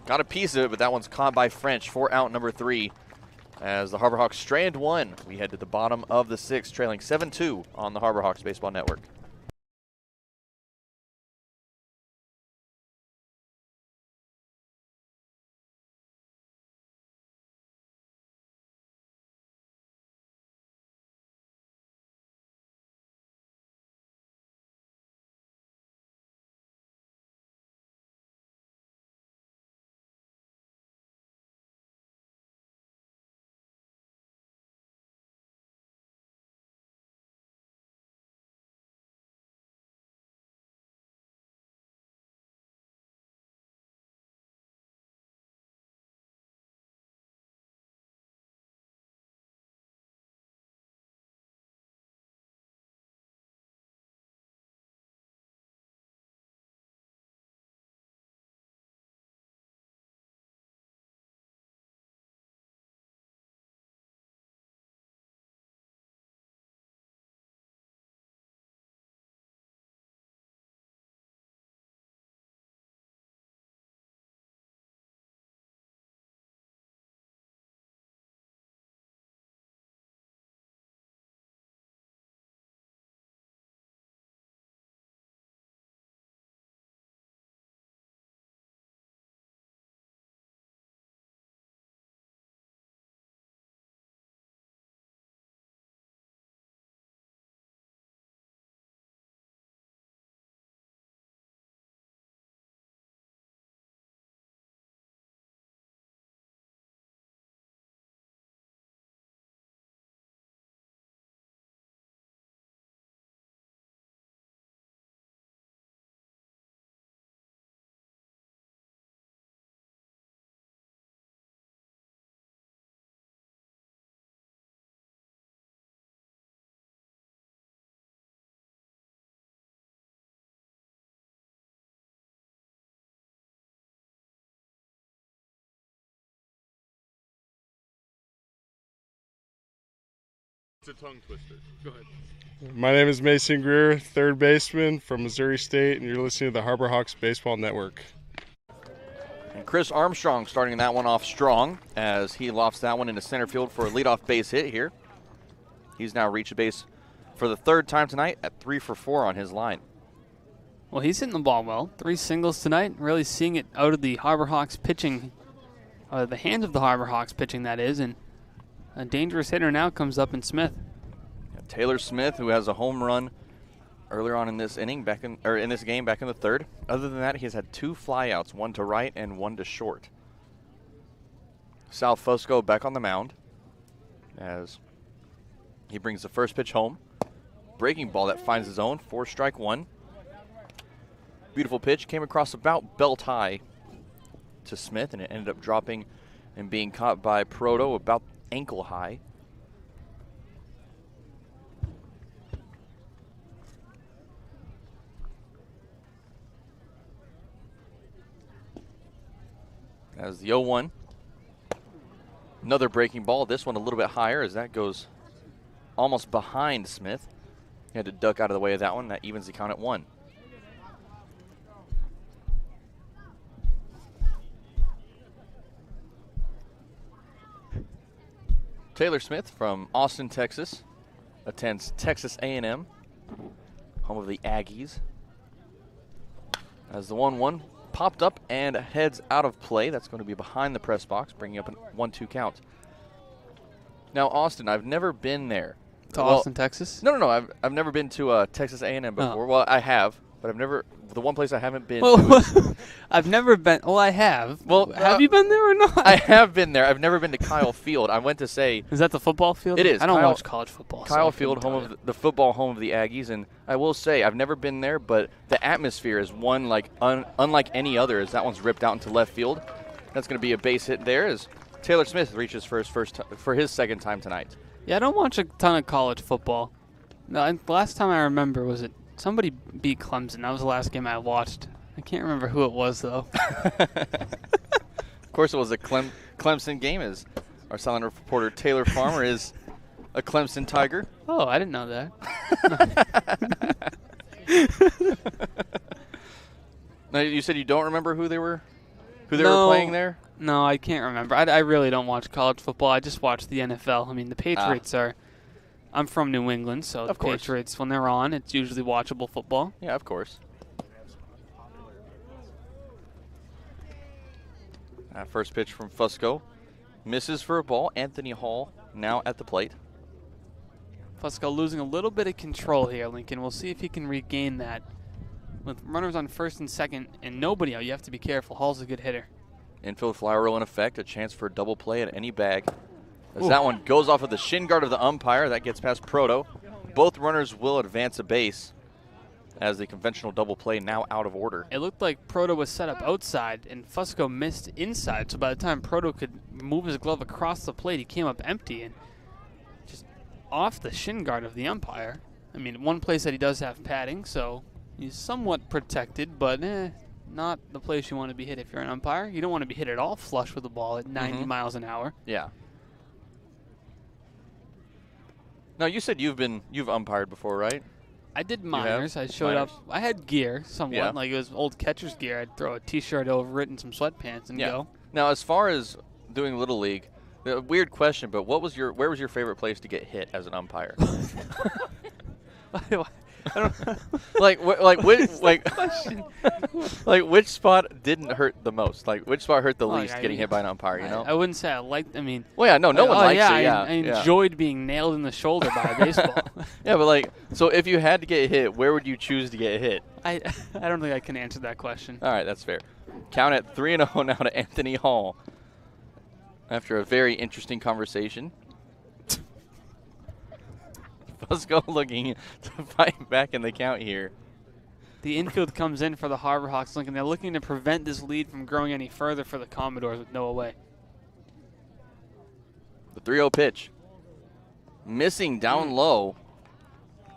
Got a piece of it, but that one's caught by French for out number 3. As the Harbor Hawks strand 1, we head to the bottom of the 6th, trailing 7-2 on the Harbor Hawks Baseball Network. It's a tongue twister. Go ahead. My name is Mason Greer, third baseman from Missouri State, and you're listening to the Harbor Hawks Baseball Network. And Chris Armstrong starting that one off strong as he lofts that one into center field for a leadoff base hit here. He's now reached the base for the third time tonight at 3 for 4 on his line. Well, he's hitting the ball well. 3 singles tonight. Really seeing it out of the Harbor Hawks pitching, the hands of the Harbor Hawks pitching, that is. And a dangerous hitter now comes up in Smith. Taylor Smith, who has a home run earlier on in this inning, in this game, back in the third. Other than that, he's had 2 flyouts, one to right and one to short. Sal Fusco back on the mound as he brings the first pitch home. Breaking ball that finds his own, 4-strike 1. Beautiful pitch, came across about belt high to Smith, and it ended up dropping and being caught by Proto about ankle high. As the 0-1. Another breaking ball, this one a little bit higher as that goes almost behind Smith. He had to duck out of the way of that one. That evens the count at 1. Taylor Smith from Austin, Texas, attends Texas A&M, home of the Aggies. As the 1-1 popped up and heads out of play. That's going to be behind the press box, bringing up a 1-2 count. Now, Austin, I've never been there. To Austin, Texas? No. I've never been to Texas A&M before. Oh. Well, I have, but I've never. The one place I haven't been. Well, I've never been. Well, I have. Well, have you been there or not? I have been there. I've never been to Kyle Field. I went to say. Is that the football field? It is. I don't watch college football. Kyle so Field, home of the football home of the Aggies, and I will say I've never been there, but the atmosphere is one like unlike any other. As that one's ripped out into left field. That's going to be a base hit there. As Taylor Smith reaches for his second time tonight. Yeah, I don't watch a ton of college football. No, the last time I remember was somebody beat Clemson. That was the last game I watched. I can't remember who it was, though. Of course, it was a Clemson game, as our silent reporter Taylor Farmer is a Clemson Tiger. Oh, I didn't know that. Now, you said you don't remember who they were playing there? No, I can't remember. I really don't watch college football. I just watch the NFL. I mean, the Patriots are. I'm from New England, so the Patriots, when they're on, it's usually watchable football. Yeah, of course. First pitch from Fusco. Misses for a ball. Anthony Hall now at the plate. Fusco losing a little bit of control here, Lincoln. We'll see if he can regain that. With runners on first and second and nobody out, you have to be careful. Hall's a good hitter. Infield fly roll in effect. A chance for a double play at any bag. As that one goes off of the shin guard of the umpire. That gets past Proto. Both runners will advance a base as the conventional double play now out of order. It looked like Proto was set up outside and Fusco missed inside. So by the time Proto could move his glove across the plate, he came up empty and just off the shin guard of the umpire. I mean, one place that he does have padding, so he's somewhat protected, but not the place you want to be hit if you're an umpire. You don't want to be hit at all flush with the ball at 90 miles an hour. Yeah. Now, you said you've umpired before, right? I did Meyers. I showed up. I had gear somewhat. Yeah. Like it was old catcher's gear. I'd throw a T-shirt over it and some sweatpants and go. Now, as far as doing Little League, a weird question, but where was your favorite place to get hit as an umpire? I don't which spot didn't hurt the most? Like which spot hurt the least getting hit by an umpire, you know? I wouldn't say I liked, I mean. Well, yeah, no one likes it, yeah. I enjoyed being nailed in the shoulder by a baseball. Yeah, but so if you had to get hit, where would you choose to get hit? I don't think I can answer that question. All right, that's fair. Count at 3-0 now to Anthony Hall. After a very interesting conversation. Fusco looking to fight back in the count here. The infield comes in for the Harbor Hawks, Lincoln. They're looking to prevent this lead from growing any further for the Commodores with no away. The 3-0 pitch. Missing down low.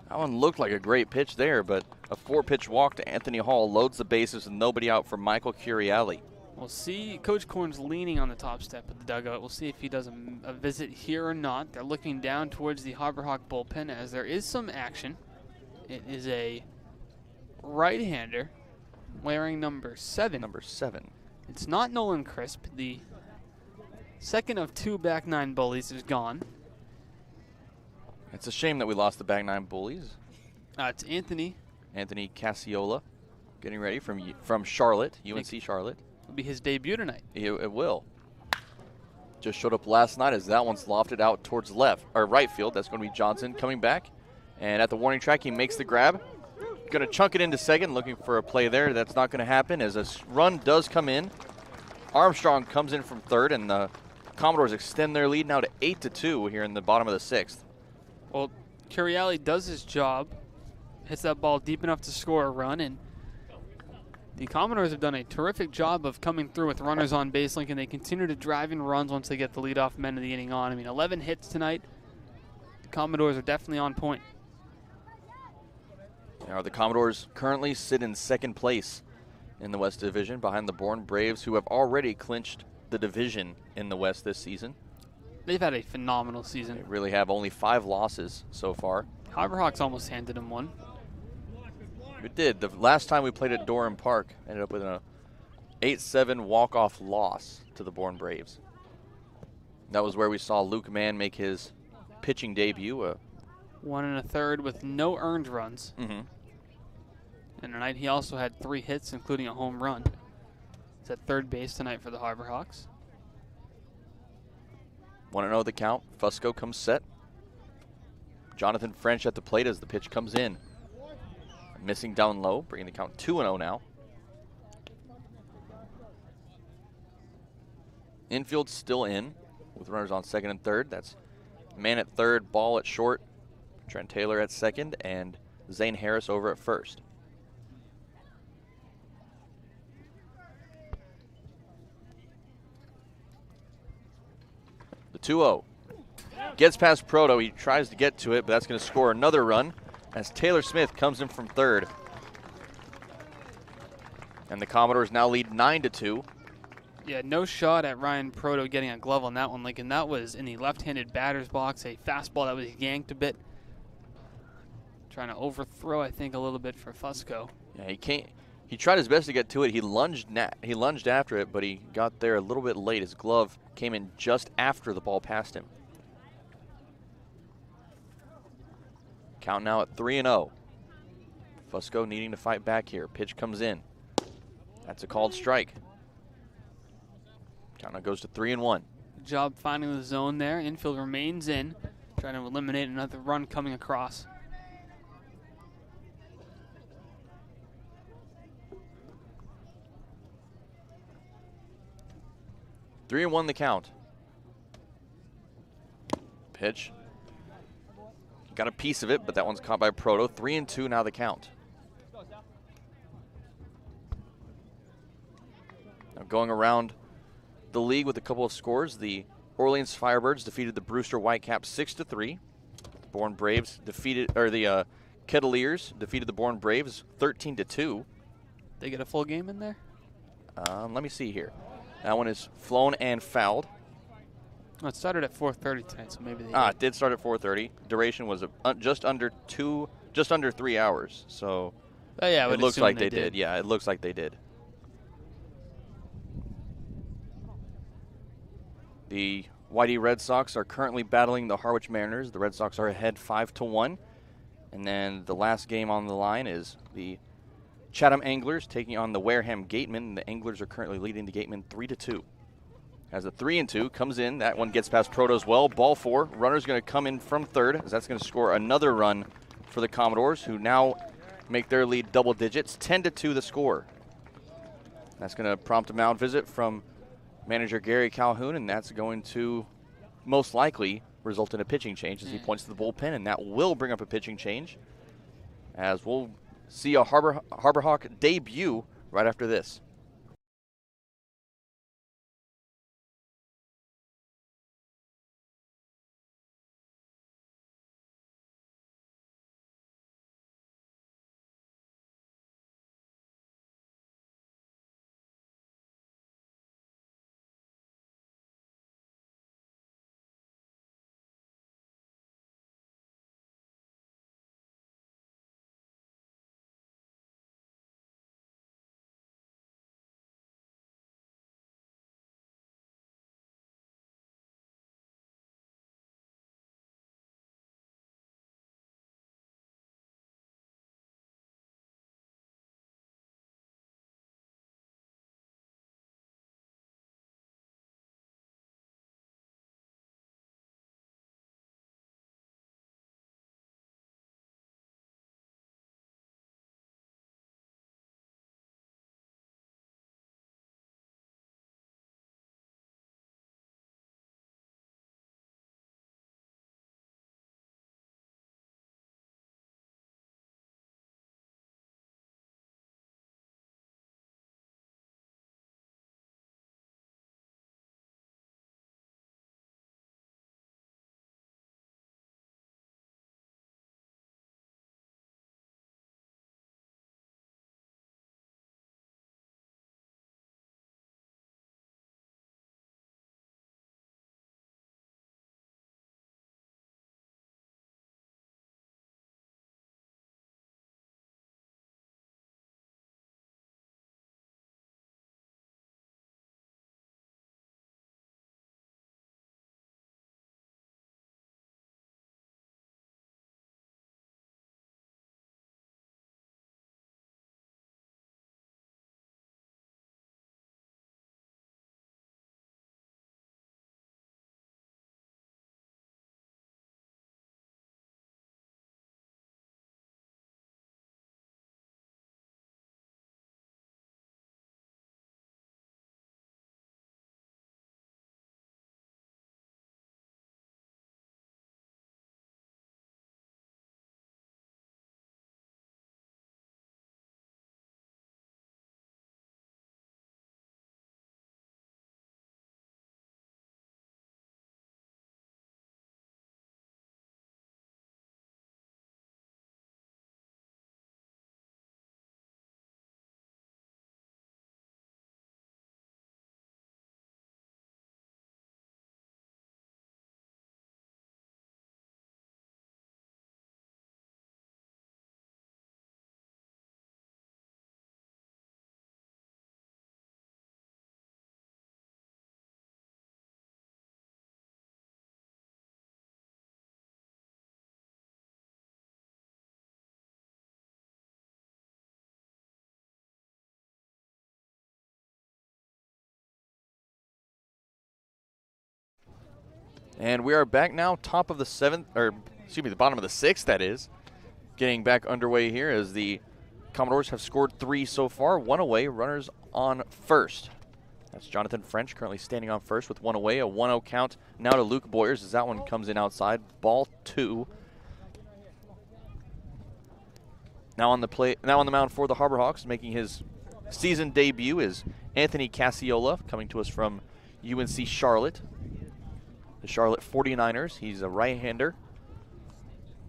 That one looked like a great pitch there, but a 4-pitch walk to Anthony Hall loads the bases with nobody out for Michael Curiali. We'll see. Coach Korn's leaning on the top step of the dugout. We'll see if he does a visit here or not. They're looking down towards the Harbor Hawk bullpen as there is some action. It is a right-hander wearing number 7. Number 7. It's not Nolan Crisp. The second of 2 back 9 bullies is gone. It's a shame that we lost the back 9 bullies. It's Anthony Casiola getting ready from Charlotte, UNC Charlotte. It'll be his debut tonight. It will. Just showed up last night as that one's lofted out towards right field. That's going to be Johnson coming back. And at the warning track, he makes the grab. Going to chunk it into second, looking for a play there. That's not going to happen as a run does come in. Armstrong comes in from third, and the Commodores extend their lead now to 8-2 here in the bottom of the 6th. Well, Curiali does his job, hits that ball deep enough to score a run, and the Commodores have done a terrific job of coming through with runners on base, and they continue to drive in runs once they get the leadoff men of the inning on. I mean, 11 hits tonight. The Commodores are definitely on point. Now the Commodores currently sit in second place in the West Division behind the Bourne Braves, who have already clinched the division in the West this season. They've had a phenomenal season. They really have only 5 losses so far. Harbor Hawks almost handed them one. It did. The last time we played at Durham Park, ended up with an 8-7 walk-off loss to the Bourne Braves. That was where we saw Luke Mann make his pitching debut. 1 1/3 with no earned runs. Mm-hmm. And tonight he also had 3 hits, including a home run. It's at third base tonight for the Harbor Hawks. 1-0 the count. Fusco comes set. Jonathan French at the plate as the pitch comes in. Missing down low, bringing the count 2-0 now. Infield still in with runners on second and third. That's man at third, ball at short. Trent Taylor at second, and Zane Harris over at first. The 2-0. Gets past Proto. He tries to get to it, but that's going to score another run as Taylor Smith comes in from third. And the Commodores now lead 9-2. Yeah, no shot at Ryan Proto getting a glove on that one, and that was in the left-handed batter's box, a fastball that was yanked a bit. Trying to overthrow, I think, a little bit for Fusco. Yeah, he tried his best to get to it. He lunged after it, but he got there a little bit late. His glove came in just after the ball passed him. Count now at 3-0. Fusco needing to fight back here. Pitch comes in. That's a called strike. Count now goes to 3-1. Good job finding the zone there. Infield remains in, trying to eliminate another run coming across. Three and 1 the count. Pitch. Got a piece of it, but that one's caught by Proto. 3-2 now the count. Now going around the league with a couple of scores. The Orleans Firebirds defeated the Brewster Whitecaps 6-3. The Bourne Braves the Kettleers defeated the Bourne Braves 13-2. They get a full game in there? Let me see here. That one is flown and fouled. Oh, it started at 4:30 tonight, so maybe they it did start at 4:30. Duration was just under 3 hours. So yeah, it looks like they did. Yeah, it looks like they did. The Whitey Red Sox are currently battling the Harwich Mariners. The Red Sox are ahead 5-1. And then the last game on the line is the Chatham Anglers taking on the Wareham Gatemen. The Anglers are currently leading the Gatemen 3-2. As the 3-2 comes in, that one gets past Proto as well. Ball 4. Runner's going to come in from third, as that's going to score another run for the Commodores, who now make their lead double digits. 10-2 the score. That's going to prompt a mound visit from manager Gary Calhoun, and that's going to most likely result in a pitching change as he points to the bullpen, and that will bring up a pitching change, as we'll see a Harbor Hawk debut right after this. And we are back now, top of the the bottom of the 6th, that is. Getting back underway here as the Commodores have scored 3 so far, 1 away, runners on first. That's Jonathan French currently standing on first with 1 away, a 1-0 count now to Luke Boyers as that one comes in outside, ball 2. Now on the mound for the Harbor Hawks, making his season debut is Anthony Casiola, coming to us from UNC Charlotte. The Charlotte 49ers. He's a right-hander.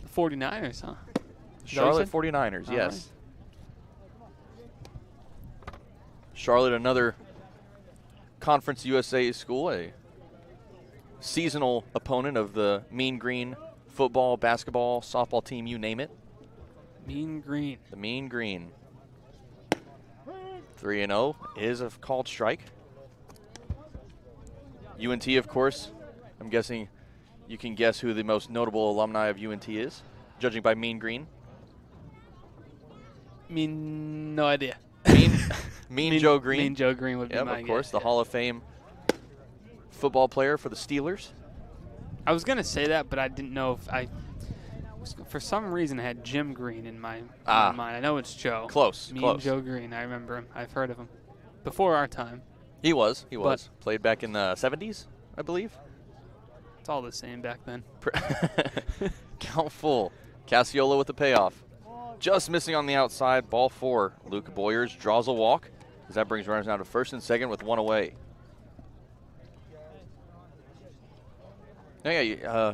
The 49ers, huh? Charlotte 49ers, yes. Right. Charlotte, another Conference USA school, a seasonal opponent of the Mean Green football, basketball, softball team, you name it. Mean Green. The Mean Green. 3-0 is a called strike. UNT, of course. I'm guessing you can guess who the most notable alumni of UNT is, judging by Mean Green. No idea. Mean Joe Green. Mean Joe Green would be my of course, guess. the Hall of Fame football player for the Steelers. I was going to say that, but I didn't know if for some reason I had Jim Green in my mind. I know it's Joe. Close. Mean Joe Green. I remember him. I've heard of him. Before our time. He was. Played back in the 70s, I believe. It's all the same back then. Count full. Casiola with the payoff. Just missing on the outside. Ball 4. Luke Boyers draws a walk as that brings runners down to first and second with 1 away.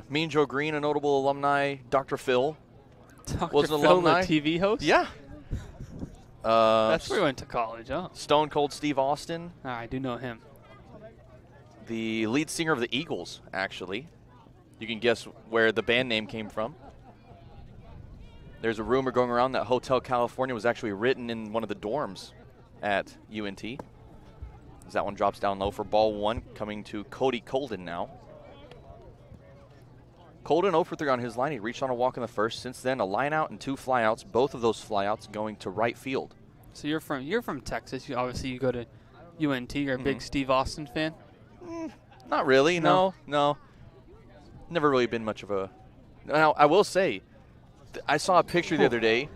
Mean Joe Green, a notable alumni. Dr. Phil was an alumni. The TV host? Yeah. That's where he went to college, huh? Stone Cold Steve Austin. I do know him. The lead singer of the Eagles, actually. You can guess where the band name came from. There's a rumor going around that Hotel California was actually written in one of the dorms at UNT. As that one drops down low for ball 1, coming to Cody Colden now. Colden 0 for 3 on his line. He reached on a walk in the first. Since then, a line out and 2 flyouts. Both of those flyouts going to right field. So you're from Texas. You go to UNT. You're a big Steve Austin fan? Not really. No. Never really been much of a. Now I will say, I saw a picture the other day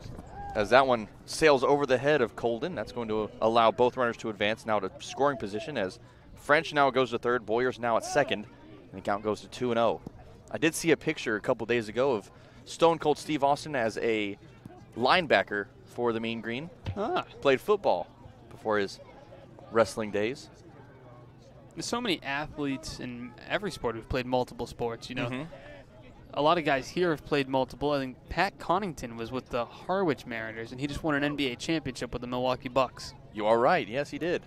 as that one sails over the head of Colden. That's going to allow both runners to advance now to scoring position as French now goes to third, Boyers now at second, and the count goes to 2-0. I did see a picture a couple days ago of Stone Cold Steve Austin as a linebacker for the Mean Green. Played football before his wrestling days. There's so many athletes in every sport who've played multiple sports, you know. A lot of guys here have played multiple. I think Pat Connaughton was with the Harwich Mariners, and he just won an NBA championship with the Milwaukee Bucks. You are right. Yes, he did.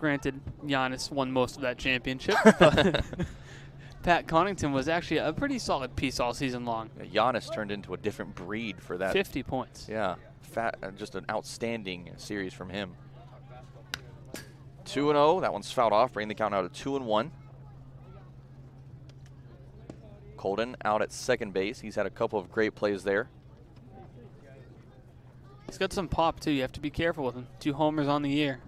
Granted, Hyannis won most of that championship, but Pat Connaughton was actually a pretty solid piece all season long. Hyannis turned into a different breed for that. 50 points. Yeah, just an outstanding series from him. 2-0. That one's fouled off, bringing the count out to 2-1. Colden out at second base. He's had a couple of great plays there. He's got some pop, too. You have to be careful with him. 2 homers on the year.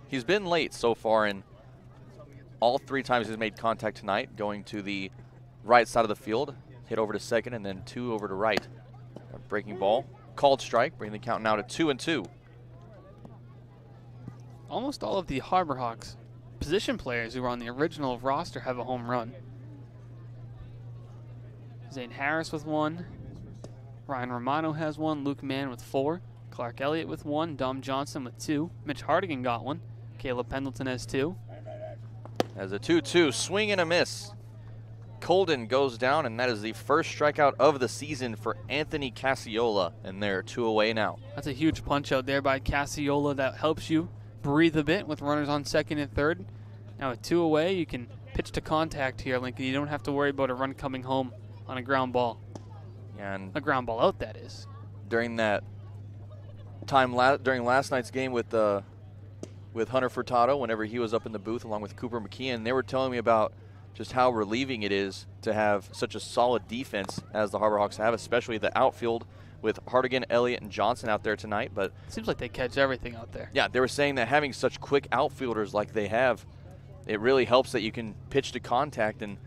He's been late so far in all 3 times he's made contact tonight, going to the right side of the field, hit over to second, and then 2 over to right. A breaking ball. Called strike, bringing the count now to 2-2. Almost all of the Harbor Hawks position players who were on the original roster have a home run. Zane Harris with 1. Ryan Romano has 1. Luke Mann with 4. Clark Elliott with 1. Dom Johnson with 2. Mitch Hardigan got 1. Caleb Pendleton has 2. As a 2-2, swing and a miss. Colden goes down, and that is the first strikeout of the season for Anthony Casiola, and they're 2 away now. That's a huge punch out there by Casiola that helps you breathe a bit with runners on second and third. Now with 2 away, you can pitch to contact here, Lincoln. You don't have to worry about a run coming home on a ground ball. And a ground ball out, that is. During that time, during last night's game with Hunter Furtado, whenever he was up in the booth along with Cooper McKeon, they were telling me about just how relieving it is to have such a solid defense as the Harbor Hawks have, especially the outfield with Hardigan, Elliott, and Johnson out there tonight. But it seems like they catch everything out there. Yeah, they were saying that having such quick outfielders like they have it really helps that you can pitch to contact and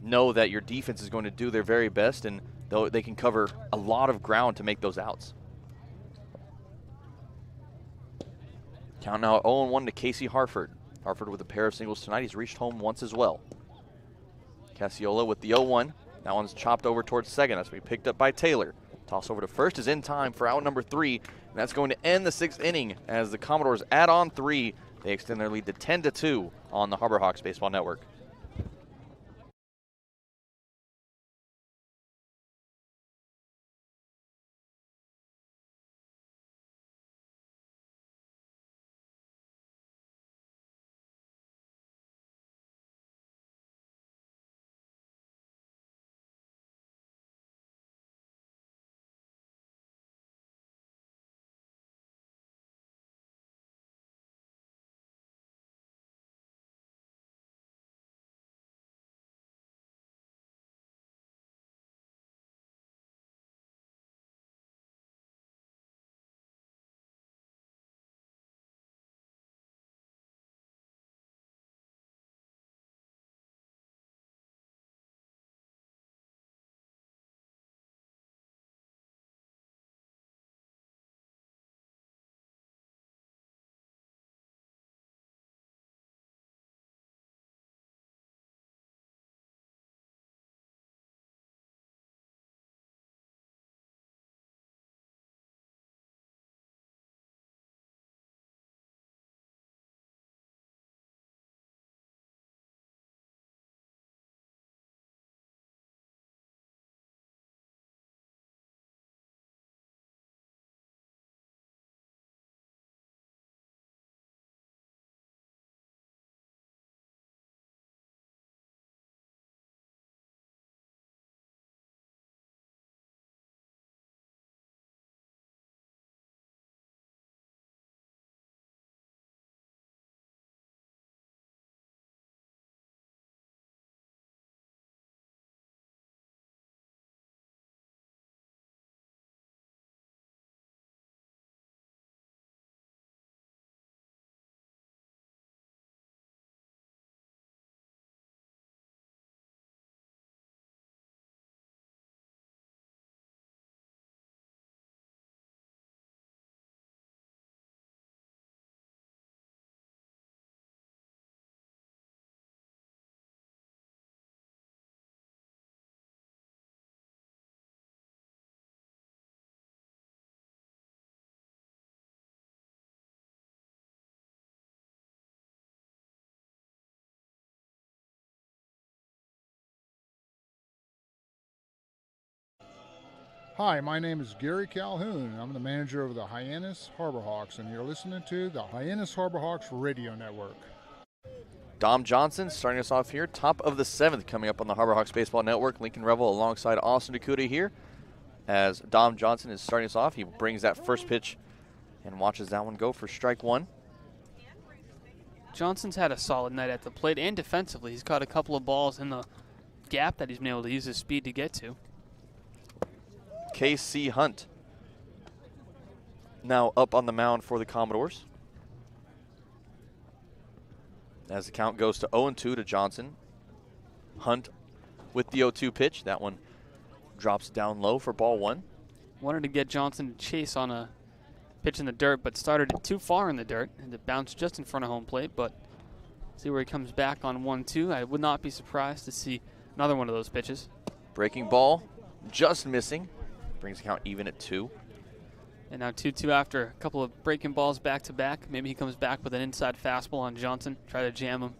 know that your defense is going to do their very best, and they can cover a lot of ground to make those outs. Count now 0-1 to Casey Harford. Harford with a pair of singles tonight. He's reached home once as well. Casiola with the 0-1. That one's chopped over towards second. That's going to be picked up by Taylor. Toss over to first is in time for out number 3. And that's going to end the 6th inning as the Commodores add on 3. They extend their lead to 10-2 on the Harbor Hawks Baseball Network. Hi, my name is Gary Calhoun. I'm the manager of the Hyannis Harbor Hawks, and you're listening to the Hyannis Harbor Hawks Radio Network. Dom Johnson starting us off here, top of the 7th, coming up on the Harbor Hawks Baseball Network. Lincoln Revill alongside Austin DeCouta here. As Dom Johnson is starting us off, he brings that first pitch and watches that one go for strike 1. Johnson's had a solid night at the plate and defensively. He's caught a couple of balls in the gap that he's been able to use his speed to get to. KC Hunt now up on the mound for the Commodores. As the count goes to 0-2 to Johnson. Hunt with the 0-2 pitch. That one drops down low for ball 1. Wanted to get Johnson to chase on a pitch in the dirt, but started it too far in the dirt and it bounced just in front of home plate. But see where he comes back on 1-2. I would not be surprised to see another one of those pitches. Breaking ball, just missing. Brings the count even at 2. And now 2-2 after a couple of breaking balls back to back. Maybe he comes back with an inside fastball on Johnson, try to jam him.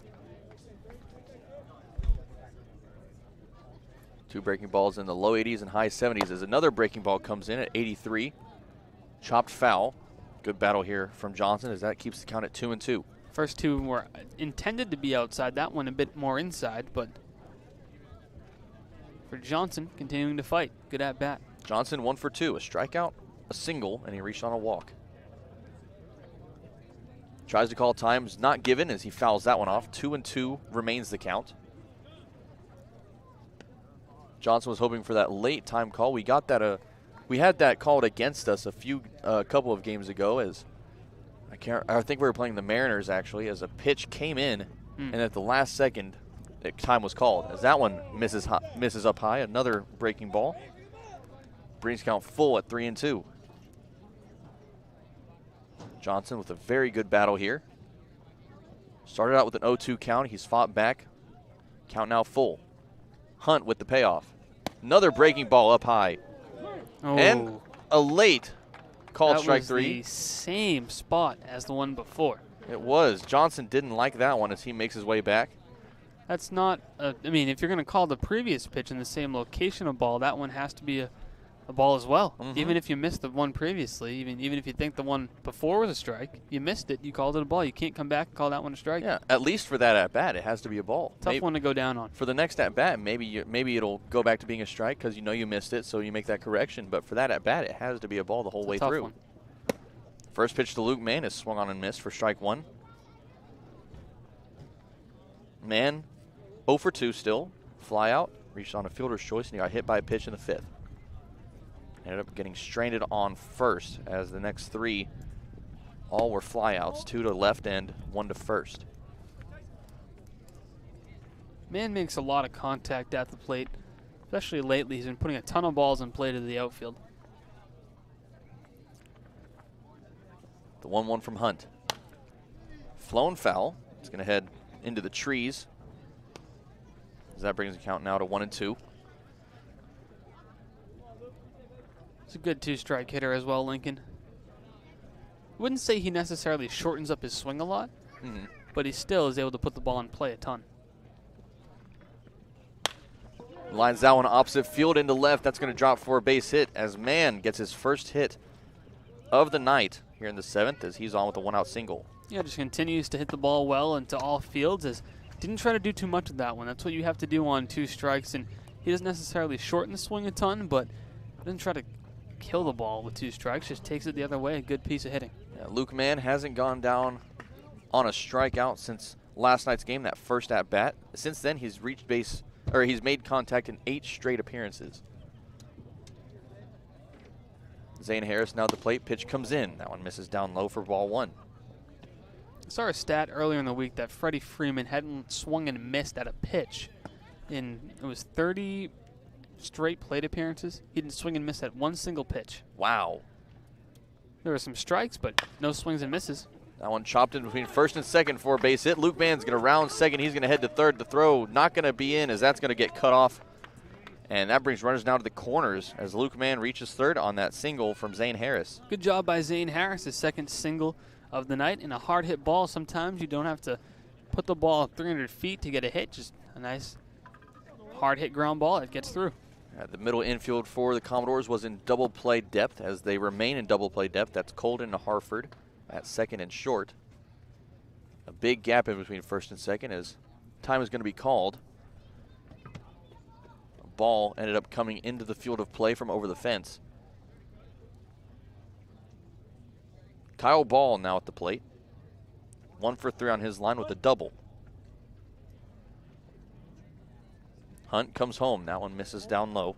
2 breaking balls in the low 80s and high 70s as another breaking ball comes in at 83. Chopped foul. Good battle here from Johnson as that keeps the count at 2-2. First 2 were intended to be outside. That one a bit more inside, but for Johnson, continuing to fight. Good at bat. Johnson 1 for 2, a strikeout, a single, and he reached on a walk. Tries to call times, not given as he fouls that one off. 2-2 remains the count. Johnson was hoping for that late time call. We got that. We had that called against us a couple of games ago. As I think we were playing the Mariners actually. As a pitch came in And at the last second, time was called as that one misses up high. Another breaking ball. Brings count full at 3-2. Johnson with a very good battle here. Started out with an 0-2 count. He's fought back. Count now full. Hunt with the payoff. Another breaking ball up high. Oh. And a late called strike That was 3. the same spot as the one before. It was. Johnson didn't like that one as he makes his way back. That's not, I mean, if you're going to call the previous pitch in the same location a ball, that one has to be a ball as well. Even if you missed the one previously, even if you think the one before was a strike, you missed it, you called it a ball. You can't come back and call that one a strike. Yeah, at least for that at-bat, it has to be a ball. Tough one to go down on. For the next at-bat, maybe it'll go back to being a strike because you know you missed it, so you make that correction. But for that at-bat, it has to be a ball the whole way through. One. First pitch to Luke Mann is swung on and missed for strike 1. Mann 0 for 2 still. Fly out, reached on a fielder's choice, and he got hit by a pitch in the 5th. Ended up getting stranded on first as the next 3 all were flyouts. 2 to left end, 1 to first. Mann makes a lot of contact at the plate, especially lately. He's been putting a ton of balls in play to the outfield. The 1-1 from Hunt. Flown foul. It's going to head into the trees. As that brings the count now to 1-2. He's a good 2-strike hitter as well, Lincoln. Wouldn't say he necessarily shortens up his swing a lot, but he still is able to put the ball in play a ton. Lines that one opposite field into left. That's going to drop for a base hit as Mann gets his first hit of the night here in the 7th as he's on with a 1-out single. Yeah, just continues to hit the ball well into all fields. Didn't try to do too much with that one. That's what you have to do on 2 strikes, and he doesn't necessarily shorten the swing a ton, but doesn't try to kill the ball with 2 strikes, just takes it the other way. A good piece of hitting. Yeah, Luke Mann hasn't gone down on a strikeout since last night's game, that first at bat. Since then, he's reached base, or he's made contact in 8 straight appearances. Zane Harris now at the plate. Pitch comes in. That one misses down low for ball 1. I saw a stat earlier in the week that Freddie Freeman hadn't swung and missed at a pitch in, it was 30 straight plate appearances. He didn't swing and miss at one single pitch. Wow. There were some strikes, but no swings and misses. That one chopped in between first and second for a base hit. Luke Mann's going to round second. He's going to head to third. The throw not going to be in as that's going to get cut off. And that brings runners now to the corners as Luke Mann reaches third on that single from Zane Harris. Good job by Zane Harris, his second single of the night. In a hard hit ball, sometimes you don't have to put the ball 300 feet to get a hit. Just a nice hard hit ground ball that gets through. The middle infield for the Commodores was in double play depth as they remain in double play depth. That's Colden to Harford at second and short. A big gap in between first and second as time is going to be called. A ball ended up coming into the field of play from over the fence. Kyle Ball now at the plate. 1 for 3 on his line with a double. Hunt comes home. That one misses down low.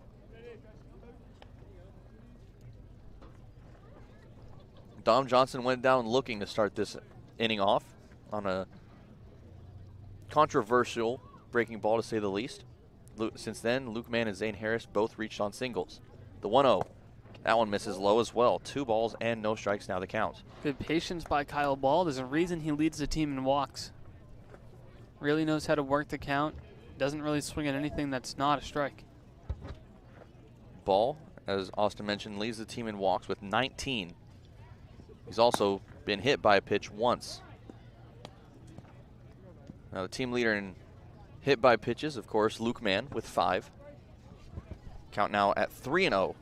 Dom Johnson went down looking to start this inning off on a controversial breaking ball, to say the least. Since then, Luke Mann and Zane Harris both reached on singles. The 1-0. That one misses low as well. 2 balls and no strikes now the count. Good patience by Kyle Ball. There's a reason he leads the team in walks. Really knows how to work the count. Doesn't really swing at anything that's not a strike. Ball, as Austin mentioned, leads the team in walks with 19. He's also been hit by a pitch once. Now the team leader in hit by pitches, of course, Luke Mann with 5. Count now at 3-0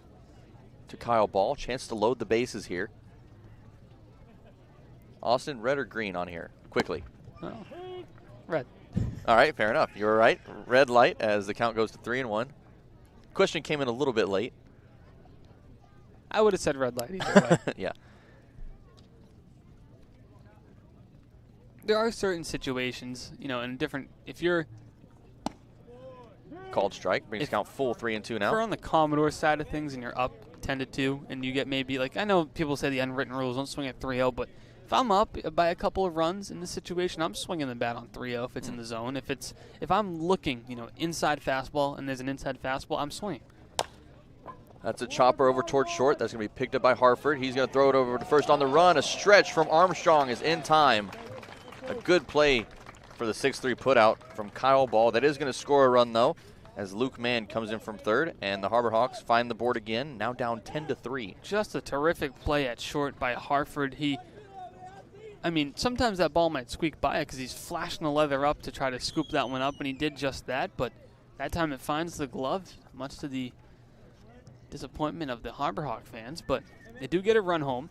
to Kyle Ball. Chance to load the bases here. Austin, red or green on here? Quickly. Oh, red. All right, fair enough. You were right. Red light as the count goes to 3-1. Question came in a little bit late. I would have said red light either way. Yeah. There are certain situations, you know, in different, if you're called strike, brings count full 3-2 now. If you're on the Commodore side of things and you're up 10-2 and you get maybe, like, I know people say the unwritten rules don't swing at 3-0, but If I'm up by a couple of runs in this situation, I'm swinging the bat on 3-0 if it's in the zone. If I'm looking, inside fastball and there's an inside fastball, I'm swinging. That's a chopper over towards short. That's going to be picked up by Hartford. He's going to throw it over to first on the run. A stretch from Armstrong is in time. A good play for the 6-3 putout from Kyle Ball. That is going to score a run, though, as Luke Mann comes in from third, and the Harbor Hawks find the board again, now down 10-3. Just a terrific play at short by Hartford. Sometimes that ball might squeak by it because he's flashing the leather up to try to scoop that one up, and he did just that, but that time it finds the glove, much to the disappointment of the Harbor Hawk fans, but they do get a run home.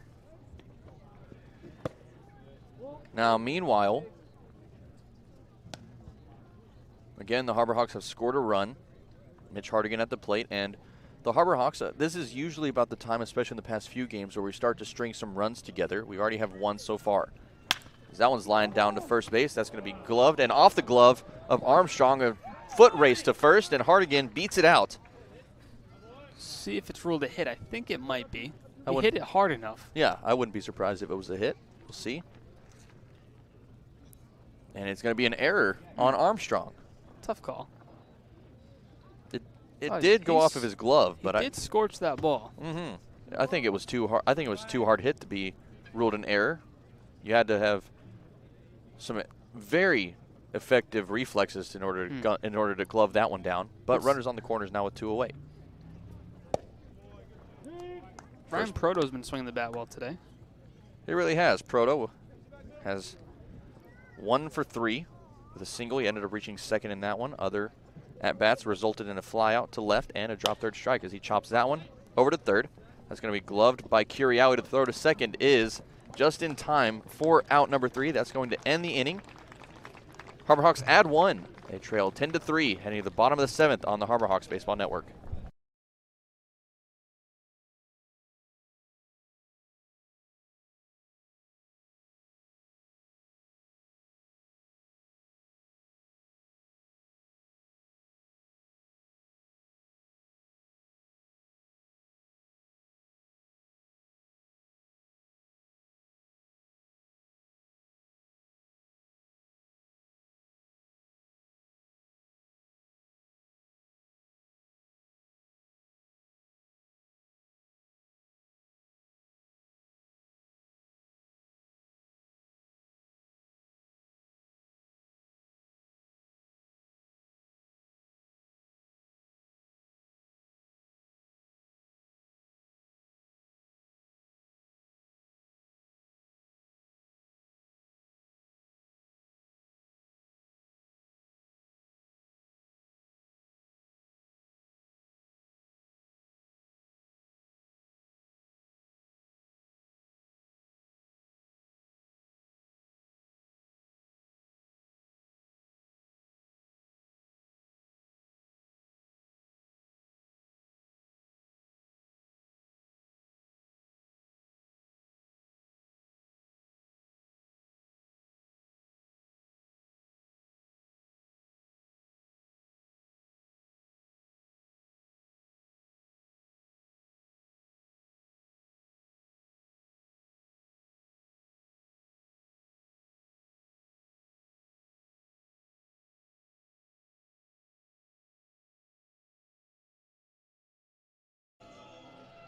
Now, meanwhile, again, the Harbor Hawks have scored a run. Mitch Hardigan at the plate, and the Harbor Hawks, this is usually about the time, especially in the past few games, where we start to string some runs together. We already have one so far. That one's lined down to first base. That's going to be gloved, and off the glove of Armstrong, a foot race to first, and Hardigan beats it out. See if it's ruled a hit. I think it might be. He hit it hard enough. Yeah, I wouldn't be surprised if it was a hit. We'll see. And it's going to be an error on Armstrong. Tough call. It did go off of his glove, but it did scorch that ball. I think it was too hard. I think it was too hard hit to be ruled an error. You had to have some very effective reflexes in order to glove that one down. But runners on the corners now with 2 away. Ryan Proto's been swinging the bat well today. He really has. Proto has 1 for 3 with a single. He ended up reaching second in that one. Other at-bats resulted in a fly out to left and a drop third strike as he chops that one over to third. That's going to be gloved by Curiawi. To throw to second is just in time for out number 3. That's going to end the inning. Harbor Hawks add 1. They trail 10-3, heading to the bottom of the 7th on the Harbor Hawks Baseball Network.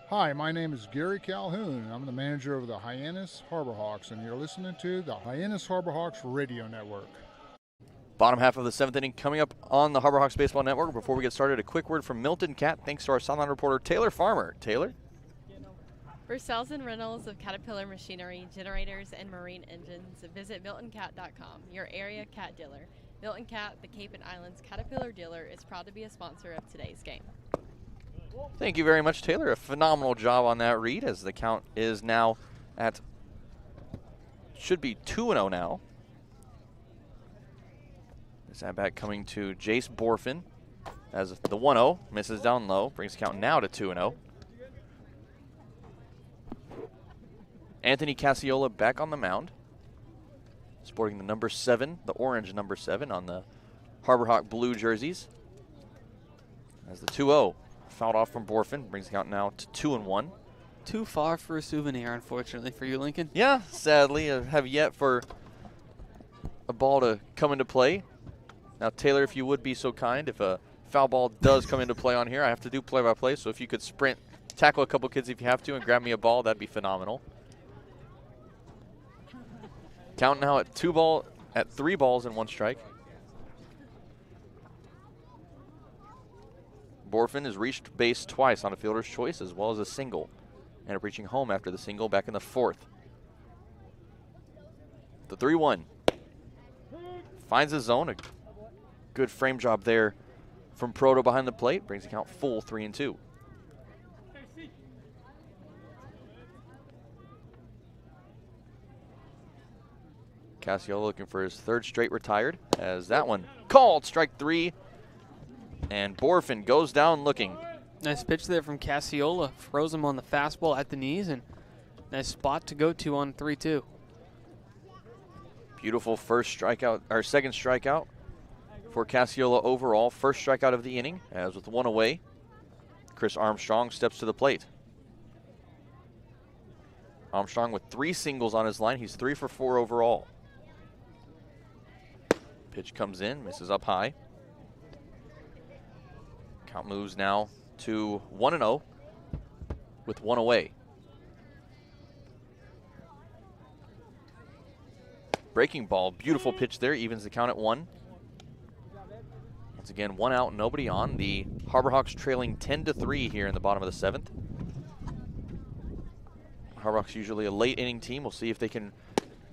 Hi, my name is Gary Calhoun. I'm the manager of the Hyannis Harbor Hawks, and you're listening to the Hyannis Harbor Hawks Radio Network. Bottom half of the 7th inning coming up on the Harbor Hawks Baseball Network. Before we get started, a quick word from Milton Cat, thanks to our Sideline reporter, Taylor Farmer. Taylor? For sales and rentals of Caterpillar machinery, generators, and marine engines, visit MiltonCat.com, your area cat dealer. Milton Cat, the Cape and Islands Caterpillar dealer, is proud to be a sponsor of today's game. Thank you very much, Taylor. A phenomenal job on that read as the count is now at, should be 2-0 now. This at-bat coming to Jace Borfin as the 1-0 misses down low, brings the count now to 2-0. Anthony Casiola back on the mound, sporting the number 7, the orange number 7 on the Harbor Hawk blue jerseys. As the 2-0 fouled off from Borfin, brings the count now to 2-1. Too far for a souvenir, unfortunately, for you, Lincoln. Yeah, sadly, I have yet for a ball to come into play. Now, Taylor, if you would be so kind, if a foul ball does come into play on here, I have to do play-by-play, so if you could sprint, tackle a couple kids if you have to, and grab me a ball, that'd be phenomenal. Count now at 3 balls and 1 strike. Borfin has reached base twice on a fielder's choice as well as a single. Ended up reaching home after the single back in the 4th. The 3-1. Finds his zone. A good frame job there from Proto behind the plate. Brings the count full 3-2. Cassiola looking for his 3rd straight retired as that one called strike 3. And Borfin goes down looking. Nice pitch there from Cassiola. Froze him on the fastball at the knees, and nice spot to go to on 3-2. Beautiful second strikeout for Cassiola overall. First strikeout of the inning, as with 1 away, Chris Armstrong steps to the plate. Armstrong with 3 singles on his line. He's 3 for 4 overall. Pitch comes in, misses up high. Count moves now to 1-0 with 1 away. Breaking ball, beautiful pitch there, evens the count at 1. Once again, 1 out, nobody on. The Harbor Hawks trailing 10-3 here in the bottom of the 7th. Harbor Hawks usually a late inning team. We'll see if they can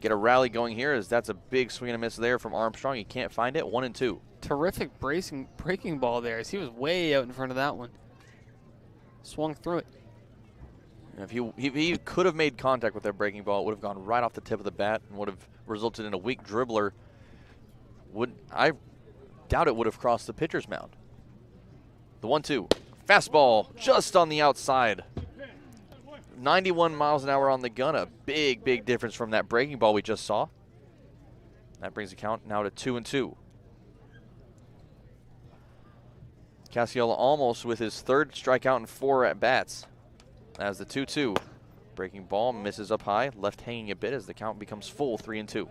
get a rally going here, as that's a big swing and a miss there from Armstrong. He can't find it. 1-2. Terrific breaking ball there, as he was way out in front of that one. Swung through it. If he could have made contact with that breaking ball, it would have gone right off the tip of the bat and would have resulted in a weak dribbler. I doubt it would have crossed the pitcher's mound. The 1-2. Fastball just on the outside. 91 miles an hour on the gun. A big, big difference from that breaking ball we just saw. That brings the count now to 2-2. Cassiola almost with his 3rd strikeout and 4 at-bats. As the 2-2. Breaking ball misses up high, left hanging a bit as the count becomes full 3-2. So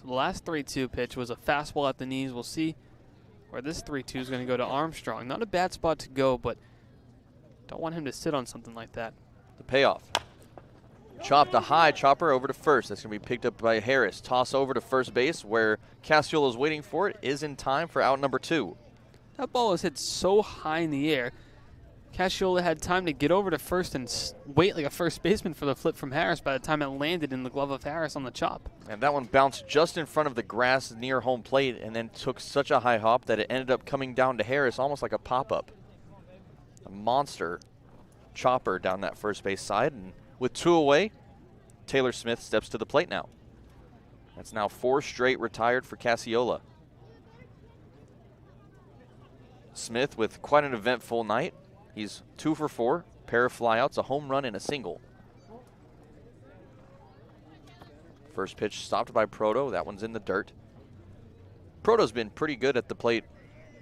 the last 3-2 pitch was a fastball at the knees. We'll see where this 3-2 is going to go to Armstrong. Not a bad spot to go, but don't want him to sit on something like that. The payoff. Chopped a high chopper over to first. That's going to be picked up by Harris. Toss over to first base where Cassiola is waiting for it. Is in time for out number 2. That ball was hit so high in the air. Cassiola had time to get over to first and wait like a first baseman for the flip from Harris by the time it landed in the glove of Harris on the chop. And that one bounced just in front of the grass near home plate and then took such a high hop that it ended up coming down to Harris almost like a pop-up. A monster chopper down that first base side. And with 2 away, Taylor Smith steps to the plate now. That's now 4 straight retired for Cassiola. Smith with quite an eventful night. He's 2 for 4, pair of flyouts, a home run and a single. First pitch stopped by Proto. That one's in the dirt. Proto's been pretty good at the plate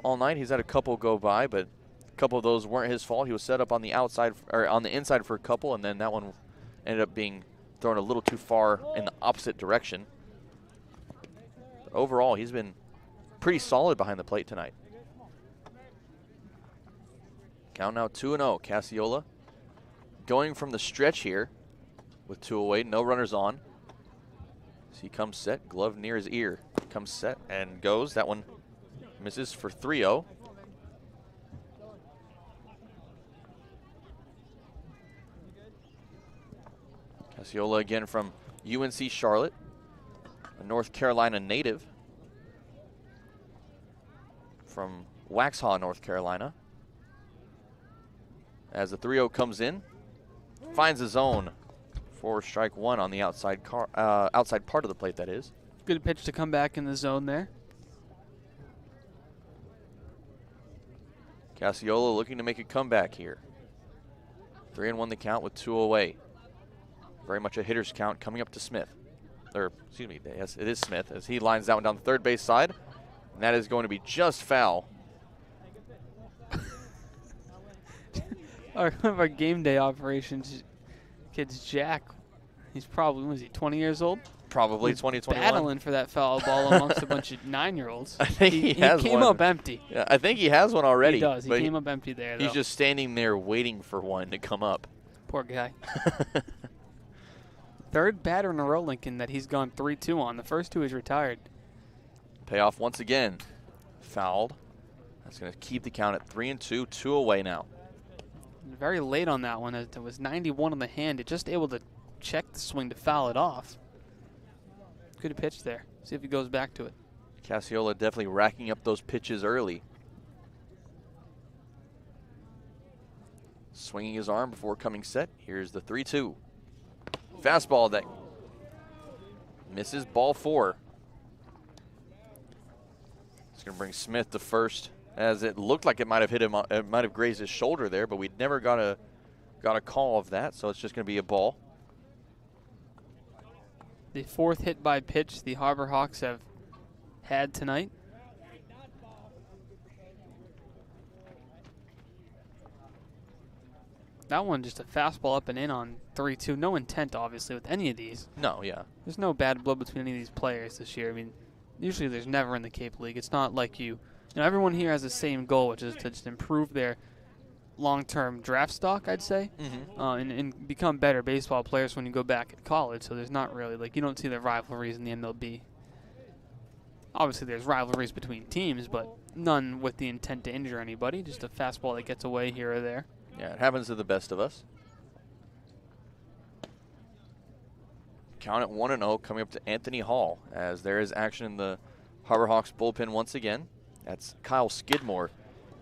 all night. He's had a couple go by, but a couple of those weren't his fault. He was set up on the outside or on the inside for a couple, and then that one ended up being thrown a little too far in the opposite direction. But overall, he's been pretty solid behind the plate tonight. Count now 2-0. Cassiola going from the stretch here with 2 away, no runners on. So he comes set, glove near his ear. Comes set and goes. That one misses for 3-0. Cassiola again from UNC Charlotte, a North Carolina native from Waxhaw, North Carolina. As the 3-0 comes in, finds the zone for strike 1 on the outside part of the plate, that is. Good pitch to come back in the zone there. Cassiola looking to make a comeback here. 3-1 the count with 2 away. Very much a hitter's count coming up to Smith. Or, excuse me, yes, it is Smith as he lines that one down the third base side. And that is going to be just foul. one of our game day operations kids, Jack. He's probably, was he 20 years old? Probably 20, 21. Battling for that foul ball amongst a bunch of 9-year-olds. I think he has came one. Up empty. Yeah, I think he has one already. He does. He came up empty there, though. He's just standing there waiting for one to come up. Poor guy. Third batter in a row, Lincoln, that he's gone 3-2 on. The first two he's retired. Payoff once again. Fouled. That's going to keep the count at 3-2. 2 away now. Very late on that one. It was 91 on the hand. It just able to check the swing to foul it off. Good pitch there. See if he goes back to it. Casiola definitely racking up those pitches early. Swinging his arm before coming set. Here's the 3-2. Fastball that misses, ball 4. It's going to bring Smith to first, as it looked like it might have hit him. It might have grazed his shoulder there, but we never got a call of that, so it's just going to be a ball. The fourth hit by pitch the Harbor Hawks have had tonight. That one just a fastball up and in on 3-2. No intent, obviously, with any of these. No, yeah. There's no bad blood between any of these players this year. I mean, usually there's never in the Cape League. It's not like you know, everyone here has the same goal, which is to just improve their long-term draft stock, I'd say, and become better baseball players when you go back at college. So there's not really, like, you don't see the rivalries in the MLB. Obviously, there's rivalries between teams, but none with the intent to injure anybody. Just a fastball that gets away here or there. Yeah, it happens to the best of us. Count at 1-0 coming up to Anthony Hall, as there is action in the Harbor Hawks bullpen once again. That's Kyle Skidmore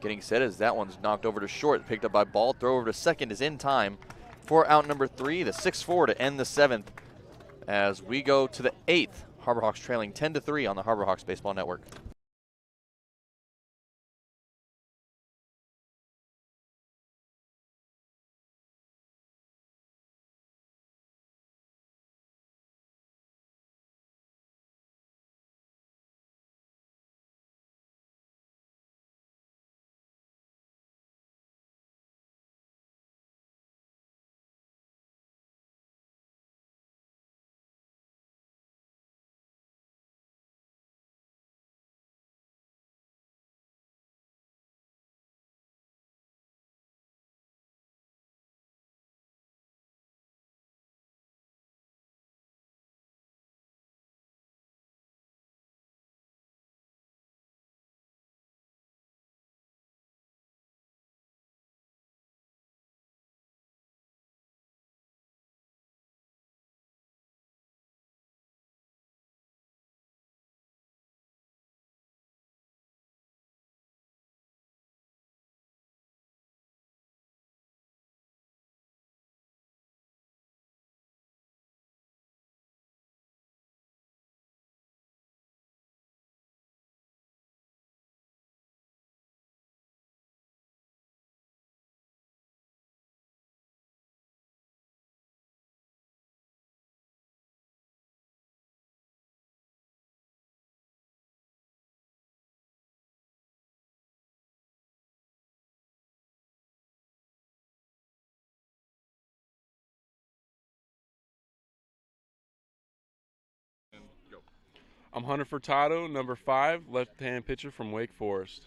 getting set as that one's knocked over to short, picked up by Ball. Throw over to second is in time for out number 3, the 6-4 to end the 7th, as we go to the 8th. Harbor Hawks trailing 10-3 on the Harbor Hawks Baseball Network. I'm Hunter Furtado, number 5, left-hand pitcher from Wake Forest.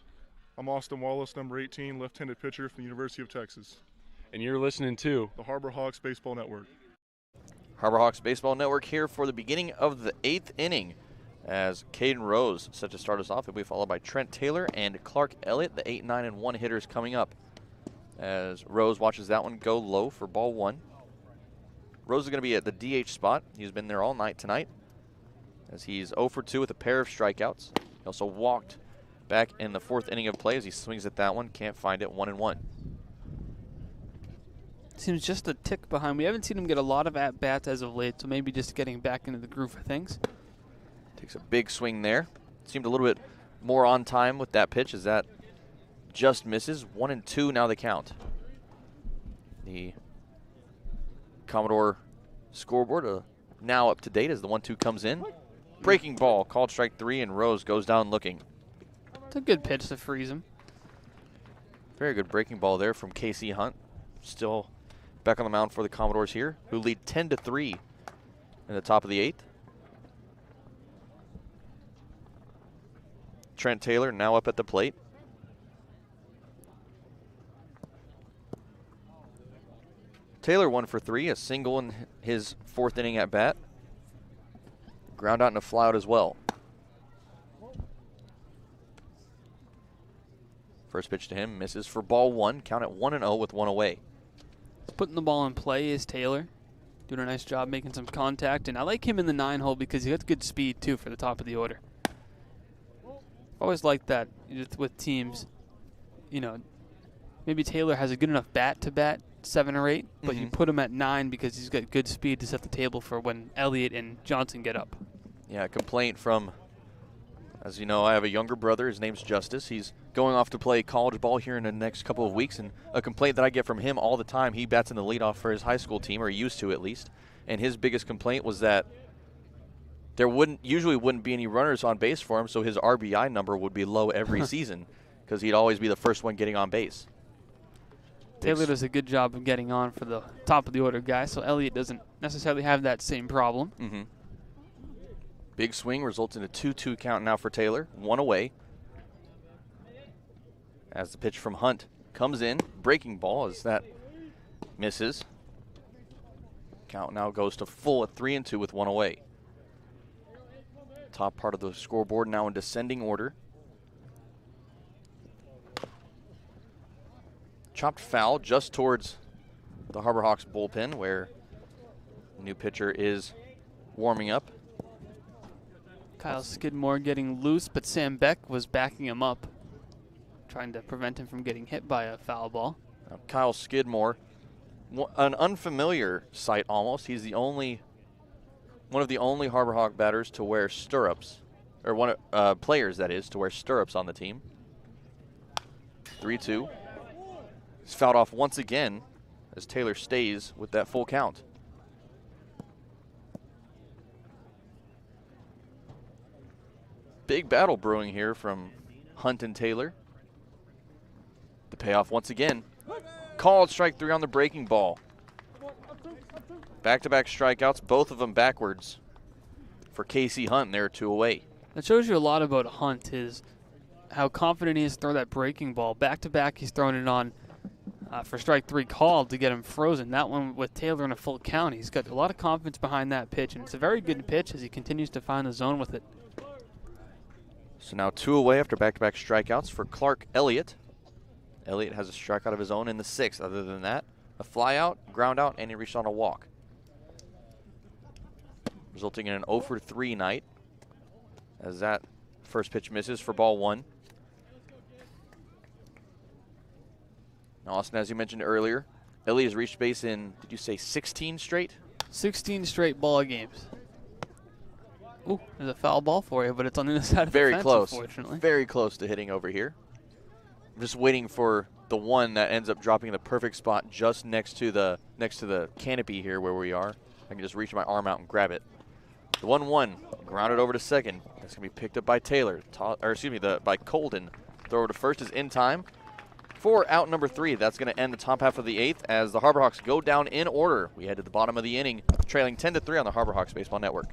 I'm Austin Wallace, number 18, left-handed pitcher from the University of Texas. And you're listening to the Harbor Hawks Baseball Network. Harbor Hawks Baseball Network here for the beginning of the 8th inning, as Caden Rose set to start us off. It'll be followed by Trent Taylor and Clark Elliott, the 8, 9, and 1 hitters coming up, as Rose watches that one go low for ball 1. Rose is going to be at the DH spot. He's been there all night tonight, as he's 0 for 2 with a pair of strikeouts. He also walked back in the 4th inning of play as he swings at that one. Can't find it, 1-1. Seems just a tick behind. We haven't seen him get a lot of at-bats as of late, so maybe just getting back into the groove of things. Takes a big swing there. Seemed a little bit more on time with that pitch, as that just misses. 1-2 now the count. The Commodore scoreboard now up to date as the 1-2 comes in. Breaking ball, called strike 3, and Rose goes down looking. It's a good pitch to freeze him. Very good breaking ball there from Casey Hunt. still back on the mound for the Commodores here, who lead 10-3 in the top of the 8th. Trent Taylor now up at the plate. Taylor 1 for 3, a single in his 4th inning at bat. Ground out and a fly out as well. First pitch to him, misses for ball 1. Count at 1-0 with 1 away. Putting the ball in play is Taylor. Doing a nice job making some contact. And I like him in the 9 hole because he got good speed, too, for the top of the order. Always like that with teams. You know, maybe Taylor has a good enough bat to bat 7 or 8, but you put him at 9 because he's got good speed to set the table for when Elliott and Johnson get up. Yeah, a complaint from, as you know, I have a younger brother. His name's Justice. He's going off to play college ball here in the next couple of weeks, and a complaint that I get from him all the time. He bats in the leadoff for his high school team, or he used to at least, and his biggest complaint was that there usually wouldn't be any runners on base for him, so his RBI number would be low every season because he'd always be the first one getting on base. Taylor does a good job of getting on for the top of the order guy, so Elliott doesn't necessarily have that same problem. Big swing results in a 2-2 count now for Taylor. 1 away. As the pitch from Hunt comes in, breaking ball as that misses. Count now goes to full at 3-2 with 1 away. Top part of the scoreboard now in descending order. Chopped foul just towards the Harbor Hawks bullpen where the new pitcher is warming up. Kyle Skidmore getting loose, but Sam Beck was backing him up, trying to prevent him from getting hit by a foul ball. Now Kyle Skidmore, an unfamiliar sight almost. He's one of the only Harbor Hawk batters to wear stirrups, or players that is, to wear stirrups on the team. 3-2. He's fouled off once again as Taylor stays with that full count. Big battle brewing here from Hunt and Taylor. The payoff once again. Called strike 3 on the breaking ball. Back-to-back strikeouts, both of them backwards for Casey Hunt, and they're 2 away. That shows you a lot about Hunt, is how confident he is to throw that breaking ball. Back-to-back, he's throwing it on for strike 3 called to get him frozen. That one with Taylor in a full count. He's got a lot of confidence behind that pitch, and it's a very good pitch as he continues to find the zone with it. So now 2 away after back-to-back strikeouts for Clark Elliott. Elliott has a strikeout of his own in the 6th. Other than that, a fly out, ground out, and he reached on a walk, resulting in an 0 for 3 night as that first pitch misses for ball 1. Now, Austin, as you mentioned earlier, Elliott has reached base in, did you say 16 straight? 16 straight ball games. Ooh, there's a foul ball for you, but it's on the other side of the fence, close. Unfortunately. Very close to hitting over here. I'm just waiting for the one that ends up dropping in the perfect spot just next to the canopy here where we are. I can just reach my arm out and grab it. The 1-1 grounded over to second. That's going to be picked up by Taylor, by Colden. Throw over to first is in time for out number 3. That's going to end the top half of the 8th as the Harbor Hawks go down in order. We head to the bottom of the inning, trailing 10-3 on the Harbor Hawks Baseball Network.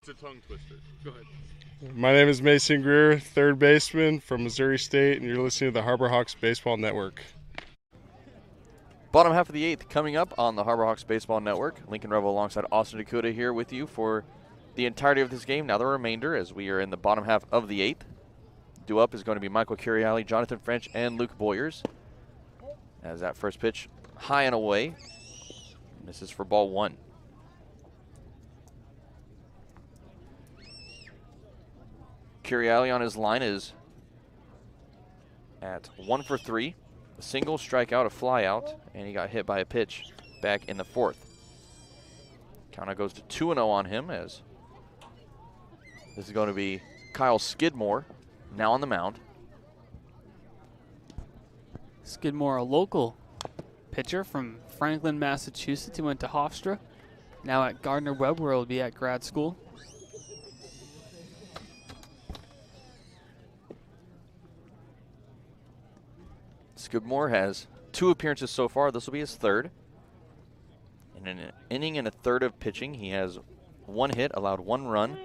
It's a tongue twister. Go ahead. My name is Mason Greer, third baseman from Missouri State, and you're listening to the Harbor Hawks Baseball Network. Bottom half of the 8th coming up on the Harbor Hawks Baseball Network. Lincoln Revill alongside Austin DeCouta here with you for the entirety of this game. Now the remainder as we are in the bottom half of the 8th. Due up is going to be Michael Curiali, Jonathan French, and Luke Boyers. As that first pitch high and away. This is for ball 1. Curiali on his line is at 1 for 3. A single, strikeout, a flyout, and he got hit by a pitch back in the 4th. Count now goes to 2-0 on him as this is going to be Kyle Skidmore now on the mound. Skidmore, a local pitcher from Franklin, Massachusetts. He went to Hofstra, now at Gardner-Webb, where he'll be at grad school. Skidmore has 2 appearances so far. This will be his 3rd. In an inning and a third of pitching, he has 1 hit, allowed 1 run,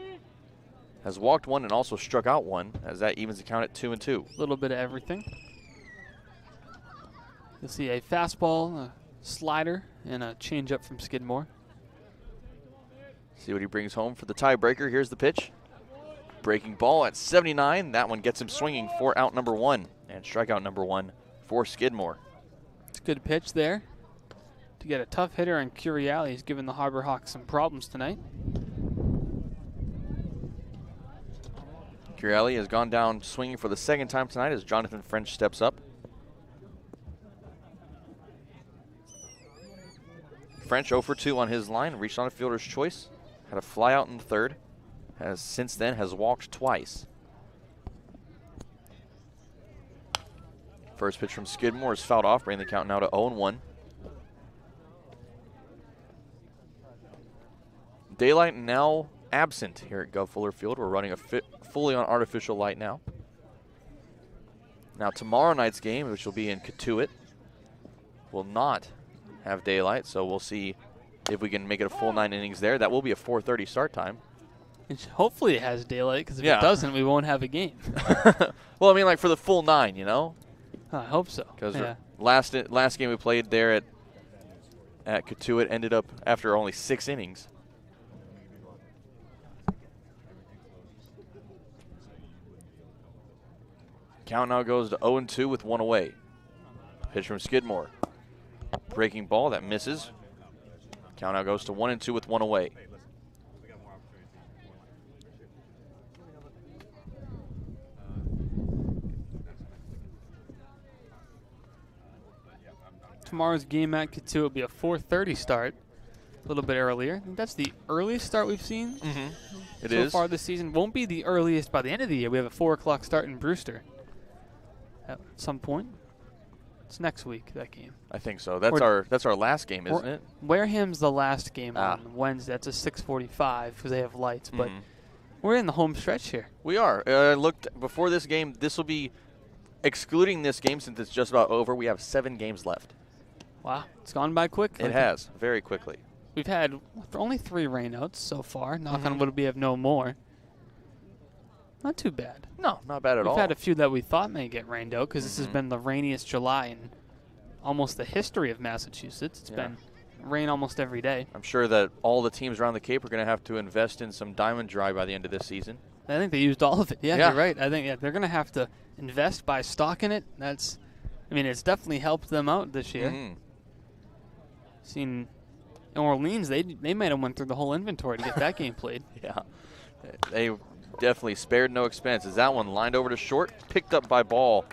has walked 1, and also struck out 1, as that evens the count at 2-2. A little bit of everything. You'll see a fastball, a slider, and a changeup from Skidmore. See what he brings home for the tiebreaker. Here's the pitch. Breaking ball at 79. That one gets him swinging for out number 1 and strikeout number 1 for Skidmore. It's a good pitch there to get a tough hitter, and Curiali. He's given the Harbor Hawks some problems tonight. Curiali has gone down swinging for the 2nd time tonight as Jonathan French steps up. French 0 for 2 on his line, reached on a fielder's choice, had a fly out in the 3rd, since then has walked twice. First pitch from Skidmore is fouled off, bringing the count now to 0-1. Daylight now absent here at Guv Fuller Field. We're running a fully on artificial light now. Now tomorrow night's game, which will be in Catuit, will not have daylight, so we'll see if we can make it a full 9 innings there. That will be a 4:30 start time. And hopefully it has daylight, because if it doesn't, we won't have a game. Well, I mean, like for the full 9, you know? I hope so. Because last game we played there at Catuit ended up after only 6 innings. Count now goes to 0-2 with 1 away. Pitch from Skidmore. Breaking ball that misses. Count now goes to 1-2 with 1 away. Tomorrow's game at Catuit will be a 4:30 start, a little bit earlier. I think that's the earliest start we've seen so far this season. Won't be the earliest by the end of the year. We have a 4 o'clock start in Brewster at some point. It's next week, that game. I think so. That's our last game, isn't it? Wareham's the last game on Wednesday. That's a 6:45 because they have lights. But we're in the home stretch here. We are. I looked before this game. This will be, excluding this game since it's just about over, we have 7 games left. Wow. It's gone by quick. It has, very quickly. We've had only 3 rainouts so far. Knock on wood, we have no more. Not too bad. No, not bad at all. We've had a few that we thought may get rained out because this has been the rainiest July in almost the history of Massachusetts. It's been rain almost every day. I'm sure that all the teams around the Cape are going to have to invest in some diamond dry by the end of this season. I think they used all of it. Yeah, you're right. I think they're going to have to invest by stocking it. It's definitely helped them out this year. Seen in Orleans, they might have went through the whole inventory to get that game played. Yeah, they definitely spared no expense. As that one lined over to short, picked up by Ball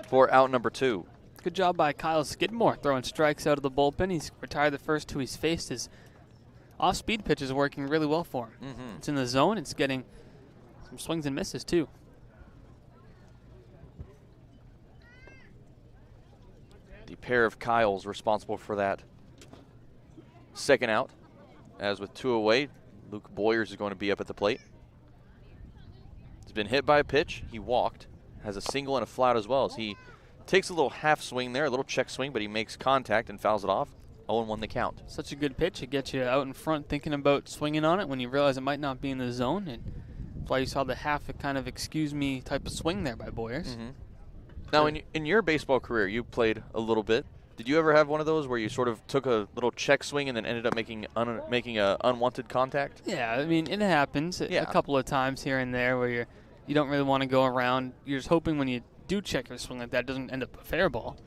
for out number 2. Good job by Kyle Skidmore throwing strikes out of the bullpen. He's retired the first 2 he's faced. His off-speed pitch is working really well for him. It's in the zone. It's getting some swings and misses too. The pair of Kyles responsible for that second out. As with 2 away, Luke Boyers is going to be up at the plate. He's been hit by a pitch. He walked. Has a single and a fly out as well. As he takes a little half swing there, a little check swing, but he makes contact and fouls it off. 0-1 the count. Such a good pitch. It gets you out in front thinking about swinging on it when you realize it might not be in the zone. And that's why you saw the half a kind of excuse me type of swing there by Boyers. Now, in your baseball career, you played a little bit. Did you ever have one of those where you sort of took a little check swing and then ended up making a unwanted contact? Yeah, I mean, it happens a couple of times here and there where you don't really want to go around. You're just hoping when you do check your swing like that, it doesn't end up a fair ball.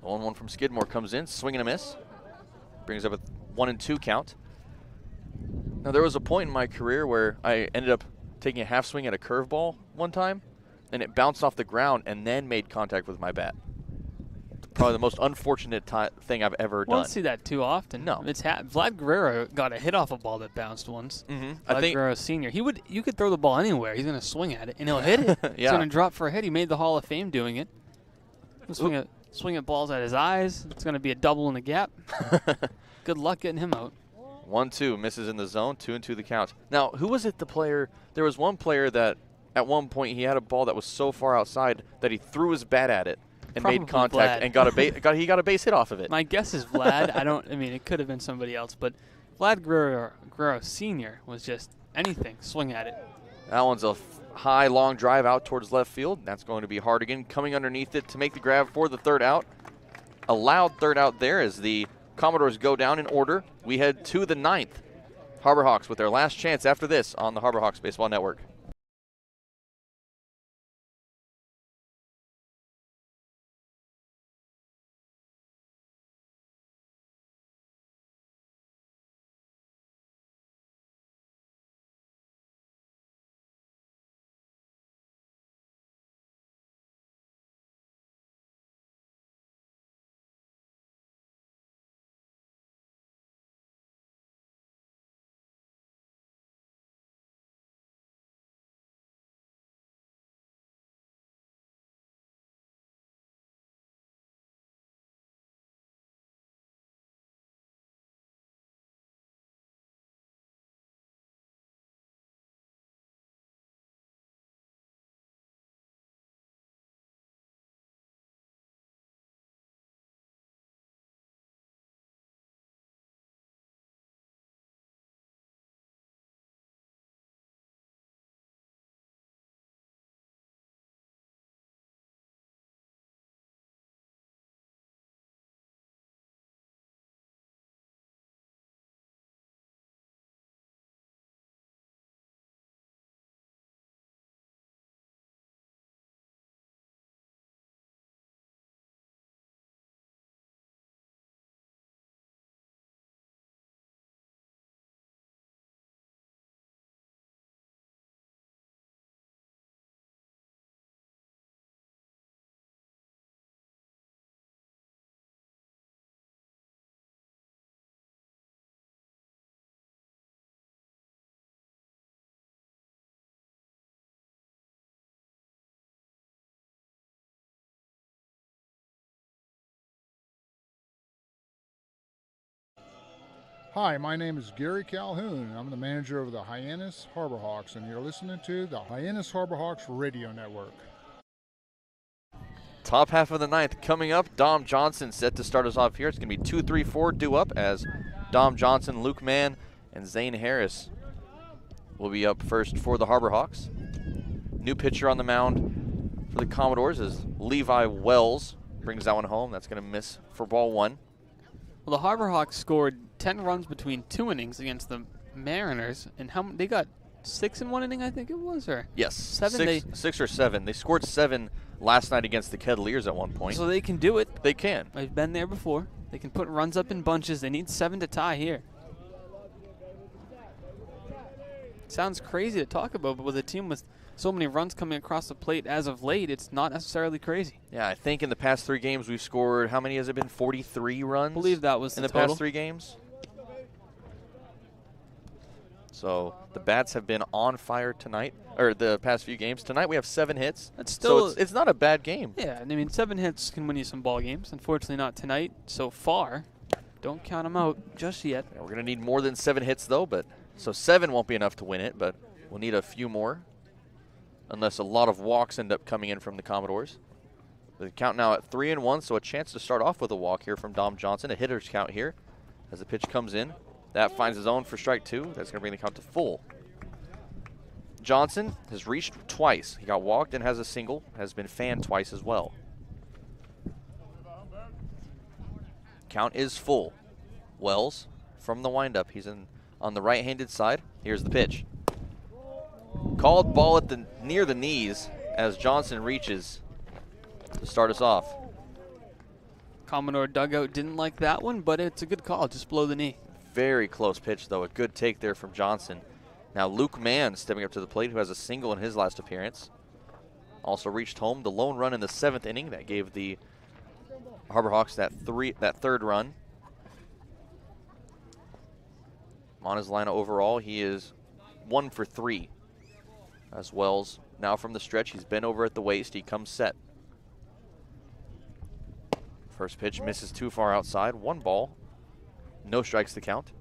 0-1 from Skidmore comes in, swing and a miss. Brings up a 1-2 count. Now, there was a point in my career where I ended up taking a half swing at a curveball one time, and it bounced off the ground and then made contact with my bat. Probably the most unfortunate thing I've ever done. Don't see that too often. No. Vlad Guerrero got a hit off a ball that bounced once. I think Guerrero Sr. You could throw the ball anywhere. He's going to swing at it, and he'll hit it. He's going to drop for a hit. He made the Hall of Fame doing it. He'll swing at balls at his eyes. It's going to be a double in the gap. Good luck getting him out. 1-2, misses in the zone, 2-2 the count. Now, who was it there was one player that at one point he had a ball that was so far outside that he threw his bat at it and Probably made contact Vlad. and he got a base hit off of it. My guess is Vlad. I mean, it could have been somebody else, but Vlad Guerrero Sr. was just anything, swing at it. That one's a high, long drive out towards left field. That's going to be hard again. Coming underneath it to make the grab for the third out. A loud third out there as the Commodores go down in order. We head to the ninth. Harbor Hawks with their last chance after this on the Harbor Hawks Baseball Network. Hi, my name is Gary Calhoun. I'm the manager of the Hyannis Harbor Hawks, and you're listening to the Hyannis Harbor Hawks Radio Network. Top half of the ninth coming up. Dom Johnson set to start us off here. It's going to be 2-3-4 due up as Dom Johnson, Luke Mann, and Zane Harris will be up first for the Harbor Hawks. New pitcher on the mound for the Commodores is Levi Wells. Brings that one home. That's going to miss for ball one. Well, the Harbor Hawks scored 10 runs between 2 innings against the Mariners, and they got 6 in 1 inning, I think it was, or yes, 7. Six or 7. They scored 7 last night against the Kettleers at one point. So they can do it. They can. They've been there before. They can put runs up in bunches. They need 7 to tie here. Sounds crazy to talk about, but with a team with so many runs coming across the plate as of late, it's not necessarily crazy. Yeah, I think in the past 3 games we've scored, how many has it been? 43 runs? I believe that was in the the total. past 3 games. So the bats have been on fire tonight, or the past few games. Tonight we have 7 hits. That's still, so it's not a bad game. Yeah, I mean 7 hits can win you some ball games. Unfortunately, not tonight so far. Don't count them out just yet. Yeah, we're gonna need more than 7 hits though, but so 7 won't be enough to win it, but we'll need a few more, unless a lot of walks end up coming in from the Commodores. The count now at 3-1, so a chance to start off with a walk here from Dom Johnson. A hitter's count here as the pitch comes in. That finds his own for strike 2. That's going to bring the count to full. Johnson has reached twice. He got walked and has a single, has been fanned twice as well. Count is full. Wells from the windup. He's on the right-handed side. Here's the pitch. Called ball at near the knees as Johnson reaches to start us off. Commodore dugout didn't like that one, but it's a good call, just below the knee. Very close pitch, though. A good take there from Johnson. Now Luke Mann stepping up to the plate, who has a single in his last appearance. Also reached home, the lone run in the 7th inning that gave the Harbor Hawks that third run. On his lineup overall, he is 1 for 3. As Wells now from the stretch, he's bent over at the waist. He comes set. First pitch misses too far outside. 1 ball. No strikes to count.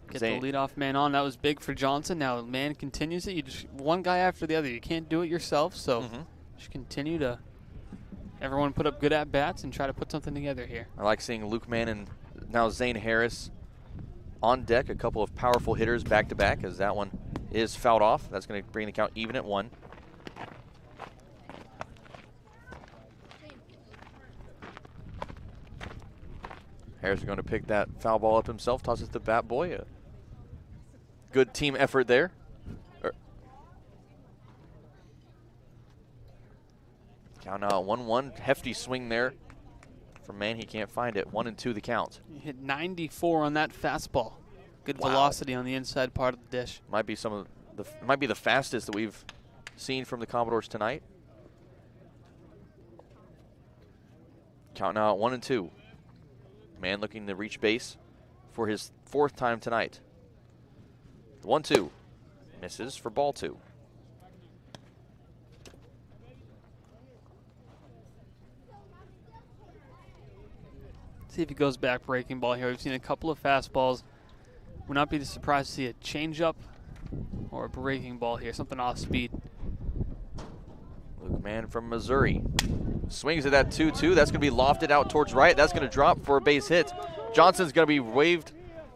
Get the leadoff man on. That was big for Johnson. Now man continues it. You just one guy after the other. You can't do it yourself, so just continue to everyone put up good at-bats and try to put something together here. I like seeing Luke Mann and now Zane Harris on deck. A couple of powerful hitters back-to-back as that one is fouled off. That's going to bring the count even at 1. Harris is going to pick that foul ball up himself, tosses the bat boy. A good team effort there. Count now at 1-1. Hefty swing there from Mann. He can't find it. 1-2 the count. He hit 94 on that fastball. Good velocity on the inside part of the dish. Might be might be the fastest that we've seen from the Commodores tonight. Count now at 1-2. Mann looking to reach base for his 4th time tonight. 1-2. Misses for ball 2. See if he goes back breaking ball here. We've seen a couple of fastballs. Would not be surprised to see a changeup or a breaking ball here, something off speed. Luke Mann from Missouri swings at that 2-2. That's going to be lofted out towards right. That's going to drop for a base hit. Johnson's going to be waved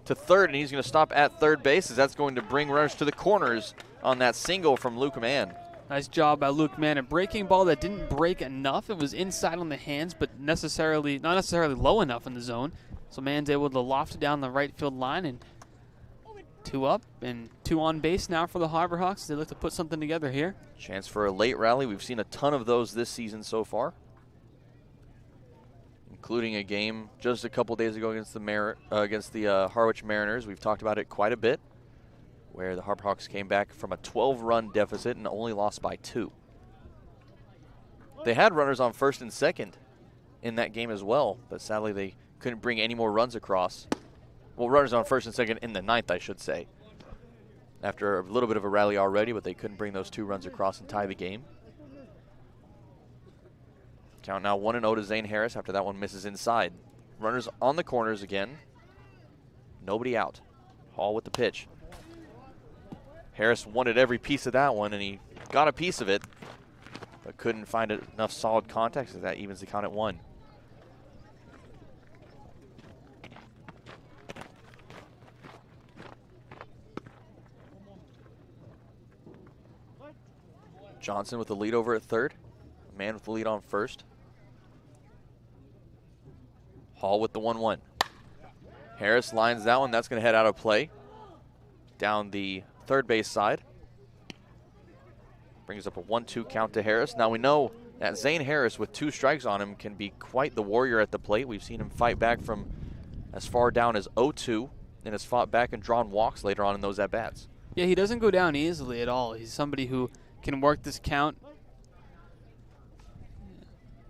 to third, and he's going to stop at third base as that's going to bring runners to the corners on that single from Luke Mann. Nice job by Luke Mann. A breaking ball that didn't break enough. It was inside on the hands, but not necessarily low enough in the zone. So Mann's able to loft it down the right field line, and 2 up and 2 on base now for the Harbor Hawks. They look to put something together here. Chance for a late rally. We've seen a ton of those this season so far, including a game just a couple days ago against the Harwich Mariners. We've talked about it quite a bit, where the Harbor Hawks came back from a 12-run deficit and only lost by 2. They had runners on first and second in that game as well, but sadly they couldn't bring any more runs across. Well, runners on first and second in the 9th, I should say. After a little bit of a rally already, but they couldn't bring those 2 runs across and tie the game. Count now 1-0 to Zane Harris after that one misses inside. Runners on the corners again. Nobody out. Hall with the pitch. Harris wanted every piece of that one, and he got a piece of it, but couldn't find enough solid contact, so that evens the count at 1. Johnson with the lead over at third. Mann with the lead on first. Hall with the 1-1. Harris lines that one. That's going to head out of play down the third base side. Brings up a 1-2 count to Harris. Now we know that Zane Harris with 2 strikes on him can be quite the warrior at the plate. We've seen him fight back from as far down as 0-2 and has fought back and drawn walks later on in those at-bats. Yeah, he doesn't go down easily at all. He's somebody who can work this count.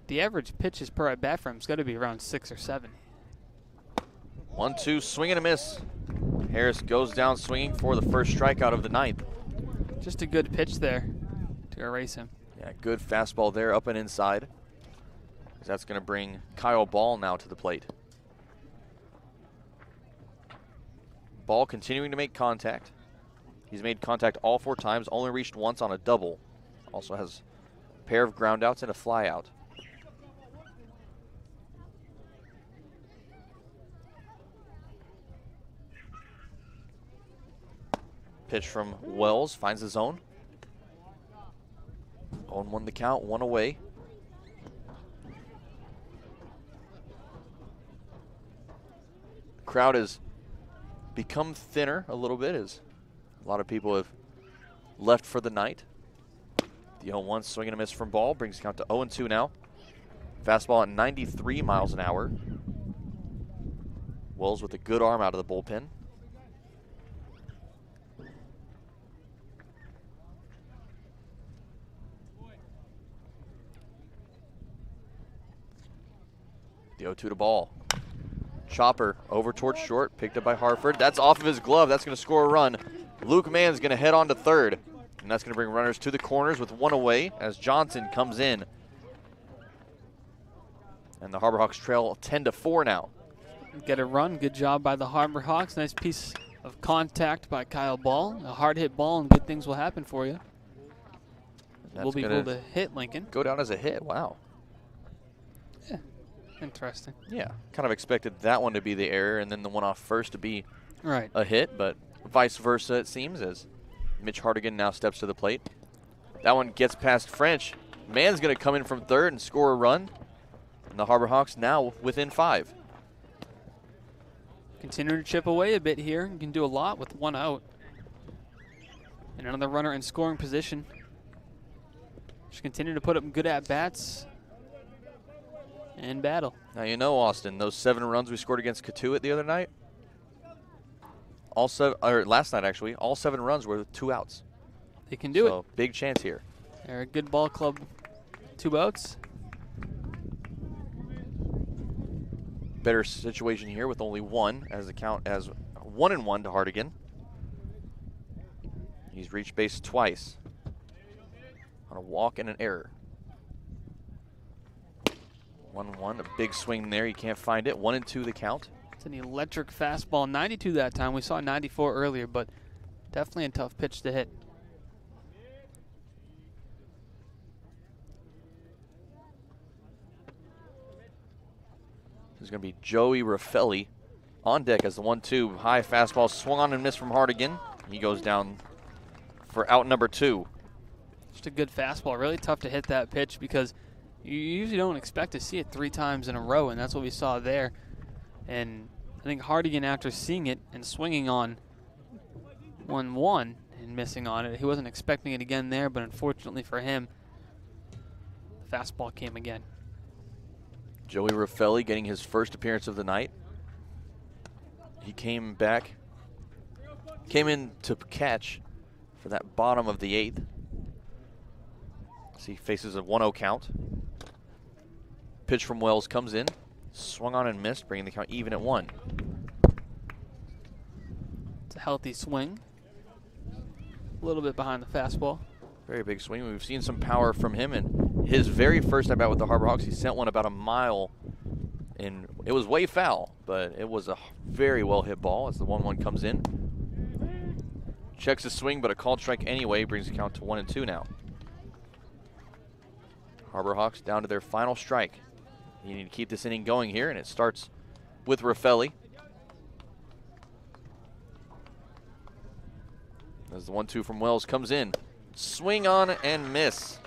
The average pitches per at bat for him's got to be around 6 or 7. 1-2, swing and a miss. Harris goes down swinging for the first strikeout of the 9th. Just a good pitch there to erase him. Yeah, good fastball there, up and inside. That's going to bring Kyle Ball now to the plate. Ball continuing to make contact. He's made contact all 4 times, only reached once on a double. Also has Pair of ground outs and a fly out. Pitch from Wells, finds the zone. 0-1 the count, 1 away. Crowd has become thinner a little bit as a lot of people have left for the night. The 0-1 swing and a miss from Ball brings the count to 0-2 now. Fastball at 93 miles an hour. Wells with a good arm out of the bullpen. The 0-2 to Ball. Chopper over towards short, picked up by Hartford. That's off of his glove. That's going to score a run. Luke Mann's going to head on to third. And that's going to bring runners to the corners with 1 away as Johnson comes in. And the Harbor Hawks trail 10-4 now. Get a run. Good job by the Harbor Hawks. Nice piece of contact by Kyle Ball. A hard hit ball, and good things will happen for you. We'll be able to hit Lincoln. Go down as a hit. Wow. Yeah. Interesting. Yeah. Kind of expected that one to be the error and then the one off first to be right. A hit, but vice versa it seems as Mitch Hardigan now steps to the plate. That one gets past French. Mann's going to come in from third and score a run. And the Harbor Hawks now within 5. Continue to chip away a bit here. You can do a lot with 1 out. And another runner in scoring position. Just continue to put up good at-bats and battle. Now you know, Austin, those 7 runs we scored against Catuit the other night, last night actually, all 7 runs were with 2 outs. They can do it. So big chance here. They're a good ball club. 2 outs. Better situation here with only 1 as the count as 1-1 to Hardigan. He's reached base twice on a walk and an error. 1-1, a big swing there. You can't find it. 1-2 the count. It's an electric fastball. 92 that time. We saw 94 earlier, but definitely a tough pitch to hit. This is going to be Joey Raffelli on deck as the 1-2. High fastball swung on and missed from Hardigan. He goes down for out number 2. Just a good fastball. Really tough to hit that pitch because you usually don't expect to see it 3 times in a row, and that's what we saw there. And I think Hardigan, after seeing it and swinging on 1-1 and missing on it, he wasn't expecting it again there, but unfortunately for him, the fastball came again. Joey Raffelli getting his first appearance of the night. He came in to catch for that bottom of the 8th. As he faces a 1-0 count. Pitch from Wells comes in, swung on and missed, bringing the count even at 1. It's a healthy swing. A little bit behind the fastball. Very big swing. We've seen some power from him, and his very first at bat with the Harbor Hawks, he sent one about a mile, and it was way foul, but it was a very well hit ball as the 1-1 comes in. Checks his swing, but a called strike anyway, brings the count to 1-2 now. Harbor Hawks down to their final strike. You need to keep this inning going here, and it starts with Raffelli. As the 1-2 from Wells comes in. Swing on and miss.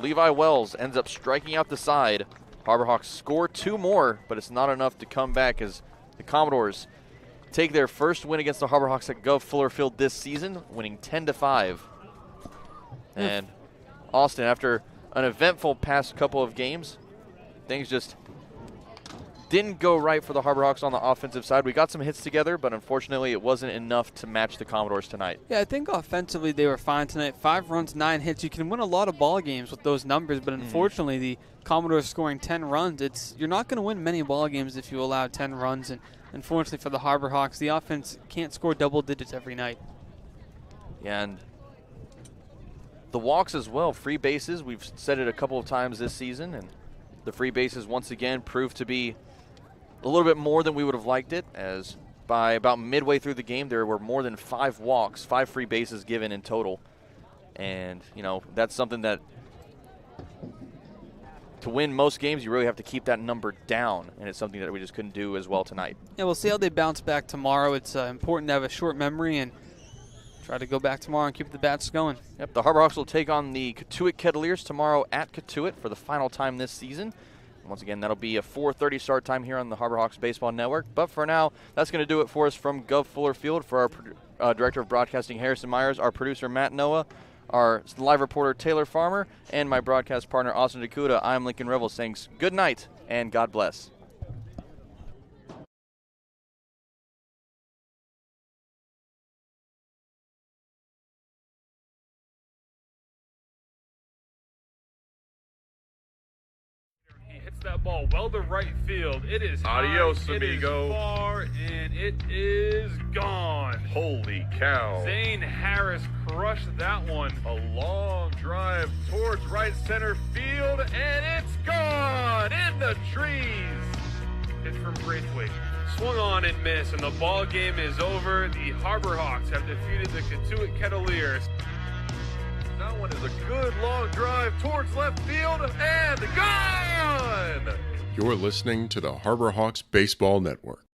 Levi Wells ends up striking out the side. Harbor Hawks score 2 more, but it's not enough to come back as the Commodores take their first win against the Harbor Hawks at Guv Fuller Field this season, winning 10-5. And Austin, after an eventful past couple of games, things just didn't go right for the Harbor Hawks on the offensive side. We got some hits together, but unfortunately it wasn't enough to match the Commodores tonight. Yeah, I think offensively they were fine tonight. 5 runs, 9 hits. You can win a lot of ball games with those numbers, but unfortunately the Commodores scoring 10 runs, you're not going to win many ball games if you allow 10 runs. And unfortunately for the Harbor Hawks, the offense can't score double digits every night. Yeah, and the walks as well, free bases. We've said it a couple of times this season, and the free bases once again proved to be a little bit more than we would have liked it, as by about midway through the game there were more than 5 walks, 5 free bases given in total. And, you know, that's something that to win most games, you really have to keep that number down, and it's something that we just couldn't do as well tonight. Yeah, we'll see how they bounce back tomorrow. It's important to have a short memory and try to go back tomorrow and keep the bats going. Yep, the Harbor Hawks will take on the Cotuit Kettleers tomorrow at Cotuit for the final time this season. Once again, that'll be a 4:30 start time here on the Harbor Hawks Baseball Network. But for now, that's going to do it for us from Guv Fuller Field. For our Director of Broadcasting, Harrison Meyers, our producer, Matt Noah, our live reporter, Taylor Farmer, and my broadcast partner, Austin DeCouta, I'm Lincoln Revill saying good night and God bless. Hits that ball well to right field. It is Adios, high, amigo. It is far, and it is gone. Holy cow. Zane Harris crushed that one. A long drive towards right center field, and it's gone in the trees. Hit from Braithwaite. Swung on and missed, and the ball game is over. The Harbor Hawks have defeated the Cotuit Kettleers. That one is a good long drive towards left field, and gone! You're listening to the Harbor Hawks Baseball Network.